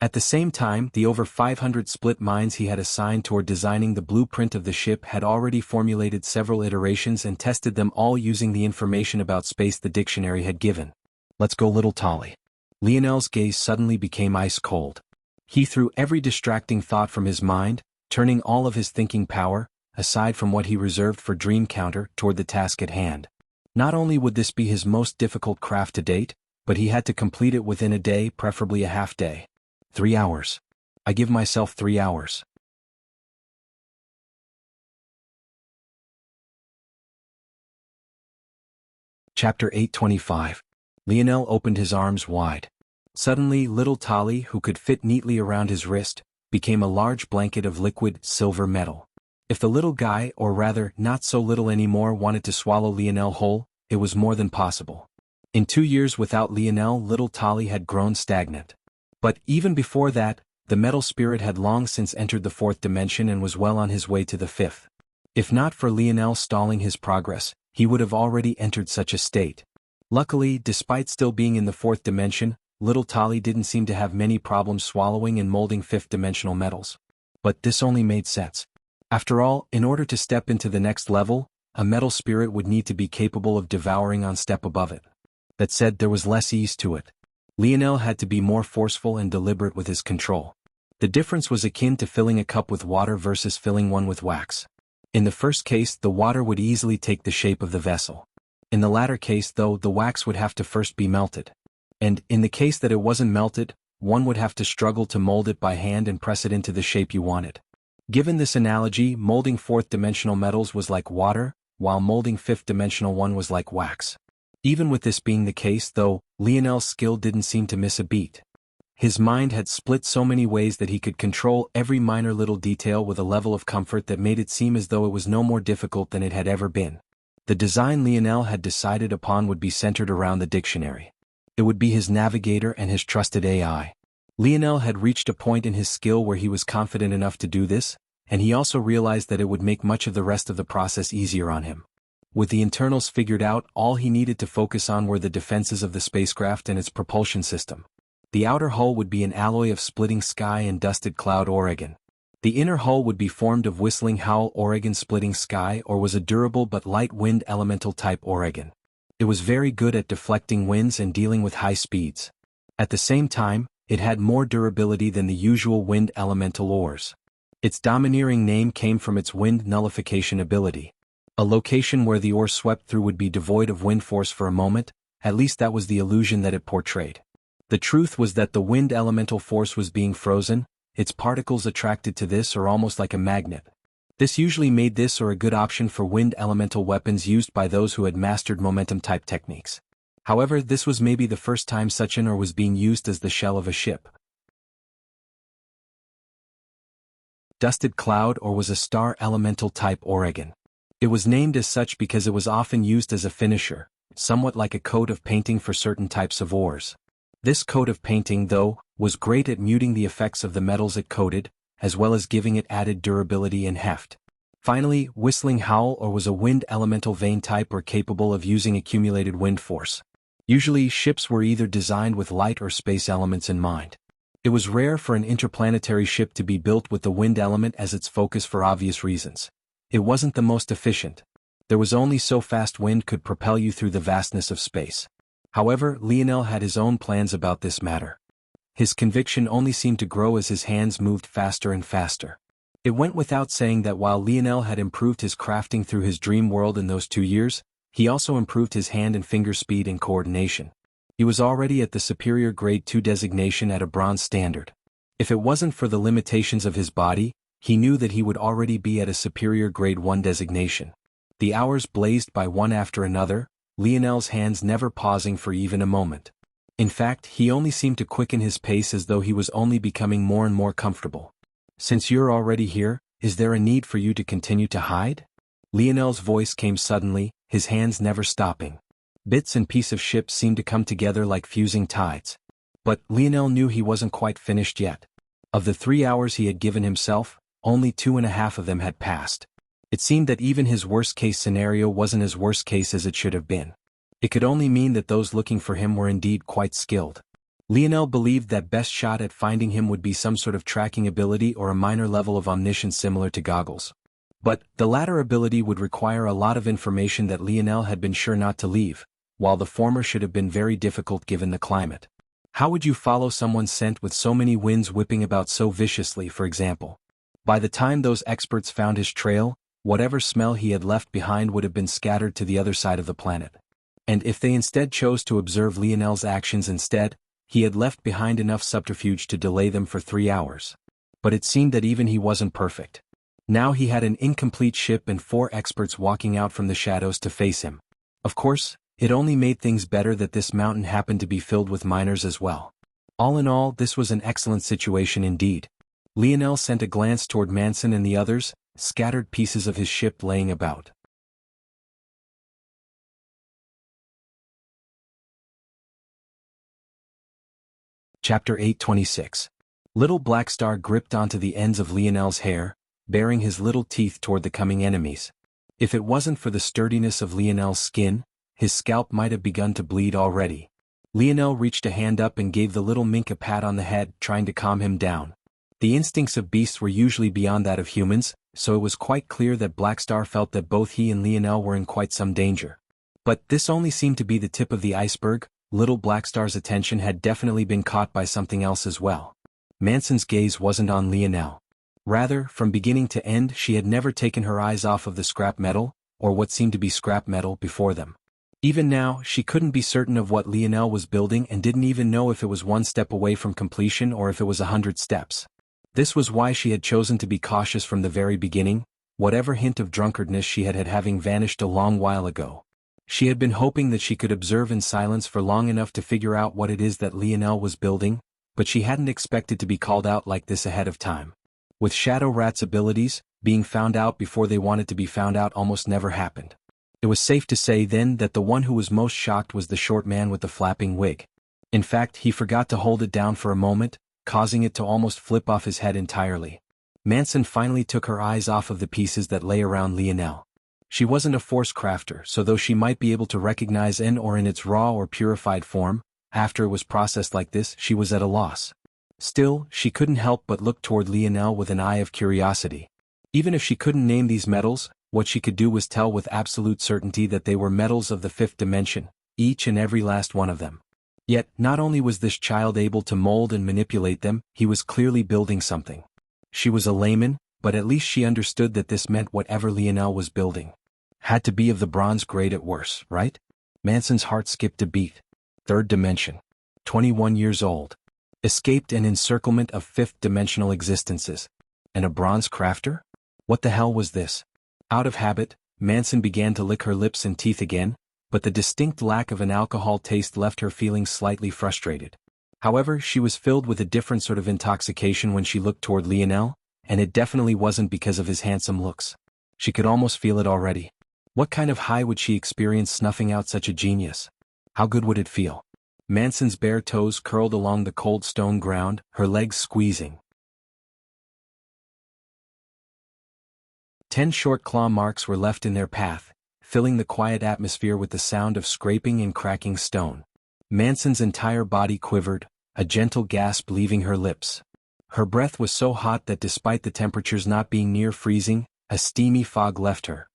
At the same time, the over 500 split minds he had assigned toward designing the blueprint of the ship had already formulated several iterations and tested them all using the information about space the dictionary had given. Let's go, little Tali. Lionel's gaze suddenly became ice cold. He threw every distracting thought from his mind, turning all of his thinking power, aside from what he reserved for Dream Counter, toward the task at hand. Not only would this be his most difficult craft to date, but he had to complete it within a day, preferably a half day. 3 hours. I give myself 3 hours. Chapter 825. Lionel opened his arms wide. Suddenly, little Tali, who could fit neatly around his wrist, became a large blanket of liquid silver metal. If the little guy, or rather, not so little anymore, wanted to swallow Lionel whole, it was more than possible. In 2 years without Lionel, little Tali had grown stagnant. But even before that, the metal spirit had long since entered the 4th dimension and was well on his way to the 5th. If not for Lionel stalling his progress, he would have already entered such a state. Luckily, despite still being in the 4th dimension, little Tali didn't seem to have many problems swallowing and molding 5th dimensional metals. But this only made sense. After all, in order to step into the next level, a metal spirit would need to be capable of devouring one step above it. That said, there was less ease to it. Lionel had to be more forceful and deliberate with his control. The difference was akin to filling a cup with water versus filling one with wax. In the first case, the water would easily take the shape of the vessel. In the latter case, though, the wax would have to first be melted. And, in the case that it wasn't melted, one would have to struggle to mold it by hand and press it into the shape you wanted. Given this analogy, molding 4th dimensional metals was like water, while molding 5th dimensional one was like wax. Even with this being the case, though, Lionel's skill didn't seem to miss a beat. His mind had split so many ways that he could control every minor little detail with a level of comfort that made it seem as though it was no more difficult than it had ever been. The design Lionel had decided upon would be centered around the dictionary. It would be his navigator and his trusted AI. Lionel had reached a point in his skill where he was confident enough to do this, and he also realized that it would make much of the rest of the process easier on him. With the internals figured out, all he needed to focus on were the defenses of the spacecraft and its propulsion system. The outer hull would be an alloy of splitting sky and dusted cloud Oregon. The inner hull would be formed of whistling howl Oregon splitting sky or was a durable but light wind elemental type Oregon. It was very good at deflecting winds and dealing with high speeds. At the same time, it had more durability than the usual wind elemental ores. Its domineering name came from its wind nullification ability. A location where the ore swept through would be devoid of wind force for a moment, at least that was the illusion that it portrayed. The truth was that the wind elemental force was being frozen, its particles attracted to this or almost like a magnet. This usually made this or a good option for wind elemental weapons used by those who had mastered momentum-type techniques. However, this was maybe the first time such an ore was being used as the shell of a ship. Dusted cloud or was a star elemental type Oregon. It was named as such because it was often used as a finisher, somewhat like a coat of painting for certain types of ores. This coat of painting, though, was great at muting the effects of the metals it coated, as well as giving it added durability and heft. Finally, whistling howl or was a wind elemental vein type or capable of using accumulated wind force. Usually, ships were either designed with light or space elements in mind. It was rare for an interplanetary ship to be built with the wind element as its focus for obvious reasons. It wasn't the most efficient. There was only so fast wind could propel you through the vastness of space. However, Lionel had his own plans about this matter. His conviction only seemed to grow as his hands moved faster and faster. It went without saying that while Lionel had improved his crafting through his dream world in those 2 years, he also improved his hand and finger speed and coordination. He was already at the superior grade 2 designation at a bronze standard. If it wasn't for the limitations of his body, he knew that he would already be at a superior grade 1 designation. The hours blazed by one after another, Lionel's hands never pausing for even a moment. In fact, he only seemed to quicken his pace as though he was only becoming more and more comfortable. "Since you're already here, is there a need for you to continue to hide?" Lionel's voice came suddenly, his hands never stopping. Bits and pieces of ship seemed to come together like fusing tides. But Lionel knew he wasn't quite finished yet. Of the 3 hours he had given himself, only 2.5 of them had passed. It seemed that even his worst-case scenario wasn't as worst case as it should have been. It could only mean that those looking for him were indeed quite skilled. Lionel believed that best shot at finding him would be some sort of tracking ability or a minor level of omniscience similar to Goggles. But the latter ability would require a lot of information that Lionel had been sure not to leave, while the former should have been very difficult given the climate. How would you follow someone's scent with so many winds whipping about so viciously, for example? By the time those experts found his trail, whatever smell he had left behind would have been scattered to the other side of the planet. And if they instead chose to observe Lionel's actions instead, he had left behind enough subterfuge to delay them for 3 hours. But it seemed that even he wasn't perfect. Now he had an incomplete ship and 4 experts walking out from the shadows to face him. Of course, it only made things better that this mountain happened to be filled with miners as well. All in all, this was an excellent situation indeed. Lionel sent a glance toward Manson and the others, scattered pieces of his ship laying about. Chapter 826. Little Blackstar gripped onto the ends of Lionel's hair, baring his little teeth toward the coming enemies. If it wasn't for the sturdiness of Lionel's skin, his scalp might have begun to bleed already. Lionel reached a hand up and gave the little mink a pat on the head, trying to calm him down. The instincts of beasts were usually beyond that of humans, so it was quite clear that Blackstar felt that both he and Lionel were in quite some danger. But this only seemed to be the tip of the iceberg. Little Blackstar's attention had definitely been caught by something else as well. Manson's gaze wasn't on Lionel. Rather, from beginning to end she had never taken her eyes off of the scrap metal, or what seemed to be scrap metal, before them. Even now, she couldn't be certain of what Lionel was building and didn't even know if it was 1 step away from completion or if it was 100 steps. This was why she had chosen to be cautious from the very beginning, whatever hint of drunkardness she had having vanished a long while ago. She had been hoping that she could observe in silence for long enough to figure out what it is that Lionel was building, but she hadn't expected to be called out like this ahead of time. With Shadow Rat's abilities, being found out before they wanted to be found out almost never happened. It was safe to say then that the one who was most shocked was the short man with the flapping wig. In fact, he forgot to hold it down for a moment, causing it to almost flip off his head entirely. Manson finally took her eyes off of the pieces that lay around Lionel. She wasn't a force crafter, so though she might be able to recognize an ore in its raw or purified form, after it was processed like this, she was at a loss. Still, she couldn't help but look toward Lionel with an eye of curiosity. Even if she couldn't name these metals, what she could do was tell with absolute certainty that they were metals of the 5th dimension, each and every last one of them. Yet, not only was this child able to mold and manipulate them, he was clearly building something. She was a layman, but at least she understood that this meant whatever Lionel was building had to be of the bronze grade at worst, right? Manson's heart skipped a beat. 3rd dimension. 21 years old. Escaped an encirclement of 5th-dimensional existences. And a bronze crafter? What the hell was this? Out of habit, Manson began to lick her lips and teeth again, but the distinct lack of an alcohol taste left her feeling slightly frustrated. However, she was filled with a different sort of intoxication when she looked toward Lionel, and it definitely wasn't because of his handsome looks. She could almost feel it already. What kind of high would she experience snuffing out such a genius? How good would it feel? Manson's bare toes curled along the cold stone ground, her legs squeezing. 10 short claw marks were left in their path, filling the quiet atmosphere with the sound of scraping and cracking stone. Manson's entire body quivered, a gentle gasp leaving her lips. Her breath was so hot that despite the temperatures not being near freezing, a steamy fog left her.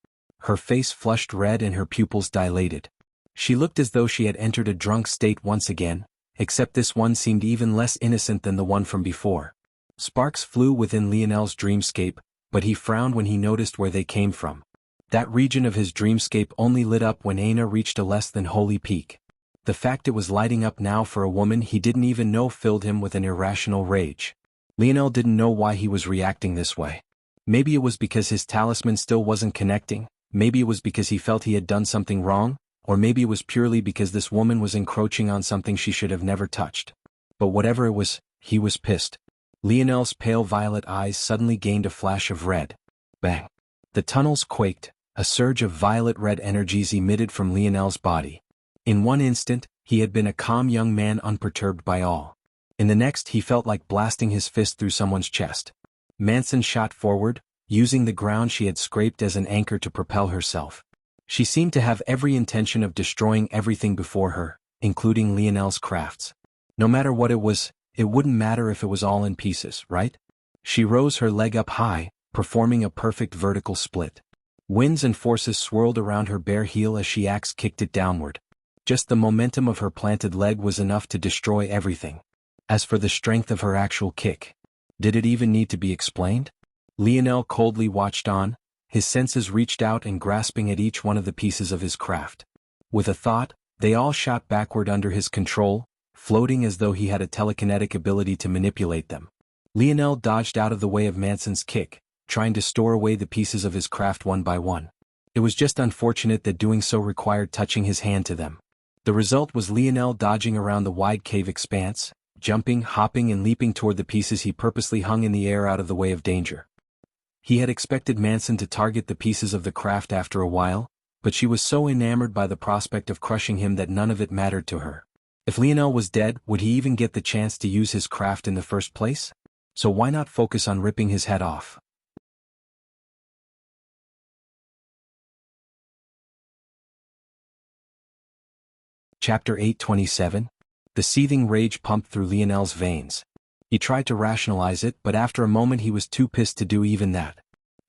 Her face flushed red and her pupils dilated. She looked as though she had entered a drunk state once again, except this one seemed even less innocent than the one from before. Sparks flew within Lionel's dreamscape, but he frowned when he noticed where they came from. That region of his dreamscape only lit up when Aina reached a less than holy peak. The fact it was lighting up now for a woman he didn't even know filled him with an irrational rage. Lionel didn't know why he was reacting this way. Maybe it was because his talisman still wasn't connecting, maybe it was because he felt he had done something wrong, or maybe it was purely because this woman was encroaching on something she should have never touched. But whatever it was, he was pissed. Lionel's pale violet eyes suddenly gained a flash of red. Bang! The tunnels quaked, a surge of violet-red energies emitted from Lionel's body. In one instant, he had been a calm young man unperturbed by all. In the next he felt like blasting his fist through someone's chest. Manson shot forward, using the ground she had scraped as an anchor to propel herself. She seemed to have every intention of destroying everything before her, including Lionel's crafts. No matter what it was, it wouldn't matter if it was all in pieces, right? She rose her leg up high, performing a perfect vertical split. Winds and forces swirled around her bare heel as she axe-kicked it downward. Just the momentum of her planted leg was enough to destroy everything. As for the strength of her actual kick, did it even need to be explained? Lionel coldly watched on, his senses reached out and grasping at each one of the pieces of his craft. With a thought, they all shot backward under his control, floating as though he had a telekinetic ability to manipulate them. Lionel dodged out of the way of Manson's kick, trying to store away the pieces of his craft one by one. It was just unfortunate that doing so required touching his hand to them. The result was Lionel dodging around the wide cave expanse, jumping, hopping and leaping toward the pieces he purposely hung in the air out of the way of danger. He had expected Manson to target the pieces of the craft after a while, but she was so enamored by the prospect of crushing him that none of it mattered to her. If Lionel was dead, would he even get the chance to use his craft in the first place? So why not focus on ripping his head off? Chapter 827. The seething rage pumped through Lionel's veins. He tried to rationalize it, but after a moment he was too pissed to do even that.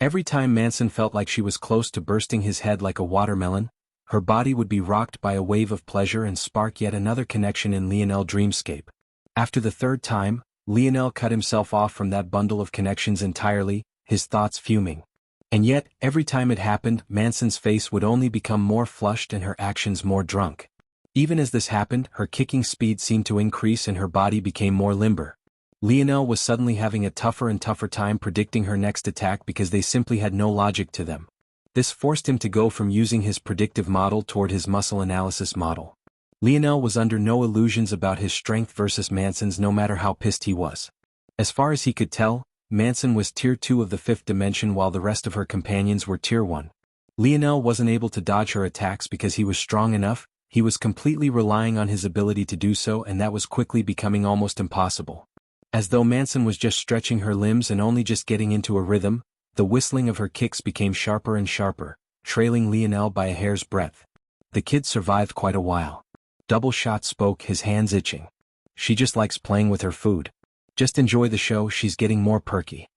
Every time Manson felt like she was close to bursting his head like a watermelon, her body would be rocked by a wave of pleasure and spark yet another connection in Lionel's dreamscape. After the third time, Lionel cut himself off from that bundle of connections entirely, his thoughts fuming. And yet, every time it happened, Manson's face would only become more flushed and her actions more drunk. Even as this happened, her kicking speed seemed to increase and her body became more limber. Lionel was suddenly having a tougher and tougher time predicting her next attack because they simply had no logic to them. This forced him to go from using his predictive model toward his muscle analysis model. Lionel was under no illusions about his strength versus Manson's no matter how pissed he was. As far as he could tell, Manson was Tier 2 of the 5th dimension while the rest of her companions were Tier 1. Lionel wasn't able to dodge her attacks because he was strong enough, he was completely relying on his ability to do so, and that was quickly becoming almost impossible. As though Manson was just stretching her limbs and only just getting into a rhythm, the whistling of her kicks became sharper and sharper, trailing Lionel by a hair's breadth. The kid survived quite a while. Doubleshot spoke, his hands itching. She just likes playing with her food. Just enjoy the show, she's getting more perky.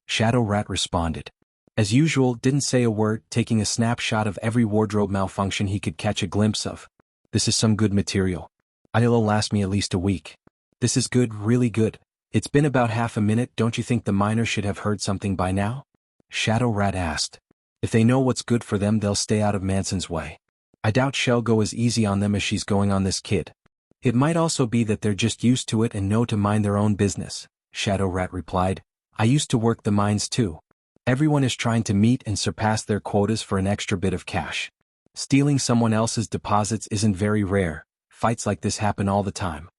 Shadow Rat responded. As usual, didn't say a word, taking a snapshot of every wardrobe malfunction he could catch a glimpse of. This is some good material. It'll last me at least a week. This is good, really good. It's been about half a minute, don't you think the miners should have heard something by now? Shadow Rat asked. If they know what's good for them, they'll stay out of Manson's way. I doubt she'll go as easy on them as she's going on this kid. It might also be that they're just used to it and know to mind their own business, Shadow Rat replied. I used to work the mines too. Everyone is trying to meet and surpass their quotas for an extra bit of cash. Stealing someone else's deposits isn't very rare. Fights like this happen all the time.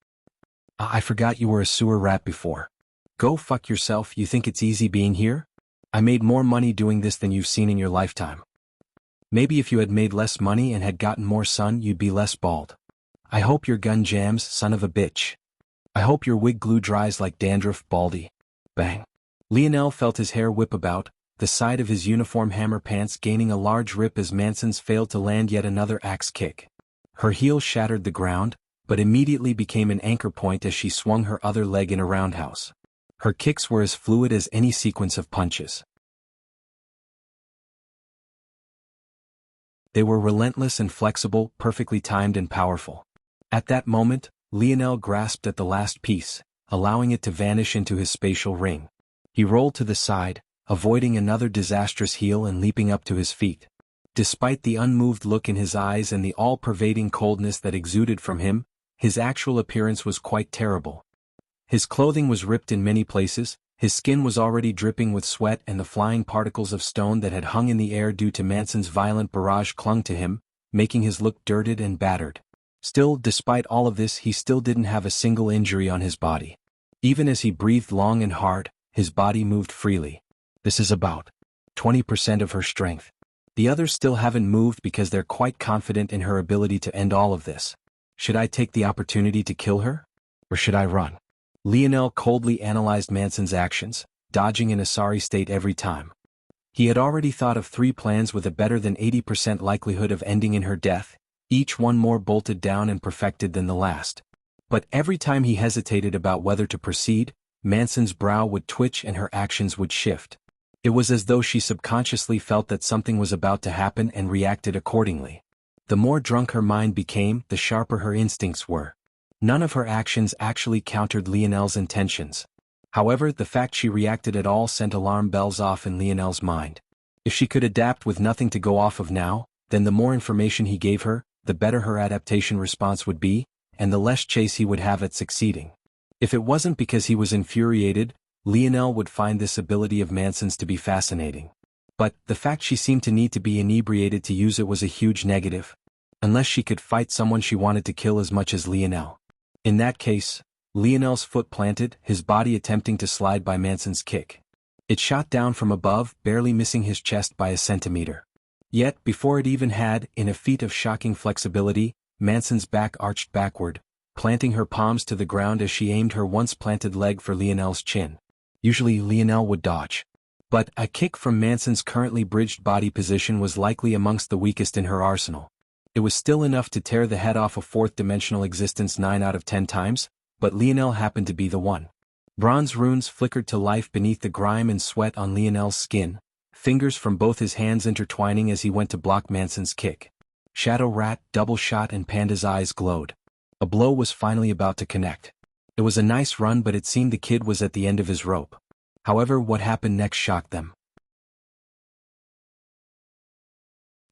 I forgot you were a sewer rat before. Go fuck yourself, you think it's easy being here? I made more money doing this than you've seen in your lifetime. Maybe if you had made less money and had gotten more sun, you'd be less bald. I hope your gun jams, son of a bitch. I hope your wig glue dries like dandruff, baldy. Bang. Lionel felt his hair whip about, the side of his uniform hammer pants gaining a large rip as Manson's failed to land yet another axe kick. Her heel shattered the ground, but immediately became an anchor point as she swung her other leg in a roundhouse. Her kicks were as fluid as any sequence of punches. They were relentless and flexible, perfectly timed and powerful. At that moment, Lionel grasped at the last piece, allowing it to vanish into his spatial ring. He rolled to the side, avoiding another disastrous heel and leaping up to his feet. Despite the unmoved look in his eyes and the all-pervading coldness that exuded from him, his actual appearance was quite terrible. His clothing was ripped in many places, his skin was already dripping with sweat, and the flying particles of stone that had hung in the air due to Manson's violent barrage clung to him, making his look dirted and battered. Still, despite all of this, he still didn't have a single injury on his body. Even as he breathed long and hard, his body moved freely. This is about 20% of her strength. The others still haven't moved because they're quite confident in her ability to end all of this. Should I take the opportunity to kill her? Or should I run? Lionel coldly analyzed Manson's actions, dodging in a sorry state every time. He had already thought of 3 plans with a better than 80% likelihood of ending in her death, each one more bolted down and perfected than the last. But every time he hesitated about whether to proceed, Manson's brow would twitch and her actions would shift. It was as though she subconsciously felt that something was about to happen and reacted accordingly. The more drunk her mind became, the sharper her instincts were. None of her actions actually countered Lionel's intentions. However, the fact she reacted at all sent alarm bells off in Lionel's mind. If she could adapt with nothing to go off of now, then the more information he gave her, the better her adaptation response would be, and the less chase he would have at succeeding. If it wasn't because he was infuriated, Lionel would find this ability of Manson's to be fascinating. But the fact she seemed to need to be inebriated to use it was a huge negative. Unless she could fight someone she wanted to kill as much as Lionel. In that case, Lionel's foot planted, his body attempting to slide by Manson's kick. It shot down from above, barely missing his chest by a centimeter. Yet, before it even had, in a feat of shocking flexibility, Manson's back arched backward, planting her palms to the ground as she aimed her once-planted leg for Lionel's chin. Usually Lionel would dodge. But a kick from Manson's currently bridged body position was likely amongst the weakest in her arsenal. It was still enough to tear the head off a fourth-dimensional existence 9 out of 10 times, but Lionel happened to be the one. Bronze runes flickered to life beneath the grime and sweat on Lionel's skin, fingers from both his hands intertwining as he went to block Manson's kick. Shadow Rat, Double Shot and Panda's eyes glowed. A blow was finally about to connect. It was a nice run, but it seemed the kid was at the end of his rope. However, what happened next shocked them.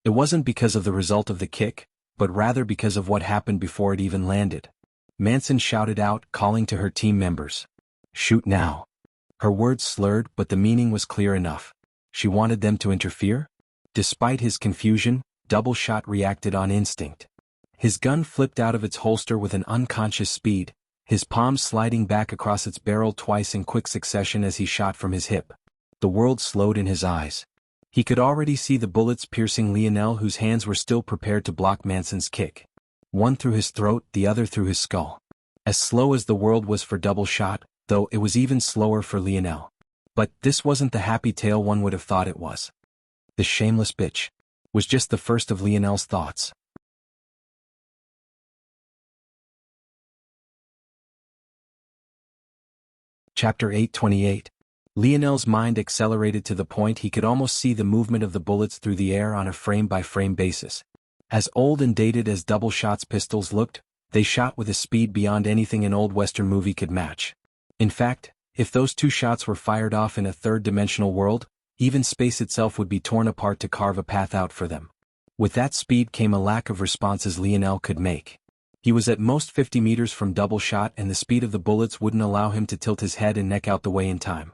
It wasn't because of the result of the kick, but rather because of what happened before it even landed. Manson shouted out, calling to her team members. "Shoot now." Her words slurred, but the meaning was clear enough. She wanted them to interfere? Despite his confusion, Double Shot reacted on instinct. His gun flipped out of its holster with an unconscious speed, his palm sliding back across its barrel twice in quick succession as he shot from his hip. The world slowed in his eyes. He could already see the bullets piercing Lionel, whose hands were still prepared to block Manson's kick. One through his throat, the other through his skull. As slow as the world was for Double Shot, though it was even slower for Lionel. But this wasn't the happy tale one would have thought it was. "The shameless bitch," was just the first of Lionel's thoughts. Chapter 828. Lionel's mind accelerated to the point he could almost see the movement of the bullets through the air on a frame-by-frame basis. As old and dated as Double Shot's pistols looked, they shot with a speed beyond anything an old Western movie could match. In fact, if those two shots were fired off in a third-dimensional world, even space itself would be torn apart to carve a path out for them. With that speed came a lack of responses Lionel could make. He was at most 50 meters from Double Shot, and the speed of the bullets wouldn't allow him to tilt his head and neck out the way in time.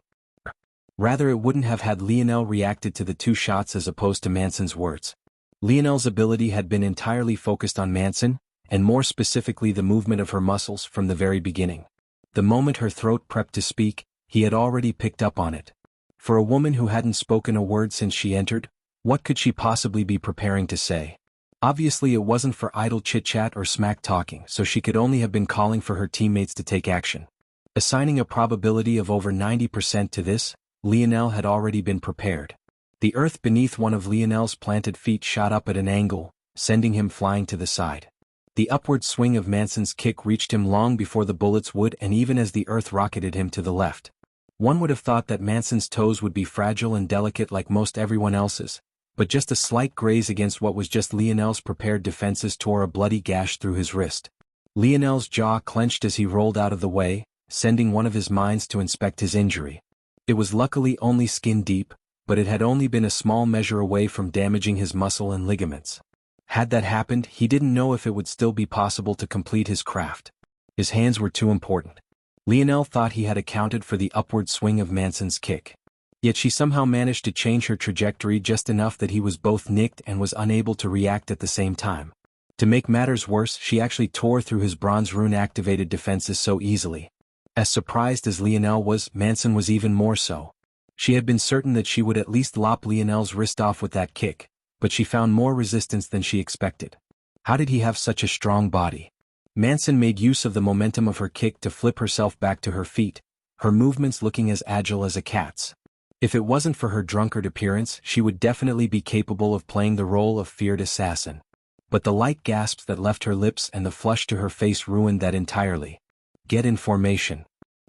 Rather, it wouldn't have had Lionel reacted to the two shots as opposed to Manson's words. Lionel's ability had been entirely focused on Manson, and more specifically the movement of her muscles from the very beginning. The moment her throat prepped to speak, he had already picked up on it. For a woman who hadn't spoken a word since she entered, what could she possibly be preparing to say? Obviously it wasn't for idle chit-chat or smack-talking, so she could only have been calling for her teammates to take action. Assigning a probability of over 90% to this, Lionel had already been prepared. The earth beneath one of Lionel's planted feet shot up at an angle, sending him flying to the side. The upward swing of Manson's kick reached him long before the bullets would, and even as the earth rocketed him to the left. One would have thought that Manson's toes would be fragile and delicate like most everyone else's, but just a slight graze against what was just Lionel's prepared defenses tore a bloody gash through his wrist. Lionel's jaw clenched as he rolled out of the way, sending one of his minds to inspect his injury. It was luckily only skin deep, but it had only been a small measure away from damaging his muscle and ligaments. Had that happened, he didn't know if it would still be possible to complete his craft. His hands were too important. Lionel thought he had accounted for the upward swing of Manson's kick. Yet she somehow managed to change her trajectory just enough that he was both nicked and was unable to react at the same time. To make matters worse, she actually tore through his bronze rune-activated defenses so easily. As surprised as Lionel was, Manson was even more so. She had been certain that she would at least lop Lionel's wrist off with that kick, but she found more resistance than she expected. How did he have such a strong body? Manson made use of the momentum of her kick to flip herself back to her feet, her movements looking as agile as a cat's. If it wasn't for her drunkard appearance, she would definitely be capable of playing the role of feared assassin. But the light gasps that left her lips and the flush to her face ruined that entirely. "Get in formation."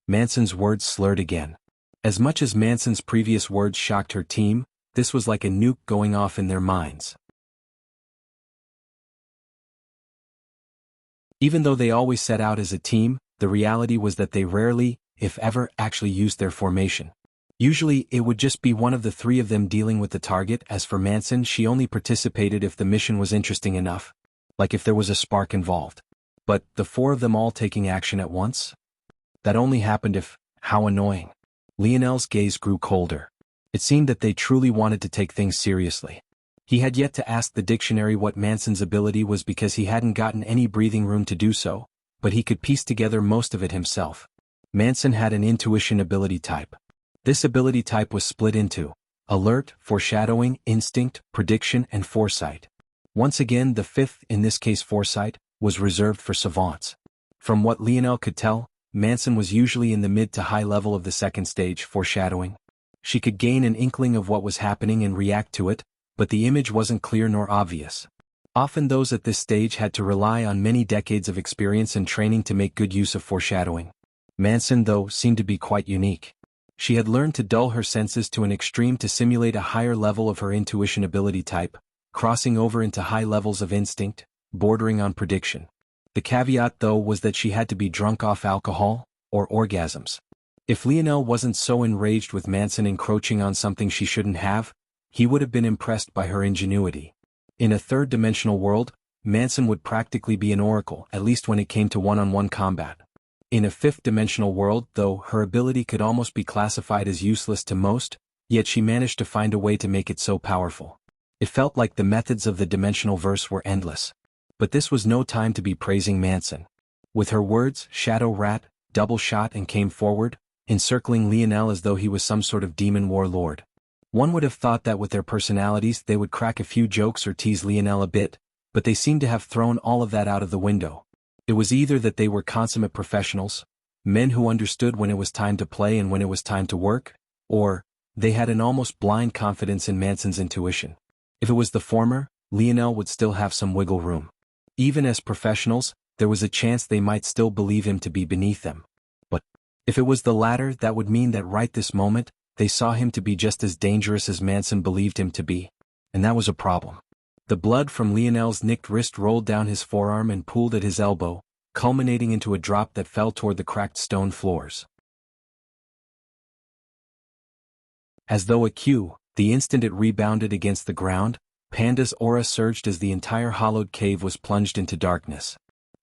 Manson's words slurred again. As much as Manson's previous words shocked her team, this was like a nuke going off in their minds. Even though they always set out as a team, the reality was that they rarely, if ever, actually used their formation. Usually, it would just be one of the three of them dealing with the target. As for Manson, she only participated if the mission was interesting enough, like if there was a spark involved. But the four of them all taking action at once? That only happened if, how annoying. Lionel's gaze grew colder. It seemed that they truly wanted to take things seriously. He had yet to ask the dictionary what Manson's ability was because he hadn't gotten any breathing room to do so, but he could piece together most of it himself. Manson had an intuition ability type. This ability type was split into alert, foreshadowing, instinct, prediction, and foresight. Once again, the fifth, in this case foresight, was reserved for savants. From what Lionel could tell, Manson was usually in the mid to high level of the second stage, foreshadowing. She could gain an inkling of what was happening and react to it, but the image wasn't clear nor obvious. Often those at this stage had to rely on many decades of experience and training to make good use of foreshadowing. Manson, though, seemed to be quite unique. She had learned to dull her senses to an extreme to simulate a higher level of her intuition ability type, crossing over into high levels of instinct, bordering on prediction. The caveat, though, was that she had to be drunk off alcohol, or orgasms. If Lionel wasn't so enraged with Manson encroaching on something she shouldn't have, he would have been impressed by her ingenuity. In a third-dimensional world, Manson would practically be an oracle, at least when it came to one-on-one combat. In a fifth-dimensional world, though, her ability could almost be classified as useless to most, yet she managed to find a way to make it so powerful. It felt like the methods of the dimensional verse were endless. But this was no time to be praising Manson. With her words, Shadow Rat double shot and came forward, encircling Lionel as though he was some sort of demon warlord. One would have thought that with their personalities they would crack a few jokes or tease Lionel a bit, but they seemed to have thrown all of that out of the window. It was either that they were consummate professionals, men who understood when it was time to play and when it was time to work, or they had an almost blind confidence in Manson's intuition. If it was the former, Lionel would still have some wiggle room. Even as professionals, there was a chance they might still believe him to be beneath them. But if it was the latter, that would mean that right this moment, they saw him to be just as dangerous as Manson believed him to be. And that was a problem. The blood from Lionel's nicked wrist rolled down his forearm and pooled at his elbow, culminating into a drop that fell toward the cracked stone floors. As though a cue, the instant it rebounded against the ground, Panda's aura surged as the entire hollowed cave was plunged into darkness.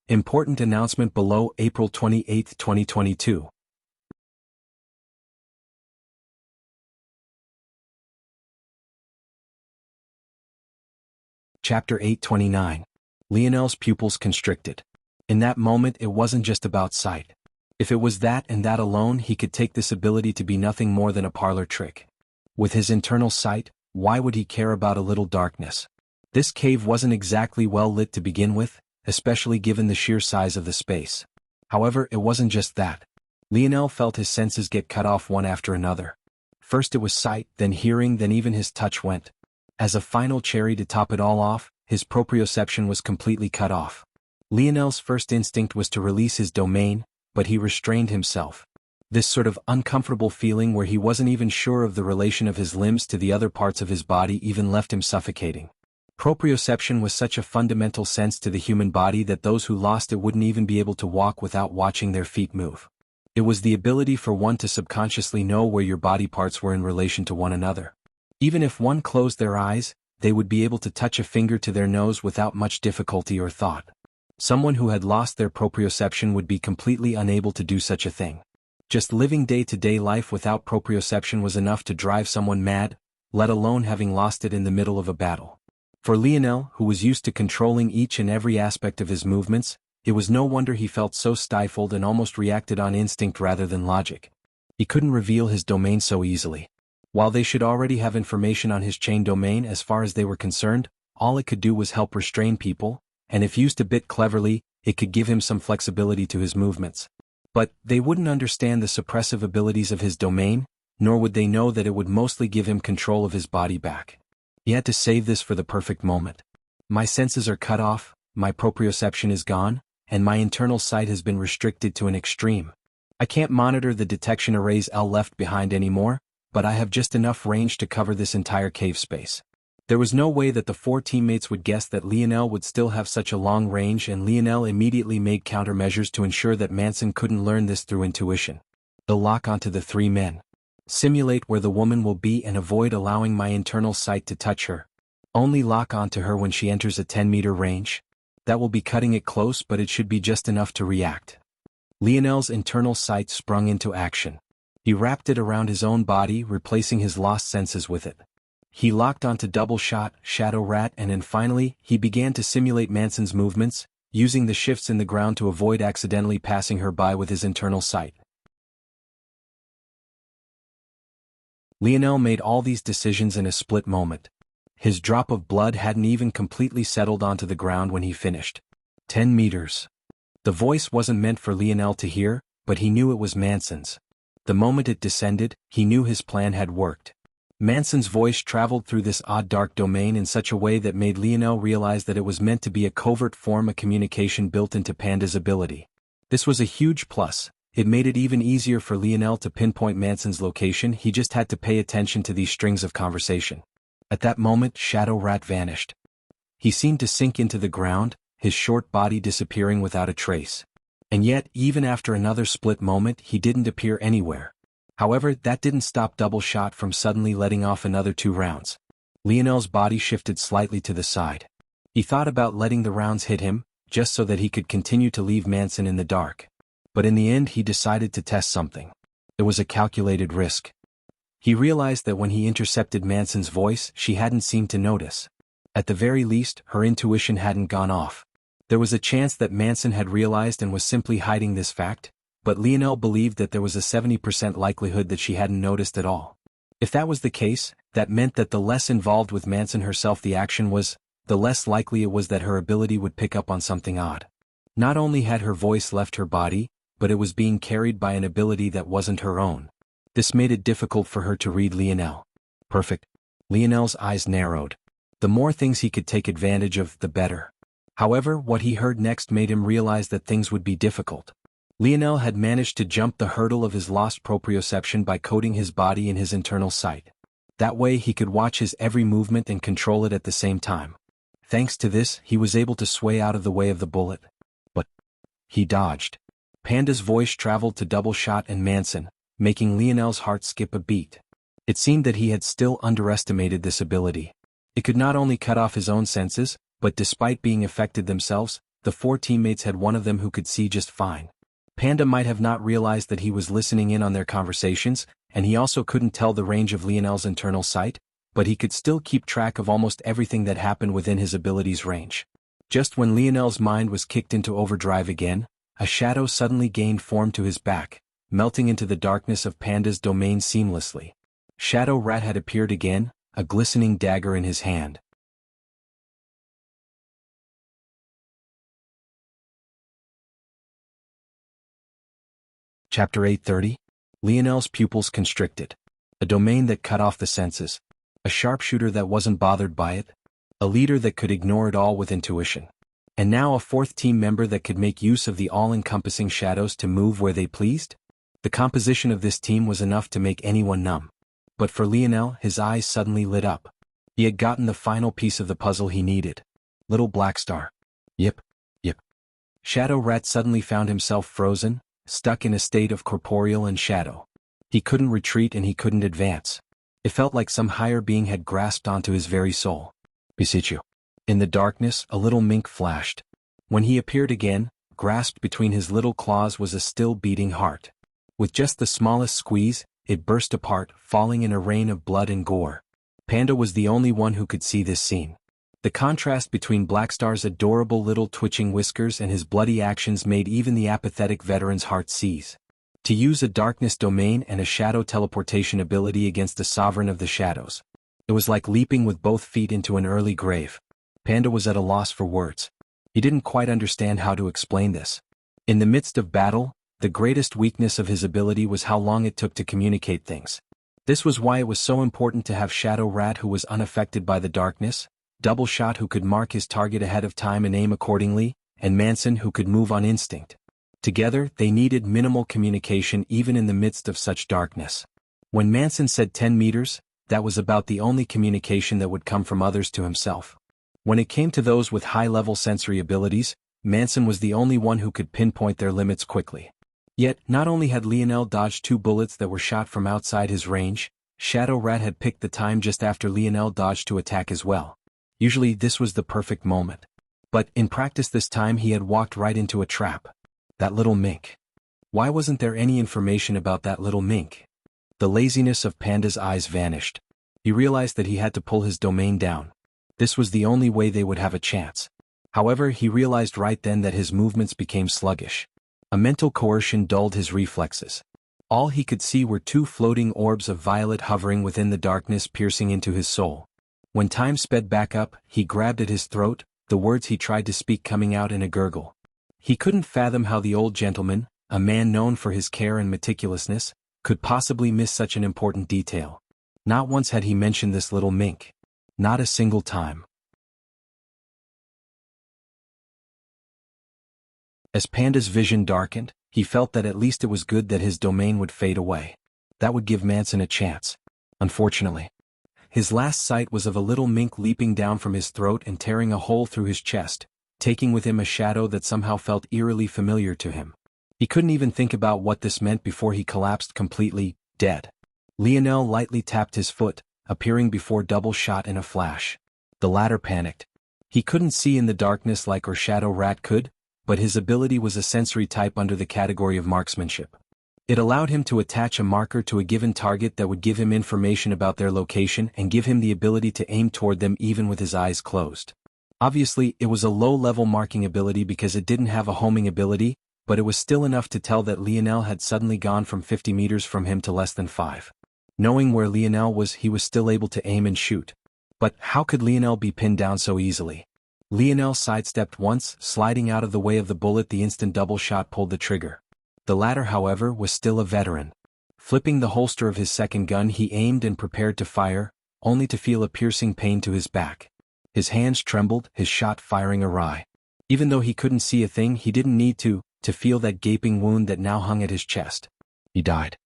Important announcement below, April 28, 2022. Chapter 829. Lionel's pupils constricted. In that moment it wasn't just about sight. If it was that and that alone, he could take this ability to be nothing more than a parlor trick. With his internal sight, why would he care about a little darkness? This cave wasn't exactly well lit to begin with, especially given the sheer size of the space. However, it wasn't just that. Lionel felt his senses get cut off one after another. First it was sight, then hearing, then even his touch went. As a final cherry to top it all off, his proprioception was completely cut off. Lionel's first instinct was to release his domain, but he restrained himself. This sort of uncomfortable feeling where he wasn't even sure of the relation of his limbs to the other parts of his body even left him suffocating. Proprioception was such a fundamental sense to the human body that those who lost it wouldn't even be able to walk without watching their feet move. It was the ability for one to subconsciously know where your body parts were in relation to one another. Even if one closed their eyes, they would be able to touch a finger to their nose without much difficulty or thought. Someone who had lost their proprioception would be completely unable to do such a thing. Just living day-to-day life without proprioception was enough to drive someone mad, let alone having lost it in the middle of a battle. For Lionel, who was used to controlling each and every aspect of his movements, it was no wonder he felt so stifled and almost reacted on instinct rather than logic. He couldn't reveal his domain so easily. While they should already have information on his chain domain as far as they were concerned, all it could do was help restrain people, and if used a bit cleverly, it could give him some flexibility to his movements. But they wouldn't understand the suppressive abilities of his domain, nor would they know that it would mostly give him control of his body back. He had to save this for the perfect moment. My senses are cut off, my proprioception is gone, and my internal sight has been restricted to an extreme. I can't monitor the detection arrays L left behind anymore, but I have just enough range to cover this entire cave space. There was no way that the four teammates would guess that Lionel would still have such a long range, and Lionel immediately made countermeasures to ensure that Manson couldn't learn this through intuition. They'll lock onto the three men. Simulate where the woman will be and avoid allowing my internal sight to touch her. Only lock onto her when she enters a 10-meter range. That will be cutting it close, but it should be just enough to react. Lionel's internal sight sprung into action. He wrapped it around his own body, replacing his lost senses with it. He locked onto Double Shot, Shadow Rat, and then finally, he began to simulate Manson's movements, using the shifts in the ground to avoid accidentally passing her by with his internal sight. Lionel made all these decisions in a split moment. His drop of blood hadn't even completely settled onto the ground when he finished. 10 meters. The voice wasn't meant for Lionel to hear, but he knew it was Manson's. The moment it descended, he knew his plan had worked. Manson's voice traveled through this odd dark domain in such a way that made Lionel realize that it was meant to be a covert form of communication built into Panda's ability. This was a huge plus. It made it even easier for Lionel to pinpoint Manson's location. He just had to pay attention to these strings of conversation. At that moment, Shadow Rat vanished. He seemed to sink into the ground, his short body disappearing without a trace. And yet, even after another split moment, he didn't appear anywhere. However, that didn't stop Double Shot from suddenly letting off another 2 rounds. Lionel's body shifted slightly to the side. He thought about letting the rounds hit him, just so that he could continue to leave Manson in the dark. But in the end he decided to test something. It was a calculated risk. He realized that when he intercepted Manson's voice, she hadn't seemed to notice. At the very least, her intuition hadn't gone off. There was a chance that Manson had realized and was simply hiding this fact, but Lionel believed that there was a 70% likelihood that she hadn't noticed at all. If that was the case, that meant that the less involved with Manson herself the action was, the less likely it was that her ability would pick up on something odd. Not only had her voice left her body, but it was being carried by an ability that wasn't her own. This made it difficult for her to read Lionel. Perfect. Lionel's eyes narrowed. The more things he could take advantage of, the better. However, what he heard next made him realize that things would be difficult. Lionel had managed to jump the hurdle of his lost proprioception by coating his body in his internal sight. That way he could watch his every movement and control it at the same time. Thanks to this, he was able to sway out of the way of the bullet. But he dodged. Panda's voice traveled to Double Shot and Manson, making Lionel's heart skip a beat. It seemed that he had still underestimated this ability. It could not only cut off his own senses, but despite being affected themselves, the 4 teammates had one of them who could see just fine. Panda might have not realized that he was listening in on their conversations, and he also couldn't tell the range of Lionel's internal sight, but he could still keep track of almost everything that happened within his ability's range. Just when Lionel's mind was kicked into overdrive again, a shadow suddenly gained form to his back, melting into the darkness of Panda's domain seamlessly. Shadow Rat had appeared again, a glistening dagger in his hand. Chapter 830. Lionel's pupils constricted. A domain that cut off the senses. A sharpshooter that wasn't bothered by it. A leader that could ignore it all with intuition. And now a 4th team member that could make use of the all-encompassing shadows to move where they pleased? The composition of this team was enough to make anyone numb. But for Lionel, his eyes suddenly lit up. He had gotten the final piece of the puzzle he needed. Little Black Star. Yip. Shadow Rat suddenly found himself frozen, stuck in a state of corporeal and shadow. He couldn't retreat and he couldn't advance. It felt like some higher being had grasped onto his very soul. Beseech you. In the darkness, a little mink flashed. When he appeared again, grasped between his little claws was a still beating heart. With just the smallest squeeze, it burst apart, falling in a rain of blood and gore. Panda was the only one who could see this scene. The contrast between Blackstar's adorable little twitching whiskers and his bloody actions made even the apathetic veteran's heart seize. To use a darkness domain and a shadow teleportation ability against the sovereign of the shadows. It was like leaping with both feet into an early grave. Panda was at a loss for words. He didn't quite understand how to explain this. In the midst of battle, the greatest weakness of his ability was how long it took to communicate things. This was why it was so important to have Shadow Rat who was unaffected by the darkness, Double Shot who could mark his target ahead of time and aim accordingly, and Manson who could move on instinct. Together, they needed minimal communication even in the midst of such darkness. When Manson said 10 meters, that was about the only communication that would come from others to himself. When it came to those with high-level sensory abilities, Manson was the only one who could pinpoint their limits quickly. Yet, not only had Lionel dodged 2 bullets that were shot from outside his range, Shadow Rat had picked the time just after Lionel dodged to attack as well. Usually this was the perfect moment. But in practice this time he had walked right into a trap. That little mink. Why wasn't there any information about that little mink? The laziness of Panda's eyes vanished. He realized that he had to pull his domain down. This was the only way they would have a chance. However, he realized right then that his movements became sluggish. A mental coercion dulled his reflexes. All he could see were 2 floating orbs of violet hovering within the darkness, piercing into his soul. When time sped back up, he grabbed at his throat, the words he tried to speak coming out in a gurgle. He couldn't fathom how the old gentleman, a man known for his care and meticulousness, could possibly miss such an important detail. Not once had he mentioned this little mink. Not a single time. As Panda's vision darkened, he felt that at least it was good that his domain would fade away. That would give Manson a chance. Unfortunately, his last sight was of a little mink leaping down from his throat and tearing a hole through his chest, taking with him a shadow that somehow felt eerily familiar to him. He couldn't even think about what this meant before he collapsed completely, dead. Lionel lightly tapped his foot, appearing before Double Shot in a flash. The latter panicked. He couldn't see in the darkness like or Shadow Rat could, but his ability was a sensory type under the category of marksmanship. It allowed him to attach a marker to a given target that would give him information about their location and give him the ability to aim toward them even with his eyes closed. Obviously, it was a low-level marking ability because it didn't have a homing ability, but it was still enough to tell that Lionel had suddenly gone from 50 meters from him to less than 5. Knowing where Lionel was, he was still able to aim and shoot. But how could Lionel be pinned down so easily? Lionel sidestepped once, sliding out of the way of the bullet the instant Double Shot pulled the trigger. The latter, however, was still a veteran. Flipping the holster of his second gun, he aimed and prepared to fire, only to feel a piercing pain to his back. His hands trembled, his shot firing awry. Even though he couldn't see a thing, he didn't need to feel that gaping wound that now hung at his chest. He died.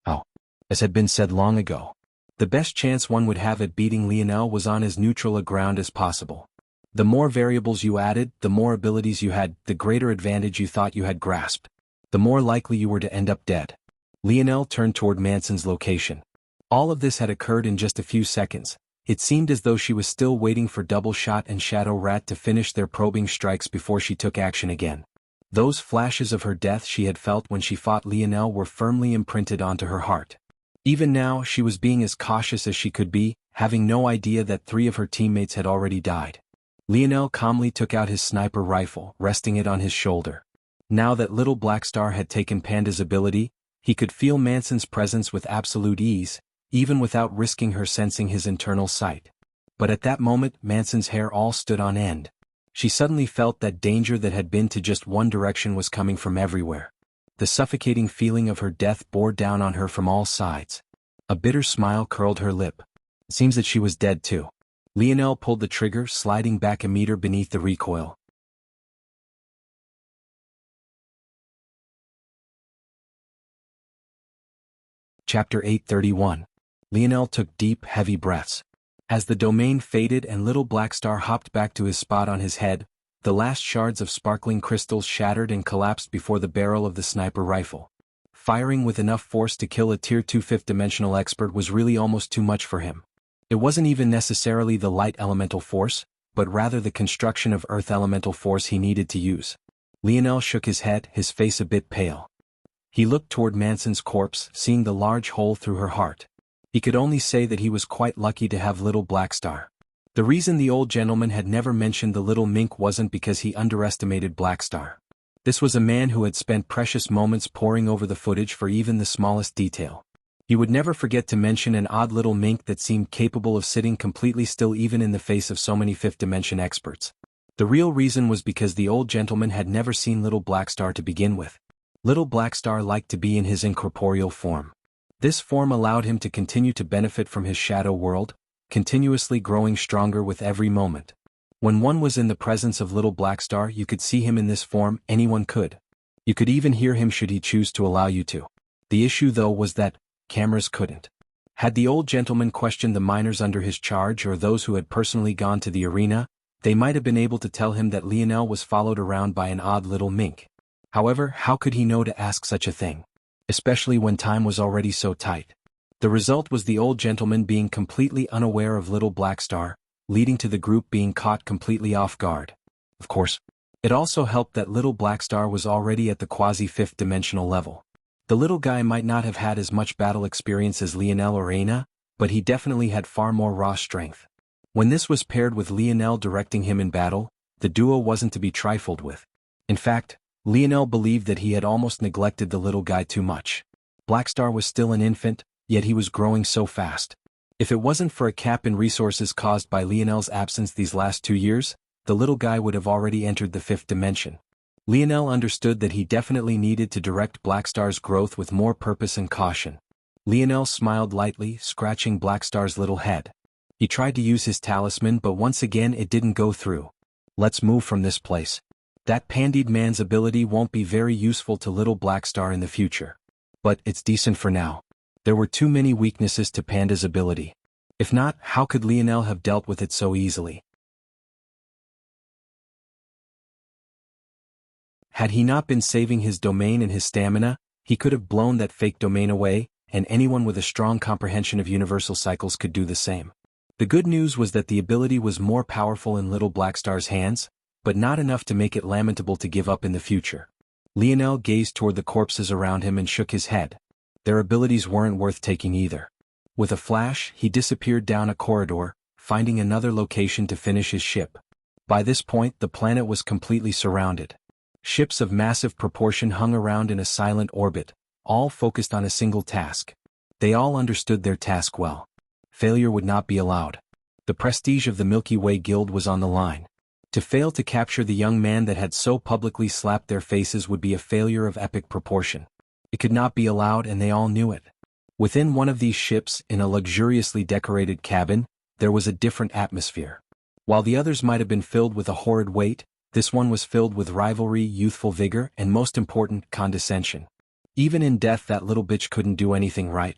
Oh. As had been said long ago. The best chance one would have at beating Lionel was on as neutral a ground as possible. The more variables you added, the more abilities you had, the greater advantage you thought you had grasped. The more likely you were to end up dead. Lionel turned toward Manson's location. All of this had occurred in just a few seconds. It seemed as though she was still waiting for Double Shot and Shadow Rat to finish their probing strikes before she took action again. Those flashes of her death she had felt when she fought Lionel were firmly imprinted onto her heart. Even now, she was being as cautious as she could be, having no idea that 3 of her teammates had already died. Lionel calmly took out his sniper rifle, resting it on his shoulder. Now that Little Black Star had taken Panda's ability, he could feel Manson's presence with absolute ease, even without risking her sensing his internal sight. But at that moment, Manson's hair all stood on end. She suddenly felt that danger that had been to just one direction was coming from everywhere. The suffocating feeling of her death bore down on her from all sides. A bitter smile curled her lip. It seems that she was dead too. Lionel pulled the trigger, sliding back a meter beneath the recoil. Chapter 831. Lionel took deep, heavy breaths. As the domain faded and Little Black Star hopped back to his spot on his head, the last shards of sparkling crystals shattered and collapsed before the barrel of the sniper rifle. Firing with enough force to kill a Tier 2 fifth-dimensional expert was really almost too much for him. It wasn't even necessarily the light elemental force, but rather the construction of earth elemental force he needed to use. Lionel shook his head, his face a bit pale. He looked toward Manson's corpse, seeing the large hole through her heart. He could only say that he was quite lucky to have Little Black Star. The reason the old gentleman had never mentioned the little mink wasn't because he underestimated Black Star. This was a man who had spent precious moments poring over the footage for even the smallest detail. He would never forget to mention an odd little mink that seemed capable of sitting completely still even in the face of so many fifth-dimension experts. The real reason was because the old gentleman had never seen Little Black Star to begin with. Little Black Star liked to be in his incorporeal form. This form allowed him to continue to benefit from his shadow world, continuously growing stronger with every moment. When one was in the presence of Little Black Star, you could see him in this form, anyone could. You could even hear him should he choose to allow you to. The issue though was that cameras couldn't. Had the old gentleman questioned the miners under his charge or those who had personally gone to the arena, they might have been able to tell him that Lionel was followed around by an odd little mink. However, how could he know to ask such a thing? Especially when time was already so tight. The result was the old gentleman being completely unaware of Little Black Star, leading to the group being caught completely off guard. Of course, it also helped that Little Black Star was already at the quasi-fifth dimensional level. The little guy might not have had as much battle experience as Lionel or Aina, but he definitely had far more raw strength. When this was paired with Lionel directing him in battle, the duo wasn't to be trifled with. In fact, Lionel believed that he had almost neglected the little guy too much. Black Star was still an infant, yet he was growing so fast. If it wasn't for a cap in resources caused by Lionel's absence these last 2 years, the little guy would have already entered the fifth dimension. Lionel understood that he definitely needed to direct Blackstar's growth with more purpose and caution. Lionel smiled lightly, scratching Blackstar's little head. He tried to use his talisman, but once again it didn't go through. Let's move from this place. That pandied man's ability won't be very useful to little Blackstar in the future. But it's decent for now. There were too many weaknesses to Panda's ability. If not, how could Lionel have dealt with it so easily? Had he not been saving his domain and his stamina, he could have blown that fake domain away, and anyone with a strong comprehension of universal cycles could do the same. The good news was that the ability was more powerful in little Blackstar's hands, but not enough to make it lamentable to give up in the future. Lionel gazed toward the corpses around him and shook his head. Their abilities weren't worth taking either. With a flash, he disappeared down a corridor, finding another location to finish his ship. By this point, the planet was completely surrounded. Ships of massive proportion hung around in a silent orbit, all focused on a single task. They all understood their task well. Failure would not be allowed. The prestige of the Milky Way Guild was on the line. To fail to capture the young man that had so publicly slapped their faces would be a failure of epic proportion. It could not be allowed, and they all knew it. Within one of these ships, in a luxuriously decorated cabin, there was a different atmosphere. While the others might have been filled with a horrid weight, this one was filled with rivalry, youthful vigor, and most important, condescension. Even in death, that little bitch couldn't do anything right.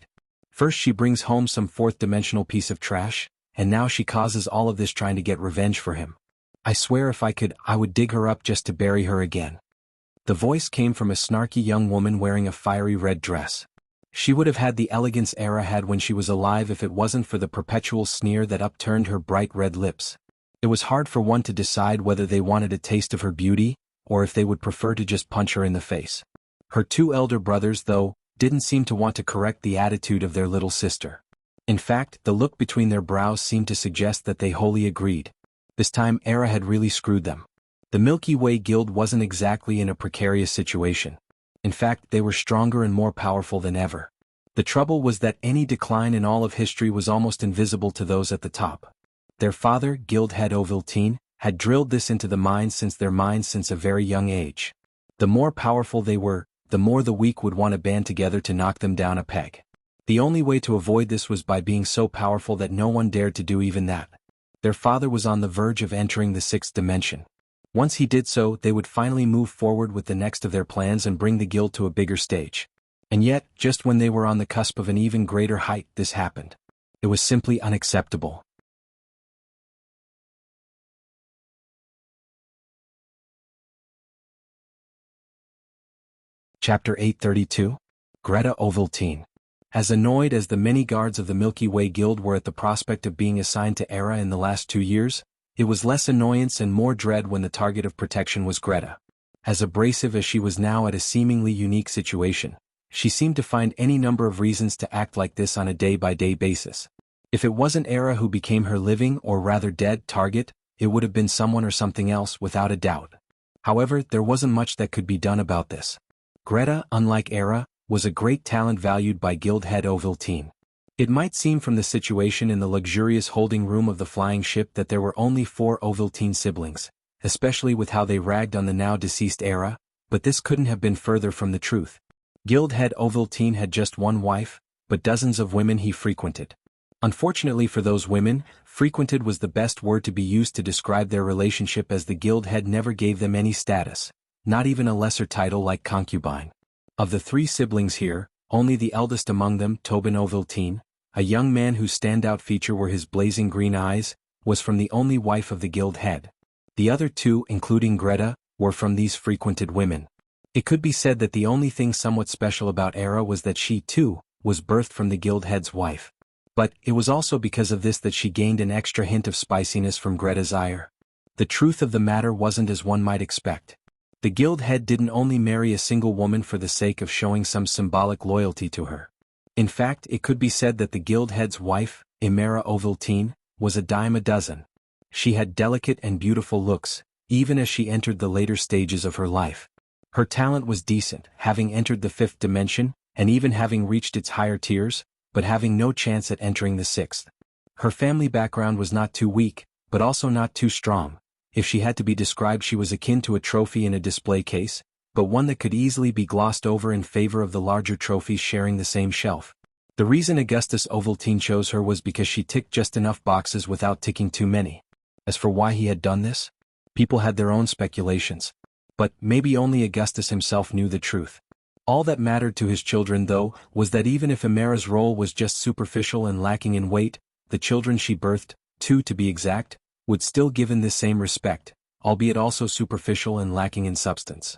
First she brings home some fourth-dimensional piece of trash, and now she causes all of this trying to get revenge for him. I swear if I could, I would dig her up just to bury her again. The voice came from a snarky young woman wearing a fiery red dress. She would have had the elegance Era had when she was alive if it wasn't for the perpetual sneer that upturned her bright red lips. It was hard for one to decide whether they wanted a taste of her beauty, or if they would prefer to just punch her in the face. Her two elder brothers, though, didn't seem to want to correct the attitude of their little sister. In fact, the look between their brows seemed to suggest that they wholly agreed. This time Era had really screwed them. The Milky Way Guild wasn't exactly in a precarious situation. In fact, they were stronger and more powerful than ever. The trouble was that any decline in all of history was almost invisible to those at the top. Their father, Guild Head Ovaltine, had drilled this into the minds since a very young age. The more powerful they were, the more the weak would want to band together to knock them down a peg. The only way to avoid this was by being so powerful that no one dared to do even that. Their father was on the verge of entering the sixth dimension. Once he did so, they would finally move forward with the next of their plans and bring the guild to a bigger stage. And yet, just when they were on the cusp of an even greater height, this happened. It was simply unacceptable. Chapter 832. Greta Ovaltine. As annoyed as the many guards of the Milky Way Guild were at the prospect of being assigned to Era in the last 2 years, it was less annoyance and more dread when the target of protection was Greta. As abrasive as she was now at a seemingly unique situation, she seemed to find any number of reasons to act like this on a day-by-day basis. If it wasn't Era who became her living, or rather dead, target, it would have been someone or something else without a doubt. However, there wasn't much that could be done about this. Greta, unlike Era, was a great talent valued by Guild Head Ovaltine. It might seem from the situation in the luxurious holding room of the flying ship that there were only 4 Ovaltine siblings, especially with how they ragged on the now-deceased Era, but this couldn't have been further from the truth. Guild Head Ovaltine had just one wife, but dozens of women he frequented. Unfortunately for those women, frequented was the best word to be used to describe their relationship, as the guild head never gave them any status, not even a lesser title like concubine. Of the 3 siblings here, only the eldest among them, Tobin Ovaltine, a young man whose standout feature were his blazing green eyes, was from the only wife of the guild head. The other 2, including Greta, were from these frequented women. It could be said that the only thing somewhat special about Era was that she, too, was birthed from the guild head's wife. But it was also because of this that she gained an extra hint of spiciness from Greta's ire. The truth of the matter wasn't as one might expect. The guild head didn't only marry a single woman for the sake of showing some symbolic loyalty to her. In fact, it could be said that the guild head's wife, Imera Ovaltine, was a dime a dozen. She had delicate and beautiful looks, even as she entered the later stages of her life. Her talent was decent, having entered the 5th dimension, and even having reached its higher tiers, but having no chance at entering the 6th. Her family background was not too weak, but also not too strong. If she had to be described, she was akin to a trophy in a display case, but one that could easily be glossed over in favor of the larger trophies sharing the same shelf. The reason Augustus Ovaltine chose her was because she ticked just enough boxes without ticking too many. As for why he had done this, people had their own speculations. But maybe only Augustus himself knew the truth. All that mattered to his children, though, was that even if Amara's role was just superficial and lacking in weight, the children she birthed, two to be exact, would still given this same respect, albeit also superficial and lacking in substance.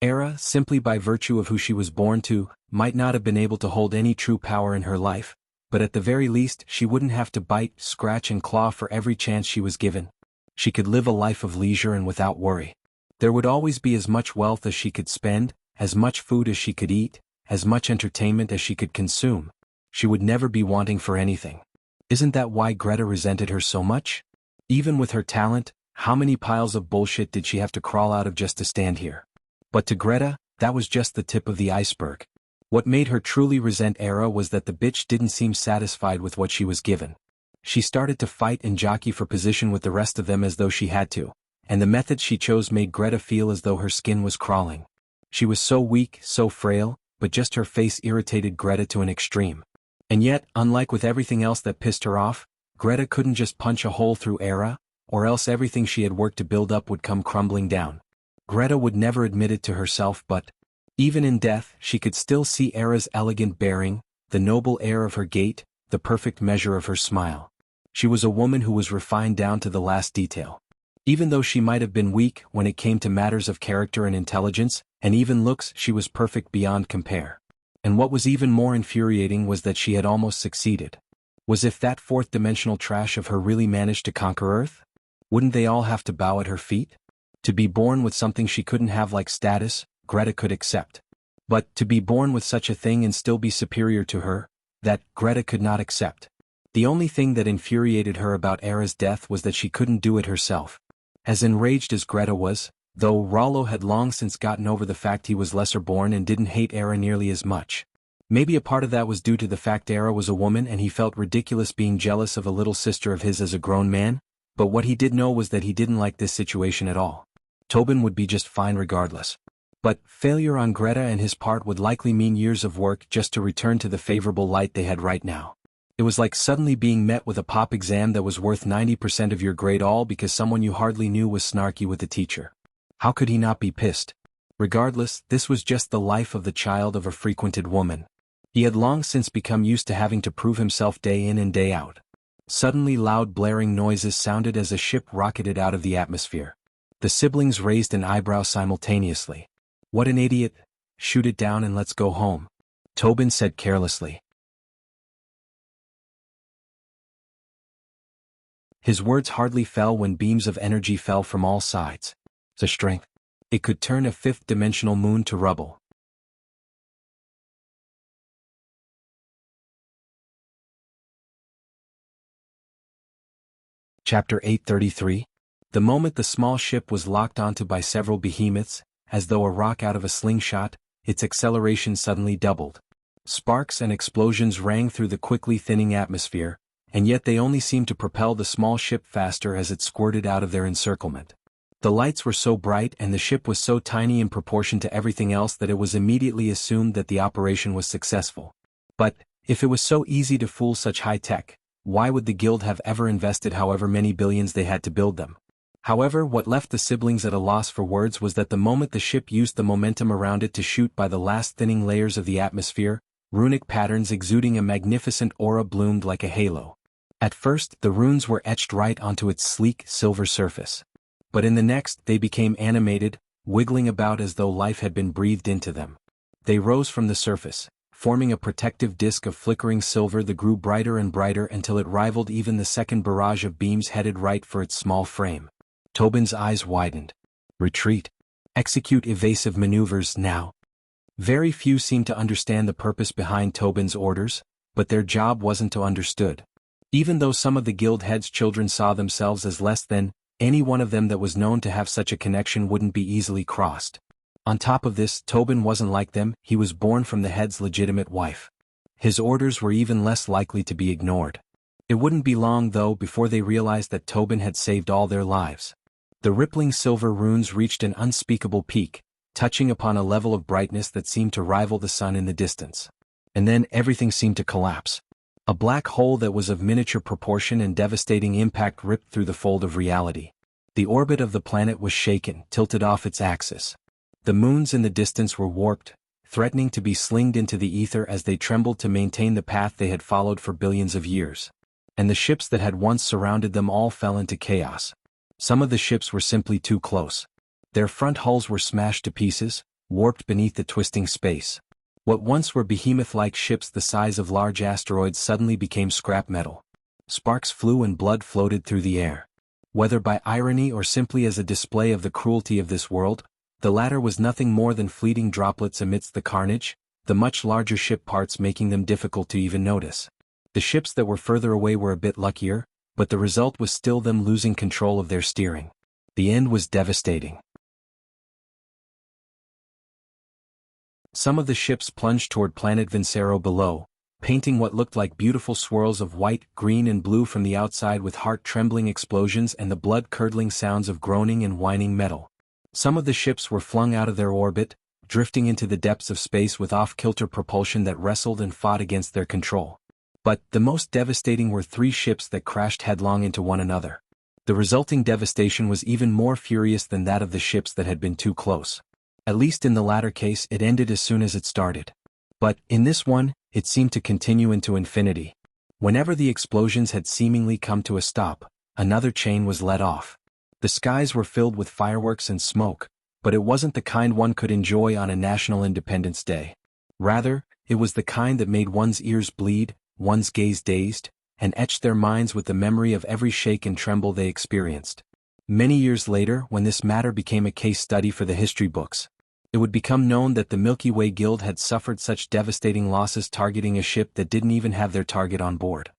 Era, simply by virtue of who she was born to, might not have been able to hold any true power in her life, but at the very least she wouldn't have to bite, scratch and claw for every chance she was given. She could live a life of leisure and without worry. There would always be as much wealth as she could spend, as much food as she could eat, as much entertainment as she could consume. She would never be wanting for anything. Isn't that why Greta resented her so much? Even with her talent, how many piles of bullshit did she have to crawl out of just to stand here? But to Greta, that was just the tip of the iceberg. What made her truly resent Era was that the bitch didn't seem satisfied with what she was given. She started to fight and jockey for position with the rest of them as though she had to, and the method she chose made Greta feel as though her skin was crawling. She was so weak, so frail, but just her face irritated Greta to an extreme. And yet, unlike with everything else that pissed her off, Greta couldn't just punch a hole through Era, or else everything she had worked to build up would come crumbling down. Greta would never admit it to herself, but even in death she could still see Era's elegant bearing, the noble air of her gait, the perfect measure of her smile. She was a woman who was refined down to the last detail. Even though she might have been weak when it came to matters of character and intelligence, and even looks, she was perfect beyond compare. And what was even more infuriating was that she had almost succeeded. Was if that fourth-dimensional trash of her really managed to conquer Earth? Wouldn't they all have to bow at her feet? To be born with something she couldn't have like status, Greta could accept. But to be born with such a thing and still be superior to her, that Greta could not accept. The only thing that infuriated her about Era's death was that she couldn't do it herself. As enraged as Greta was, though Rollo had long since gotten over the fact he was lesser born and didn't hate Era nearly as much. Maybe a part of that was due to the fact Era was a woman and he felt ridiculous being jealous of a little sister of his as a grown man, but what he did know was that he didn't like this situation at all. Tobin would be just fine regardless. But failure on Greta and his part would likely mean years of work just to return to the favorable light they had right now. It was like suddenly being met with a pop exam that was worth 90% of your grade, all because someone you hardly knew was snarky with the teacher. How could he not be pissed? Regardless, this was just the life of the child of a frequented woman. He had long since become used to having to prove himself day in and day out. Suddenly loud blaring noises sounded as a ship rocketed out of the atmosphere. The siblings raised an eyebrow simultaneously. "What an idiot! Shoot it down and let's go home," Tobin said carelessly. His words hardly fell when beams of energy fell from all sides. The strength. It could turn a fifth-dimensional moon to rubble. Chapter 833. The moment the small ship was locked onto by several behemoths, as though a rock out of a slingshot, its acceleration suddenly doubled. Sparks and explosions rang through the quickly thinning atmosphere, and yet they only seemed to propel the small ship faster as it squirted out of their encirclement. The lights were so bright and the ship was so tiny in proportion to everything else that it was immediately assumed that the operation was successful. But, if it was so easy to fool such high tech, why would the guild have ever invested however many billions they had to build them? However, what left the siblings at a loss for words was that the moment the ship used the momentum around it to shoot by the last thinning layers of the atmosphere, runic patterns exuding a magnificent aura bloomed like a halo. At first, the runes were etched right onto its sleek, silver surface. But in the next, they became animated, wiggling about as though life had been breathed into them. They rose from the surface, forming a protective disk of flickering silver that grew brighter and brighter until it rivaled even the second barrage of beams headed right for its small frame. Tobin's eyes widened. Retreat. Execute evasive maneuvers now. Very few seemed to understand the purpose behind Tobin's orders, but their job wasn't to understood. Even though some of the guild heads' children saw themselves as less than, any one of them that was known to have such a connection wouldn't be easily crossed. On top of this, Tobin wasn't like them, he was born from the head's legitimate wife. His orders were even less likely to be ignored. It wouldn't be long though before they realized that Tobin had saved all their lives. The rippling silver runes reached an unspeakable peak, touching upon a level of brightness that seemed to rival the sun in the distance. And then everything seemed to collapse. A black hole that was of miniature proportion and devastating impact ripped through the fold of reality. The orbit of the planet was shaken, tilted off its axis. The moons in the distance were warped, threatening to be slinged into the ether as they trembled to maintain the path they had followed for billions of years. And the ships that had once surrounded them all fell into chaos. Some of the ships were simply too close. Their front hulls were smashed to pieces, warped beneath the twisting space. What once were behemoth-like ships the size of large asteroids suddenly became scrap metal. Sparks flew and blood floated through the air. Whether by irony or simply as a display of the cruelty of this world, the latter was nothing more than fleeting droplets amidst the carnage, the much larger ship parts making them difficult to even notice. The ships that were further away were a bit luckier, but the result was still them losing control of their steering. The end was devastating. Some of the ships plunged toward planet Vincero below, painting what looked like beautiful swirls of white, green and blue from the outside with heart-trembling explosions and the blood-curdling sounds of groaning and whining metal. Some of the ships were flung out of their orbit, drifting into the depths of space with off-kilter propulsion that wrestled and fought against their control. But the most devastating were 3 ships that crashed headlong into one another. The resulting devastation was even more furious than that of the ships that had been too close. At least in the latter case it ended as soon as it started. But, in this one, it seemed to continue into infinity. Whenever the explosions had seemingly come to a stop, another chain was let off. The skies were filled with fireworks and smoke, but it wasn't the kind one could enjoy on a National Independence Day. Rather, it was the kind that made one's ears bleed, one's gaze dazed, and etched their minds with the memory of every shake and tremble they experienced. Many years later, when this matter became a case study for the history books, it would become known that the Milky Way Guild had suffered such devastating losses targeting a ship that didn't even have their target on board.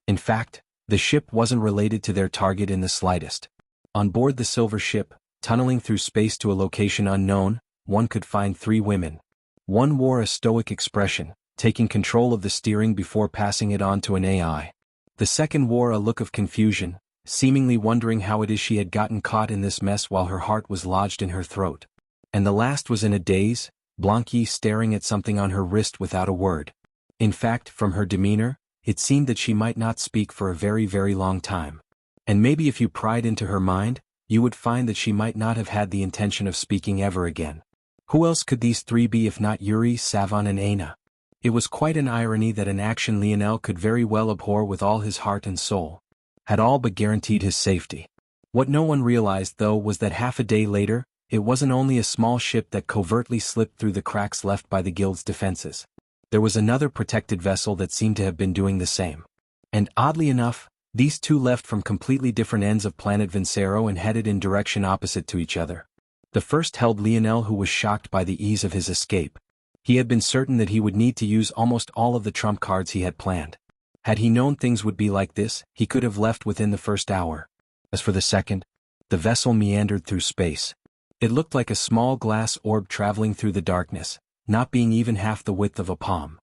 In fact, the ship wasn't related to their target in the slightest. On board the silver ship, tunneling through space to a location unknown, one could find 3 women. One wore a stoic expression, taking control of the steering before passing it on to an AI. The second wore a look of confusion, seemingly wondering how it is she had gotten caught in this mess while her heart was lodged in her throat. And the last was in a daze, blankly staring at something on her wrist without a word. In fact, from her demeanor, it seemed that she might not speak for a very, very long time. And maybe if you pried into her mind, you would find that she might not have had the intention of speaking ever again. Who else could these 3 be if not Yuri, Savon and Aina? It was quite an irony that an action Lionel could very well abhor with all his heart and soul. Had all but guaranteed his safety. What no one realized though was that half a day later, it wasn't only a small ship that covertly slipped through the cracks left by the Guild's defenses. There was another protected vessel that seemed to have been doing the same. And oddly enough, these 2 left from completely different ends of planet Vincero and headed in direction opposite to each other. The first held Lionel, who was shocked by the ease of his escape. He had been certain that he would need to use almost all of the trump cards he had planned. Had he known things would be like this, he could have left within the first hour. As for the second, the vessel meandered through space. It looked like a small glass orb traveling through the darkness, not being even half the width of a palm.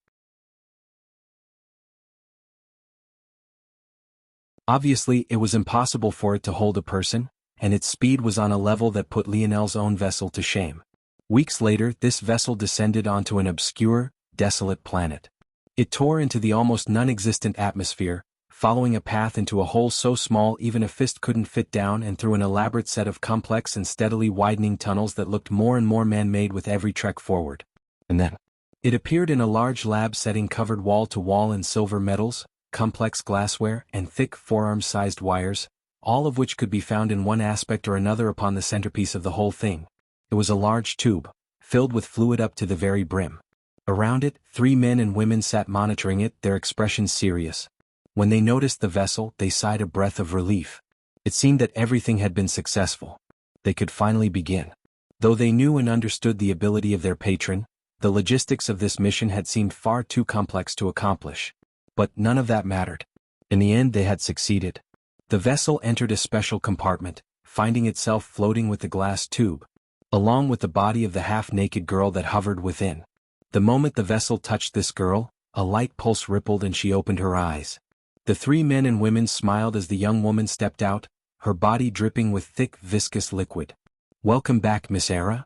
Obviously, it was impossible for it to hold a person, and its speed was on a level that put Lionel's own vessel to shame. Weeks later, this vessel descended onto an obscure, desolate planet. It tore into the almost non-existent atmosphere, following a path into a hole so small even a fist couldn't fit down, and through an elaborate set of complex and steadily widening tunnels that looked more and more man-made with every trek forward. And then, it appeared in a large lab setting covered wall-to-wall in silver metals, complex glassware, and thick forearm-sized wires, all of which could be found in one aspect or another upon the centerpiece of the whole thing. It was a large tube, filled with fluid up to the very brim. Around it, 3 men and women sat monitoring it, their expressions serious. When they noticed the vessel, they sighed a breath of relief. It seemed that everything had been successful. They could finally begin. Though they knew and understood the ability of their patron, the logistics of this mission had seemed far too complex to accomplish. But none of that mattered. In the end they had succeeded. The vessel entered a special compartment, finding itself floating with the glass tube, along with the body of the half-naked girl that hovered within. The moment the vessel touched this girl, a light pulse rippled and she opened her eyes. The three men and women smiled as the young woman stepped out, her body dripping with thick, viscous liquid. Welcome back, Miss Era.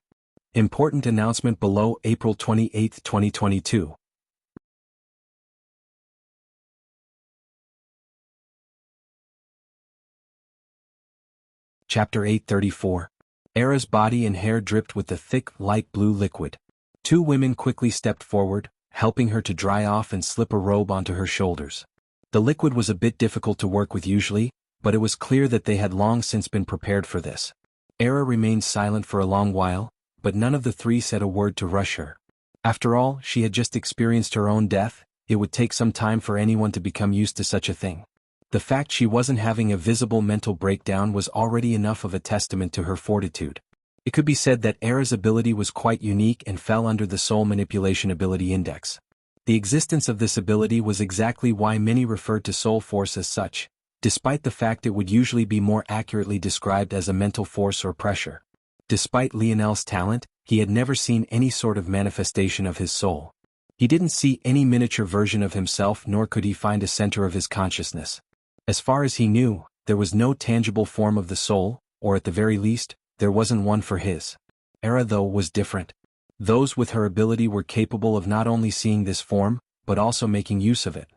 Important announcement below, April 28, 2022. Chapter 834. Era's body and hair dripped with the thick, light blue liquid. Two women quickly stepped forward, helping her to dry off and slip a robe onto her shoulders. The liquid was a bit difficult to work with usually, but it was clear that they had long since been prepared for this. Era remained silent for a long while, but none of the three said a word to rush her. After all, she had just experienced her own death. It would take some time for anyone to become used to such a thing. The fact she wasn't having a visible mental breakdown was already enough of a testament to her fortitude. It could be said that Era's ability was quite unique and fell under the Soul Manipulation Ability Index. The existence of this ability was exactly why many referred to Soul Force as such, despite the fact it would usually be more accurately described as a mental force or pressure. Despite Lionel's talent, he had never seen any sort of manifestation of his soul. He didn't see any miniature version of himself, nor could he find a center of his consciousness. As far as he knew, there was no tangible form of the soul, or at the very least, there wasn't one for his. Era, though, was different. Those with her ability were capable of not only seeing this form, but also making use of it.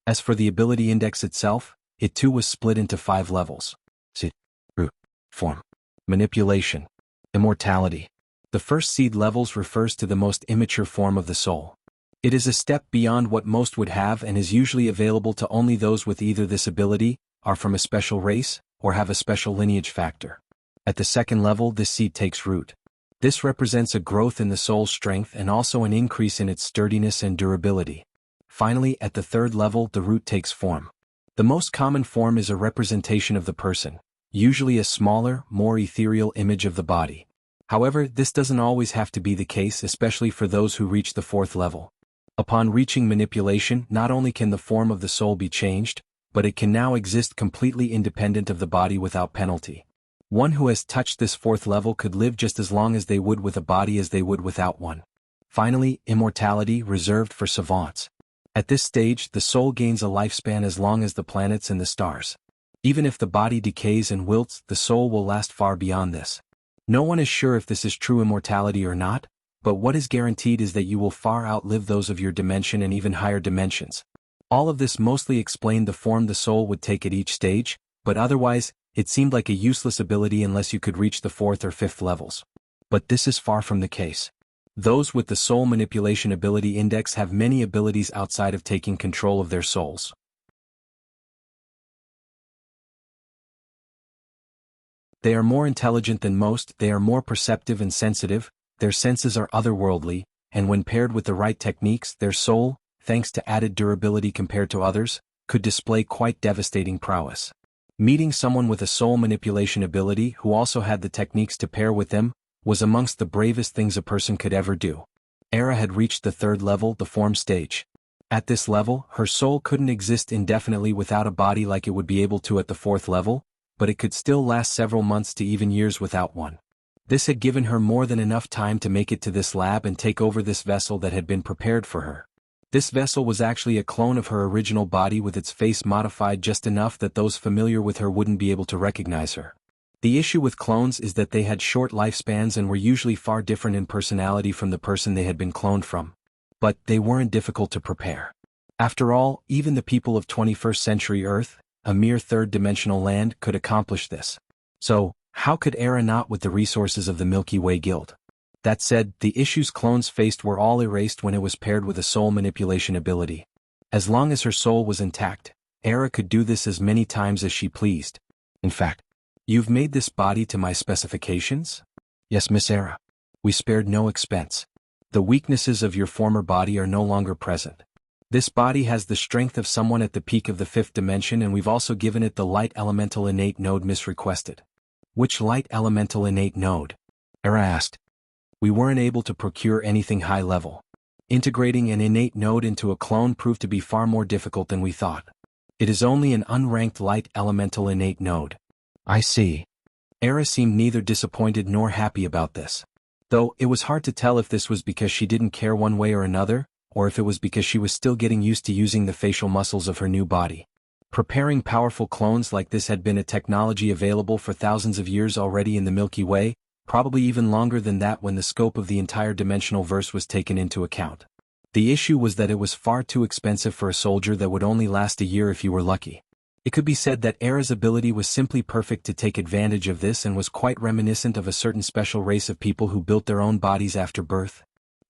As for the ability index itself, it too was split into 5 levels. Seed, root, form, manipulation, immortality. The first seed levels refers to the most immature form of the soul. It is a step beyond what most would have and is usually available to only those with either this ability, are from a special race, or have a special lineage factor. At the second level, this seed takes root. This represents a growth in the soul's strength and also an increase in its sturdiness and durability. Finally, at the third level, the root takes form. The most common form is a representation of the person, usually a smaller, more ethereal image of the body. However, this doesn't always have to be the case, especially for those who reach the fourth level. Upon reaching manipulation, not only can the form of the soul be changed, but it can now exist completely independent of the body without penalty. One who has touched this fourth level could live just as long as they would with a body as they would without one. Finally, immortality, reserved for savants. At this stage, the soul gains a lifespan as long as the planets and the stars. Even if the body decays and wilts, the soul will last far beyond this. No one is sure if this is true immortality or not, but what is guaranteed is that you will far outlive those of your dimension and even higher dimensions. All of this mostly explained the form the soul would take at each stage, but otherwise, it seemed like a useless ability unless you could reach the 4th or 5th levels. But this is far from the case. Those with the Soul Manipulation Ability Index have many abilities outside of taking control of their souls. They are more intelligent than most, they are more perceptive and sensitive, their senses are otherworldly, and when paired with the right techniques, their soul, thanks to added durability compared to others, could display quite devastating prowess. Meeting someone with a soul manipulation ability who also had the techniques to pair with them was amongst the bravest things a person could ever do. Era had reached the 3rd level, the form stage. At this level, her soul couldn't exist indefinitely without a body like it would be able to at the 4th level, but it could still last several months to even years without one. This had given her more than enough time to make it to this lab and take over this vessel that had been prepared for her. This vessel was actually a clone of her original body with its face modified just enough that those familiar with her wouldn't be able to recognize her. The issue with clones is that they had short lifespans and were usually far different in personality from the person they had been cloned from. But they weren't difficult to prepare. After all, even the people of 21st century Earth, a mere third-dimensional land, could accomplish this. So, how could Era not with the resources of the Milky Way Guild? That said, the issues clones faced were all erased when it was paired with a soul manipulation ability. As long as her soul was intact, Era could do this as many times as she pleased. In fact, "You've made this body to my specifications?" "Yes, Miss Era. We spared no expense. The weaknesses of your former body are no longer present. This body has the strength of someone at the peak of the 5th dimension, and we've also given it the light elemental innate node Miss requested." "Which light elemental innate node?" Era asked. "We weren't able to procure anything high level. Integrating an innate node into a clone proved to be far more difficult than we thought. It is only an unranked light elemental innate node." "I see." Era seemed neither disappointed nor happy about this. Though it was hard to tell if this was because she didn't care one way or another, or if it was because she was still getting used to using the facial muscles of her new body. Preparing powerful clones like this had been a technology available for thousands of years already in the Milky Way, probably even longer than that when the scope of the entire dimensional verse was taken into account. The issue was that it was far too expensive for a soldier that would only last a year if you were lucky. It could be said that Era's ability was simply perfect to take advantage of this and was quite reminiscent of a certain special race of people who built their own bodies after birth.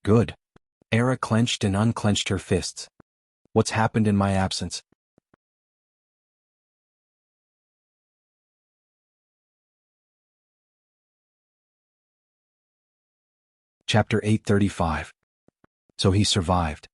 Good. Era clenched and unclenched her fists. What's happened in my absence? Chapter 835. So he survived.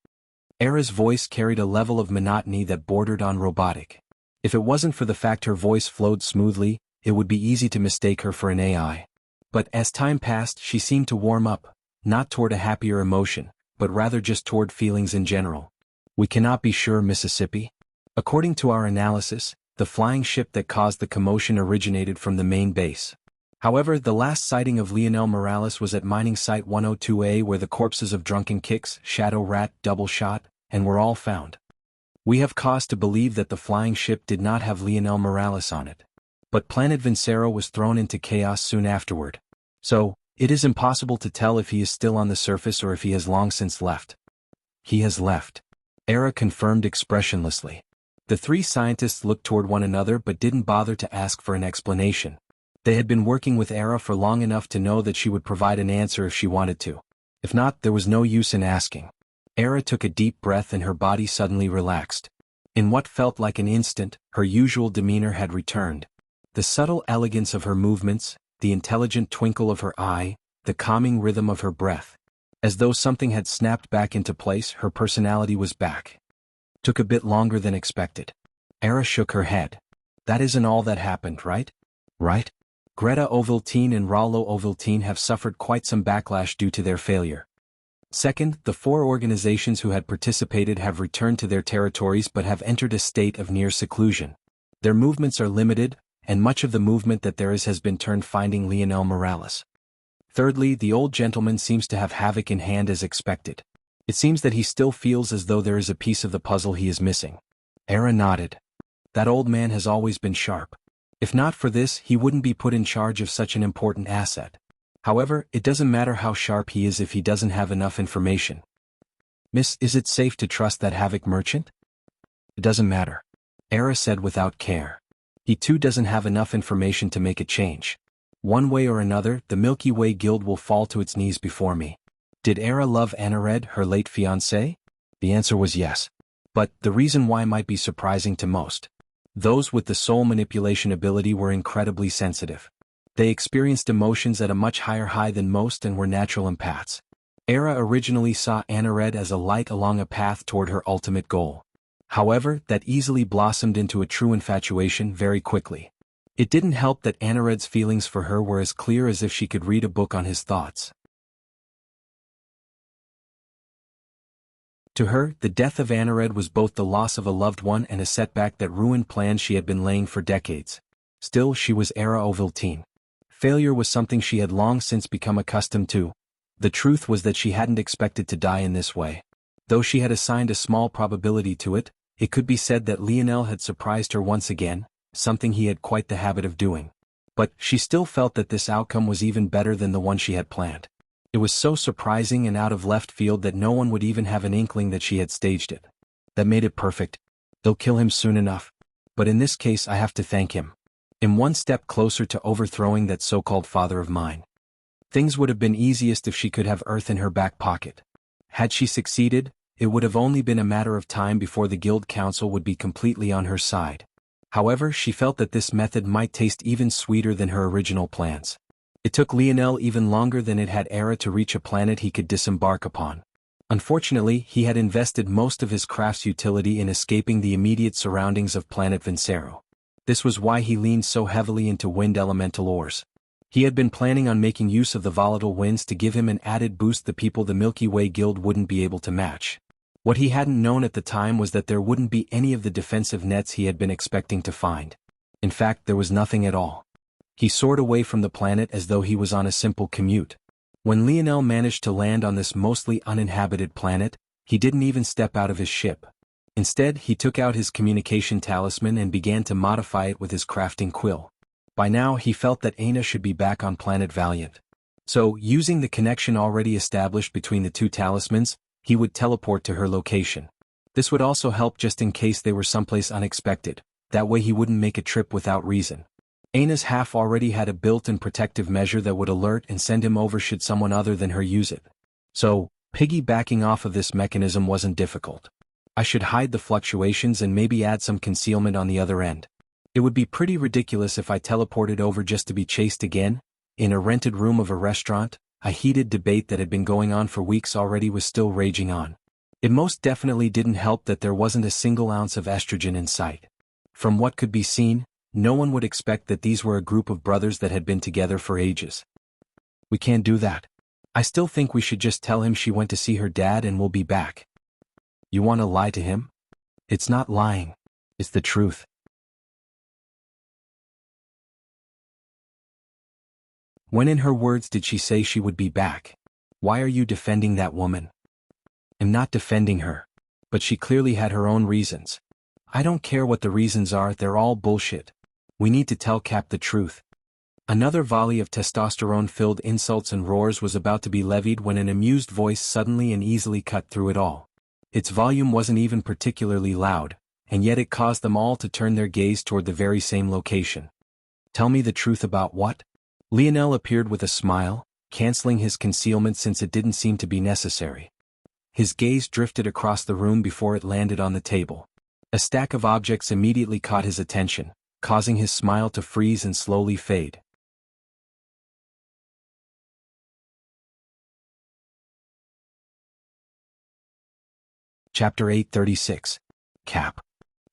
Era's voice carried a level of monotony that bordered on robotic. If it wasn't for the fact her voice flowed smoothly, it would be easy to mistake her for an AI. But as time passed, she seemed to warm up, not toward a happier emotion, but rather just toward feelings in general. We cannot be sure, Mississippi. According to our analysis, the flying ship that caused the commotion originated from the main base. However, the last sighting of Lionel Morales was at mining site 102A, where the corpses of Drunken Kicks, Shadow Rat, Double Shot, and were all found. We have cause to believe that the flying ship did not have Lionel Morales on it. But planet Vincero was thrown into chaos soon afterward. So, it is impossible to tell if he is still on the surface or if he has long since left. He has left. Era confirmed expressionlessly. The three scientists looked toward one another but didn't bother to ask for an explanation. They had been working with Era for long enough to know that she would provide an answer if she wanted to. If not, there was no use in asking. Era took a deep breath and her body suddenly relaxed. In what felt like an instant, her usual demeanor had returned. The subtle elegance of her movements, the intelligent twinkle of her eye, the calming rhythm of her breath. As though something had snapped back into place, her personality was back. Took a bit longer than expected. Era shook her head. That isn't all that happened, right? Right? Greta Ovaltine and Rollo Ovaltine have suffered quite some backlash due to their failure. Second, the four organizations who had participated have returned to their territories but have entered a state of near seclusion. Their movements are limited, and much of the movement that there is has been turned finding Lionel Morales. Thirdly, the old gentleman seems to have havoc in hand as expected. It seems that he still feels as though there is a piece of the puzzle he is missing. Era nodded. That old man has always been sharp. If not for this, he wouldn't be put in charge of such an important asset. However, it doesn't matter how sharp he is if he doesn't have enough information. Miss, is it safe to trust that Havoc merchant? It doesn't matter. Era said without care. He too doesn't have enough information to make a change. One way or another, the Milky Way Guild will fall to its knees before me. Did Era love Anared, her late fiancée? The answer was yes. But the reason why might be surprising to most. Those with the soul manipulation ability were incredibly sensitive. They experienced emotions at a much higher high than most and were natural empaths. Era originally saw Anared as a light along a path toward her ultimate goal. However, that easily blossomed into a true infatuation very quickly. It didn't help that Anared's feelings for her were as clear as if she could read a book on his thoughts. To her, the death of Anared was both the loss of a loved one and a setback that ruined plans she had been laying for decades. Still, she was Era Ovaltine. Failure was something she had long since become accustomed to. The truth was that she hadn't expected to die in this way. Though she had assigned a small probability to it, it could be said that Lionel had surprised her once again, something he had quite the habit of doing. But she still felt that this outcome was even better than the one she had planned. It was so surprising and out of left field that no one would even have an inkling that she had staged it. That made it perfect. They'll kill him soon enough. But in this case I have to thank him. I'm one step closer to overthrowing that so-called father of mine. Things would have been easiest if she could have Earth in her back pocket. Had she succeeded, it would have only been a matter of time before the Guild Council would be completely on her side. However, she felt that this method might taste even sweeter than her original plans. It took Lionel even longer than it had Era to reach a planet he could disembark upon. Unfortunately, he had invested most of his craft's utility in escaping the immediate surroundings of planet Vincero. This was why he leaned so heavily into wind elemental ores. He had been planning on making use of the volatile winds to give him an added boost the people the Milky Way Guild wouldn't be able to match. What he hadn't known at the time was that there wouldn't be any of the defensive nets he had been expecting to find. In fact, there was nothing at all. He soared away from the planet as though he was on a simple commute. When Lionel managed to land on this mostly uninhabited planet, he didn't even step out of his ship. Instead, he took out his communication talisman and began to modify it with his crafting quill. By now, he felt that Aina should be back on planet Valiant. So, using the connection already established between the two talismans, he would teleport to her location. This would also help just in case they were someplace unexpected, that way he wouldn't make a trip without reason. Aina's half already had a built-in protective measure that would alert and send him over should someone other than her use it. So, piggybacking off of this mechanism wasn't difficult. I should hide the fluctuations and maybe add some concealment on the other end. It would be pretty ridiculous if I teleported over just to be chased again. In a rented room of a restaurant, a heated debate that had been going on for weeks already was still raging on. It most definitely didn't help that there wasn't a single ounce of estrogen in sight. From what could be seen, no one would expect that these were a group of brothers that had been together for ages. We can't do that. I still think we should just tell him she went to see her dad and we'll be back. You want to lie to him? It's not lying. It's the truth. When in her words did she say she would be back? Why are you defending that woman? I'm not defending her. But she clearly had her own reasons. I don't care what the reasons are, they're all bullshit. We need to tell Cap the truth. Another volley of testosterone-filled insults and roars was about to be levied when an amused voice suddenly and easily cut through it all. Its volume wasn't even particularly loud, and yet it caused them all to turn their gaze toward the very same location. Tell me the truth about what? Lionel appeared with a smile, canceling his concealment since it didn't seem to be necessary. His gaze drifted across the room before it landed on the table. A stack of objects immediately caught his attention, causing his smile to freeze and slowly fade. Chapter 836. Cap.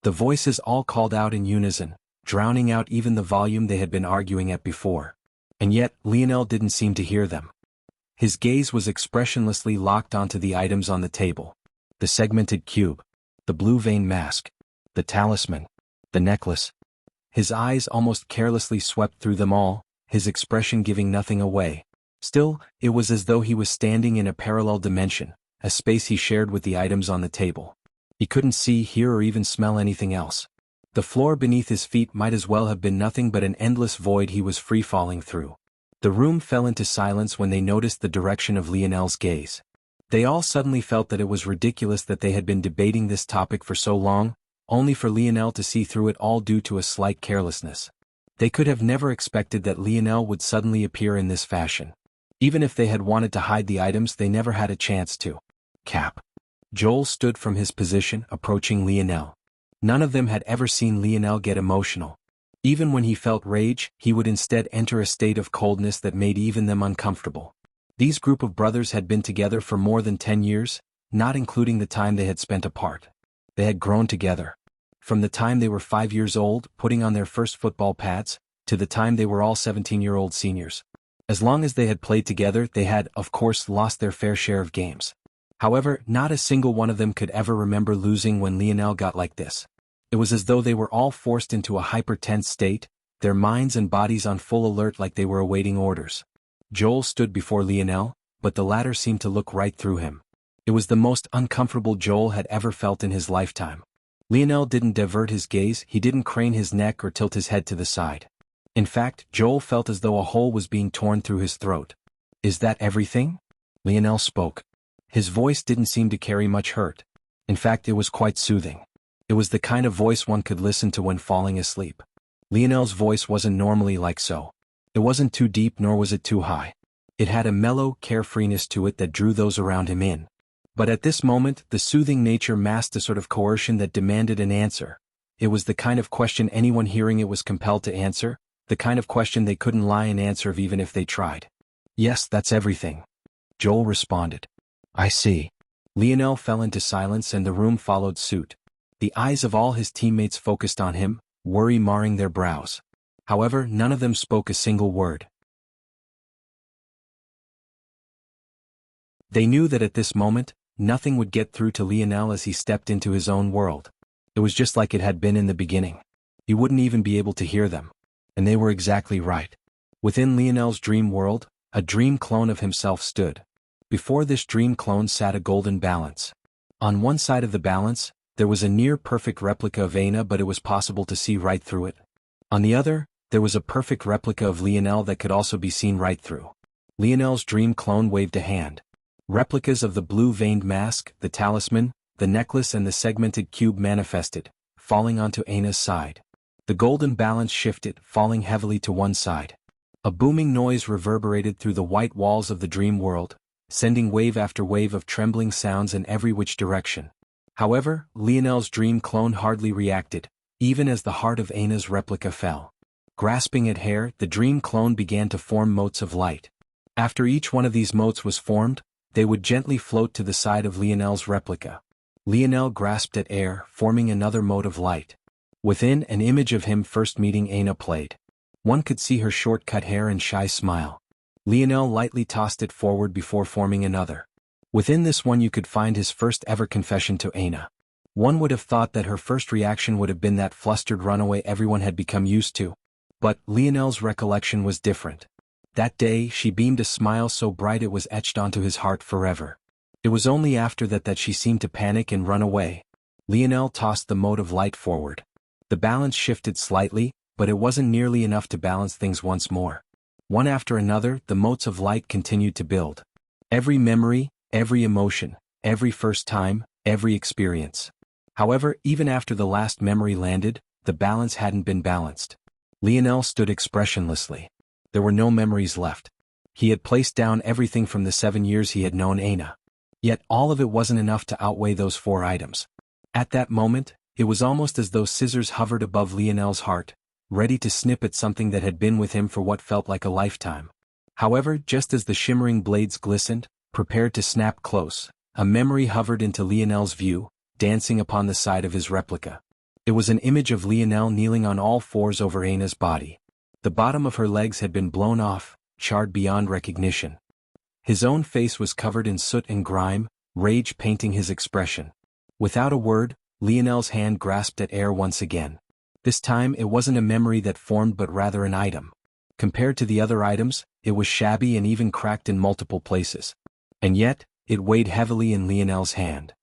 The voices all called out in unison, drowning out even the volume they had been arguing at before. And yet, Lionel didn't seem to hear them. His gaze was expressionlessly locked onto the items on the table. The segmented cube. The blue vein mask. The talisman. The necklace. His eyes almost carelessly swept through them all, his expression giving nothing away. Still, it was as though he was standing in a parallel dimension, a space he shared with the items on the table. He couldn't see, hear, or even smell anything else. The floor beneath his feet might as well have been nothing but an endless void he was free-falling through. The room fell into silence when they noticed the direction of Lionel's gaze. They all suddenly felt that it was ridiculous that they had been debating this topic for so long, only for Lionel to see through it all due to a slight carelessness. They could have never expected that Lionel would suddenly appear in this fashion. Even if they had wanted to hide the items, they never had a chance to. Cap. Joel stood from his position, approaching Lionel. None of them had ever seen Lionel get emotional. Even when he felt rage, he would instead enter a state of coldness that made even them uncomfortable. These group of brothers had been together for more than 10 years, not including the time they had spent apart. They had grown together. From the time they were 5 years old, putting on their first football pads, to the time they were all 17-year-old seniors. As long as they had played together, they had, of course, lost their fair share of games. However, not a single one of them could ever remember losing when Lionel got like this. It was as though they were all forced into a hyper-tense state, their minds and bodies on full alert like they were awaiting orders. Joel stood before Lionel, but the latter seemed to look right through him. It was the most uncomfortable Joel had ever felt in his lifetime. Lionel didn't divert his gaze, he didn't crane his neck or tilt his head to the side. In fact, Joel felt as though a hole was being torn through his throat. "Is that everything?" Lionel spoke. His voice didn't seem to carry much hurt. In fact, it was quite soothing. It was the kind of voice one could listen to when falling asleep. Lionel's voice wasn't normally like so. It wasn't too deep nor was it too high. It had a mellow carefreeness to it that drew those around him in. But at this moment, the soothing nature masked a sort of coercion that demanded an answer. It was the kind of question anyone hearing it was compelled to answer, the kind of question they couldn't lie and answer even if they tried. "Yes, that's everything," Joel responded. "I see." Lionel fell into silence and the room followed suit. The eyes of all his teammates focused on him, worry marring their brows. However, none of them spoke a single word. They knew that at this moment, nothing would get through to Lionel as he stepped into his own world. It was just like it had been in the beginning. He wouldn't even be able to hear them. And they were exactly right. Within Lionel's dream world, a dream clone of himself stood. Before this dream clone sat a golden balance. On one side of the balance, There was a near-perfect replica of Aina, but it was possible to see right through it. On the other, there was a perfect replica of Lionel that could also be seen right through. Lionel's dream clone waved a hand. Replicas of the blue-veined mask, the talisman, the necklace and the segmented cube manifested, falling onto Aina's side. The golden balance shifted, falling heavily to one side. A booming noise reverberated through the white walls of the dream world, sending wave after wave of trembling sounds in every which direction. However, Lionel's dream clone hardly reacted, even as the heart of Aina's replica fell. Grasping at hair, the dream clone began to form motes of light. After each one of these motes was formed, they would gently float to the side of Lionel's replica. Lionel grasped at air, forming another mote of light. Within, an image of him first meeting Aina played. One could see her short-cut hair and shy smile. Lionel lightly tossed it forward before forming another. Within this one you could find his first ever confession to Aina. One would have thought that her first reaction would have been that flustered runaway everyone had become used to. But Lionel's recollection was different. That day she beamed a smile so bright it was etched onto his heart forever. It was only after that she seemed to panic and run away. Lionel tossed the mote of light forward. The balance shifted slightly, but it wasn't nearly enough to balance things once more. One after another, the motes of light continued to build. Every memory, every emotion, every first time, every experience. However, even after the last memory landed, the balance hadn't been balanced. Lionel stood expressionlessly. There were no memories left. He had placed down everything from the 7 years he had known Aina. Yet all of it wasn't enough to outweigh those 4 items. At that moment, it was almost as though scissors hovered above Lionel's heart, ready to snip at something that had been with him for what felt like a lifetime. However, just as the shimmering blades glistened, prepared to snap close, a memory hovered into Lionel's view, dancing upon the side of his replica. It was an image of Lionel kneeling on all fours over Aina's body. The bottom of her legs had been blown off, charred beyond recognition. His own face was covered in soot and grime, rage painting his expression. Without a word, Lionel's hand grasped at air once again. This time it wasn't a memory that formed but rather an item. Compared to the other items, it was shabby and even cracked in multiple places. And yet, it weighed heavily in Lionel's hand.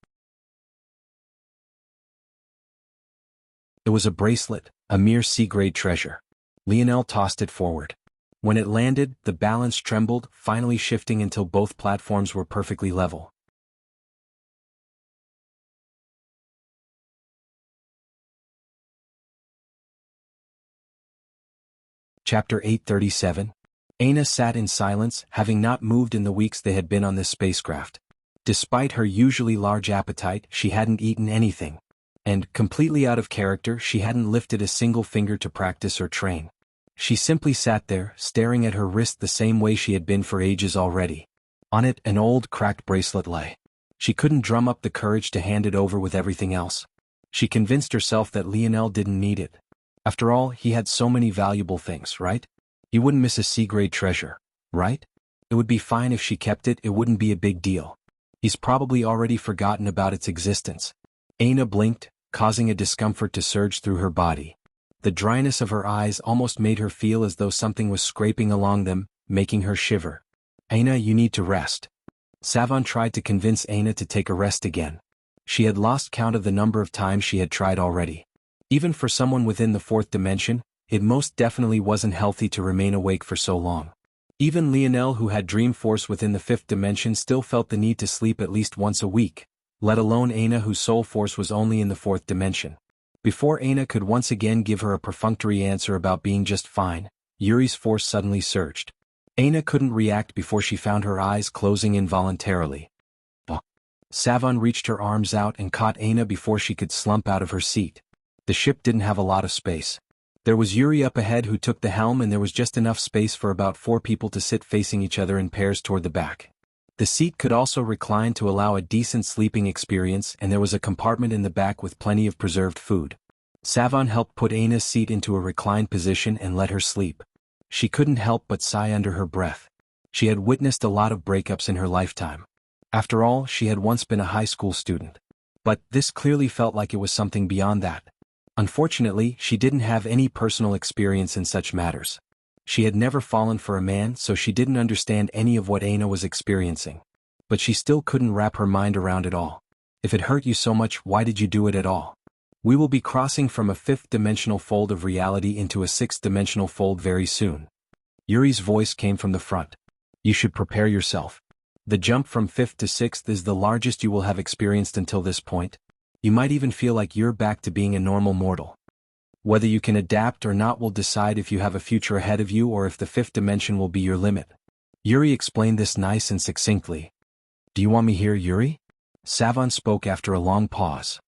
It was a bracelet, a mere C-grade treasure. Lionel tossed it forward. When it landed, the balance trembled, finally shifting until both platforms were perfectly level. Chapter 837. Aina sat in silence, having not moved in the weeks they had been on this spacecraft. Despite her usually large appetite, she hadn't eaten anything. And, completely out of character, she hadn't lifted a single finger to practice or train. She simply sat there, staring at her wrist the same way she had been for ages already. On it, an old, cracked bracelet lay. She couldn't drum up the courage to hand it over with everything else. She convinced herself that Lionel didn't need it. After all, he had so many valuable things, right? He wouldn't miss a C-grade treasure, right? It would be fine if she kept it, it wouldn't be a big deal. He's probably already forgotten about its existence. Aina blinked, causing a discomfort to surge through her body. The dryness of her eyes almost made her feel as though something was scraping along them, making her shiver. Aina, you need to rest. Savon tried to convince Aina to take a rest again. She had lost count of the number of times she had tried already. Even for someone within the 4th dimension, it most definitely wasn't healthy to remain awake for so long. Even Lionel, who had dream force within the 5th dimension, still felt the need to sleep at least once a week, let alone Aina, whose soul force was only in the 4th dimension. Before Aina could once again give her a perfunctory answer about being just fine, Yuri's force suddenly surged. Aina couldn't react before she found her eyes closing involuntarily. Savon reached her arms out and caught Aina before she could slump out of her seat. The ship didn't have a lot of space. There was Yuri up ahead who took the helm, and there was just enough space for about 4 people to sit facing each other in pairs toward the back. The seat could also recline to allow a decent sleeping experience, and there was a compartment in the back with plenty of preserved food. Savon helped put Aina's seat into a reclined position and let her sleep. She couldn't help but sigh under her breath. She had witnessed a lot of breakups in her lifetime. After all, she had once been a high school student. But this clearly felt like it was something beyond that. Unfortunately, she didn't have any personal experience in such matters. She had never fallen for a man, so she didn't understand any of what Aina was experiencing. But she still couldn't wrap her mind around it all. If it hurt you so much, why did you do it at all? We will be crossing from a fifth-dimensional fold of reality into a sixth-dimensional fold very soon. Yuri's voice came from the front. You should prepare yourself. The jump from fifth to sixth is the largest you will have experienced until this point. You might even feel like you're back to being a normal mortal. Whether you can adapt or not will decide if you have a future ahead of you or if the fifth dimension will be your limit. Yuri explained this nice and succinctly. Do you want me here, Yuri? Savon spoke after a long pause.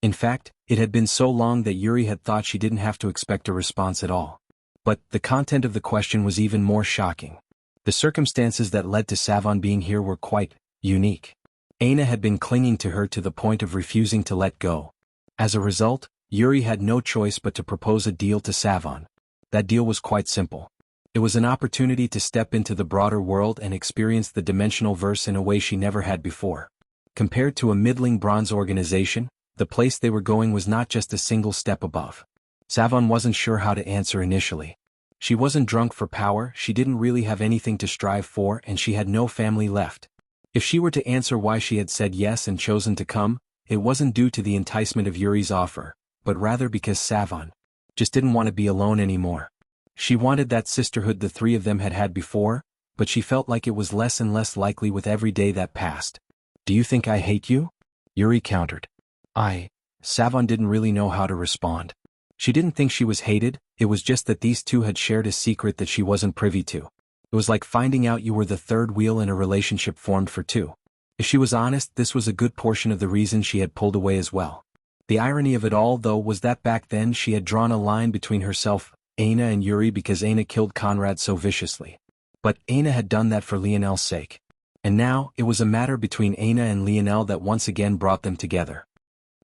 In fact, it had been so long that Yuri had thought she didn't have to expect a response at all. But the content of the question was even more shocking. The circumstances that led to Savon being here were quite unique. Aina had been clinging to her to the point of refusing to let go. As a result, Yuri had no choice but to propose a deal to Savon. That deal was quite simple. It was an opportunity to step into the broader world and experience the dimensional verse in a way she never had before. Compared to a middling bronze organization, the place they were going was not just a single step above. Savon wasn't sure how to answer initially. She wasn't drunk for power, she didn't really have anything to strive for, and she had no family left. If she were to answer why she had said yes and chosen to come, it wasn't due to the enticement of Yuri's offer, but rather because Savon just didn't want to be alone anymore. She wanted that sisterhood the three of them had had before, but she felt like it was less and less likely with every day that passed. Do you think I hate you? Yuri countered. Savon didn't really know how to respond. She didn't think she was hated, it was just that these two had shared a secret that she wasn't privy to. It was like finding out you were the third wheel in a relationship formed for two. If she was honest, this was a good portion of the reason she had pulled away as well. The irony of it all, though, was that back then she had drawn a line between herself, Aina, and Yuri because Aina killed Conrad so viciously. But Aina had done that for Lionel's sake. And now, it was a matter between Aina and Lionel that once again brought them together.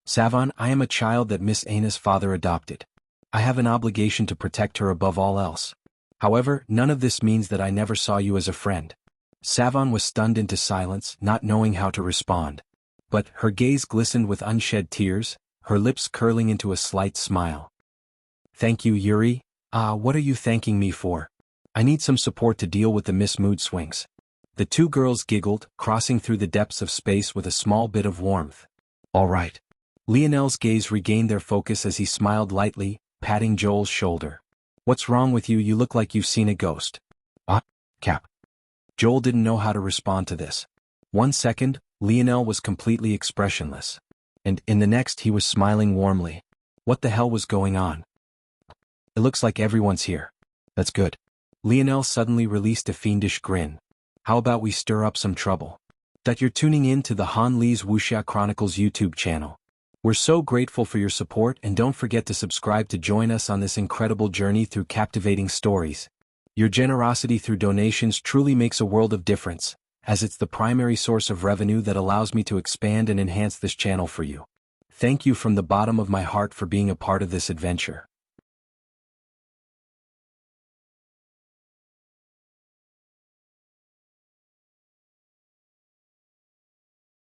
Savon, I am a child that Miss Aina's father adopted. I have an obligation to protect her above all else. However, none of this means that I never saw you as a friend. Savon was stunned into silence, not knowing how to respond. But her gaze glistened with unshed tears, her lips curling into a slight smile. Thank you, Yuri. What are you thanking me for? I need some support to deal with the Miss Mood swings. The two girls giggled, crossing through the depths of space with a small bit of warmth. All right. Lionel's gaze regained their focus as he smiled lightly, patting Joel's shoulder. What's wrong with you? You look like you've seen a ghost. Cap. Joel didn't know how to respond to this. 1 second, Lionel was completely expressionless. And in the next he was smiling warmly. What the hell was going on? It looks like everyone's here. That's good. Lionel suddenly released a fiendish grin. How about we stir up some trouble? That you're tuning in to the Han Lee's Wuxia Chronicles YouTube channel. We're so grateful for your support, and don't forget to subscribe to join us on this incredible journey through captivating stories. Your generosity through donations truly makes a world of difference, as it's the primary source of revenue that allows me to expand and enhance this channel for you. Thank you from the bottom of my heart for being a part of this adventure.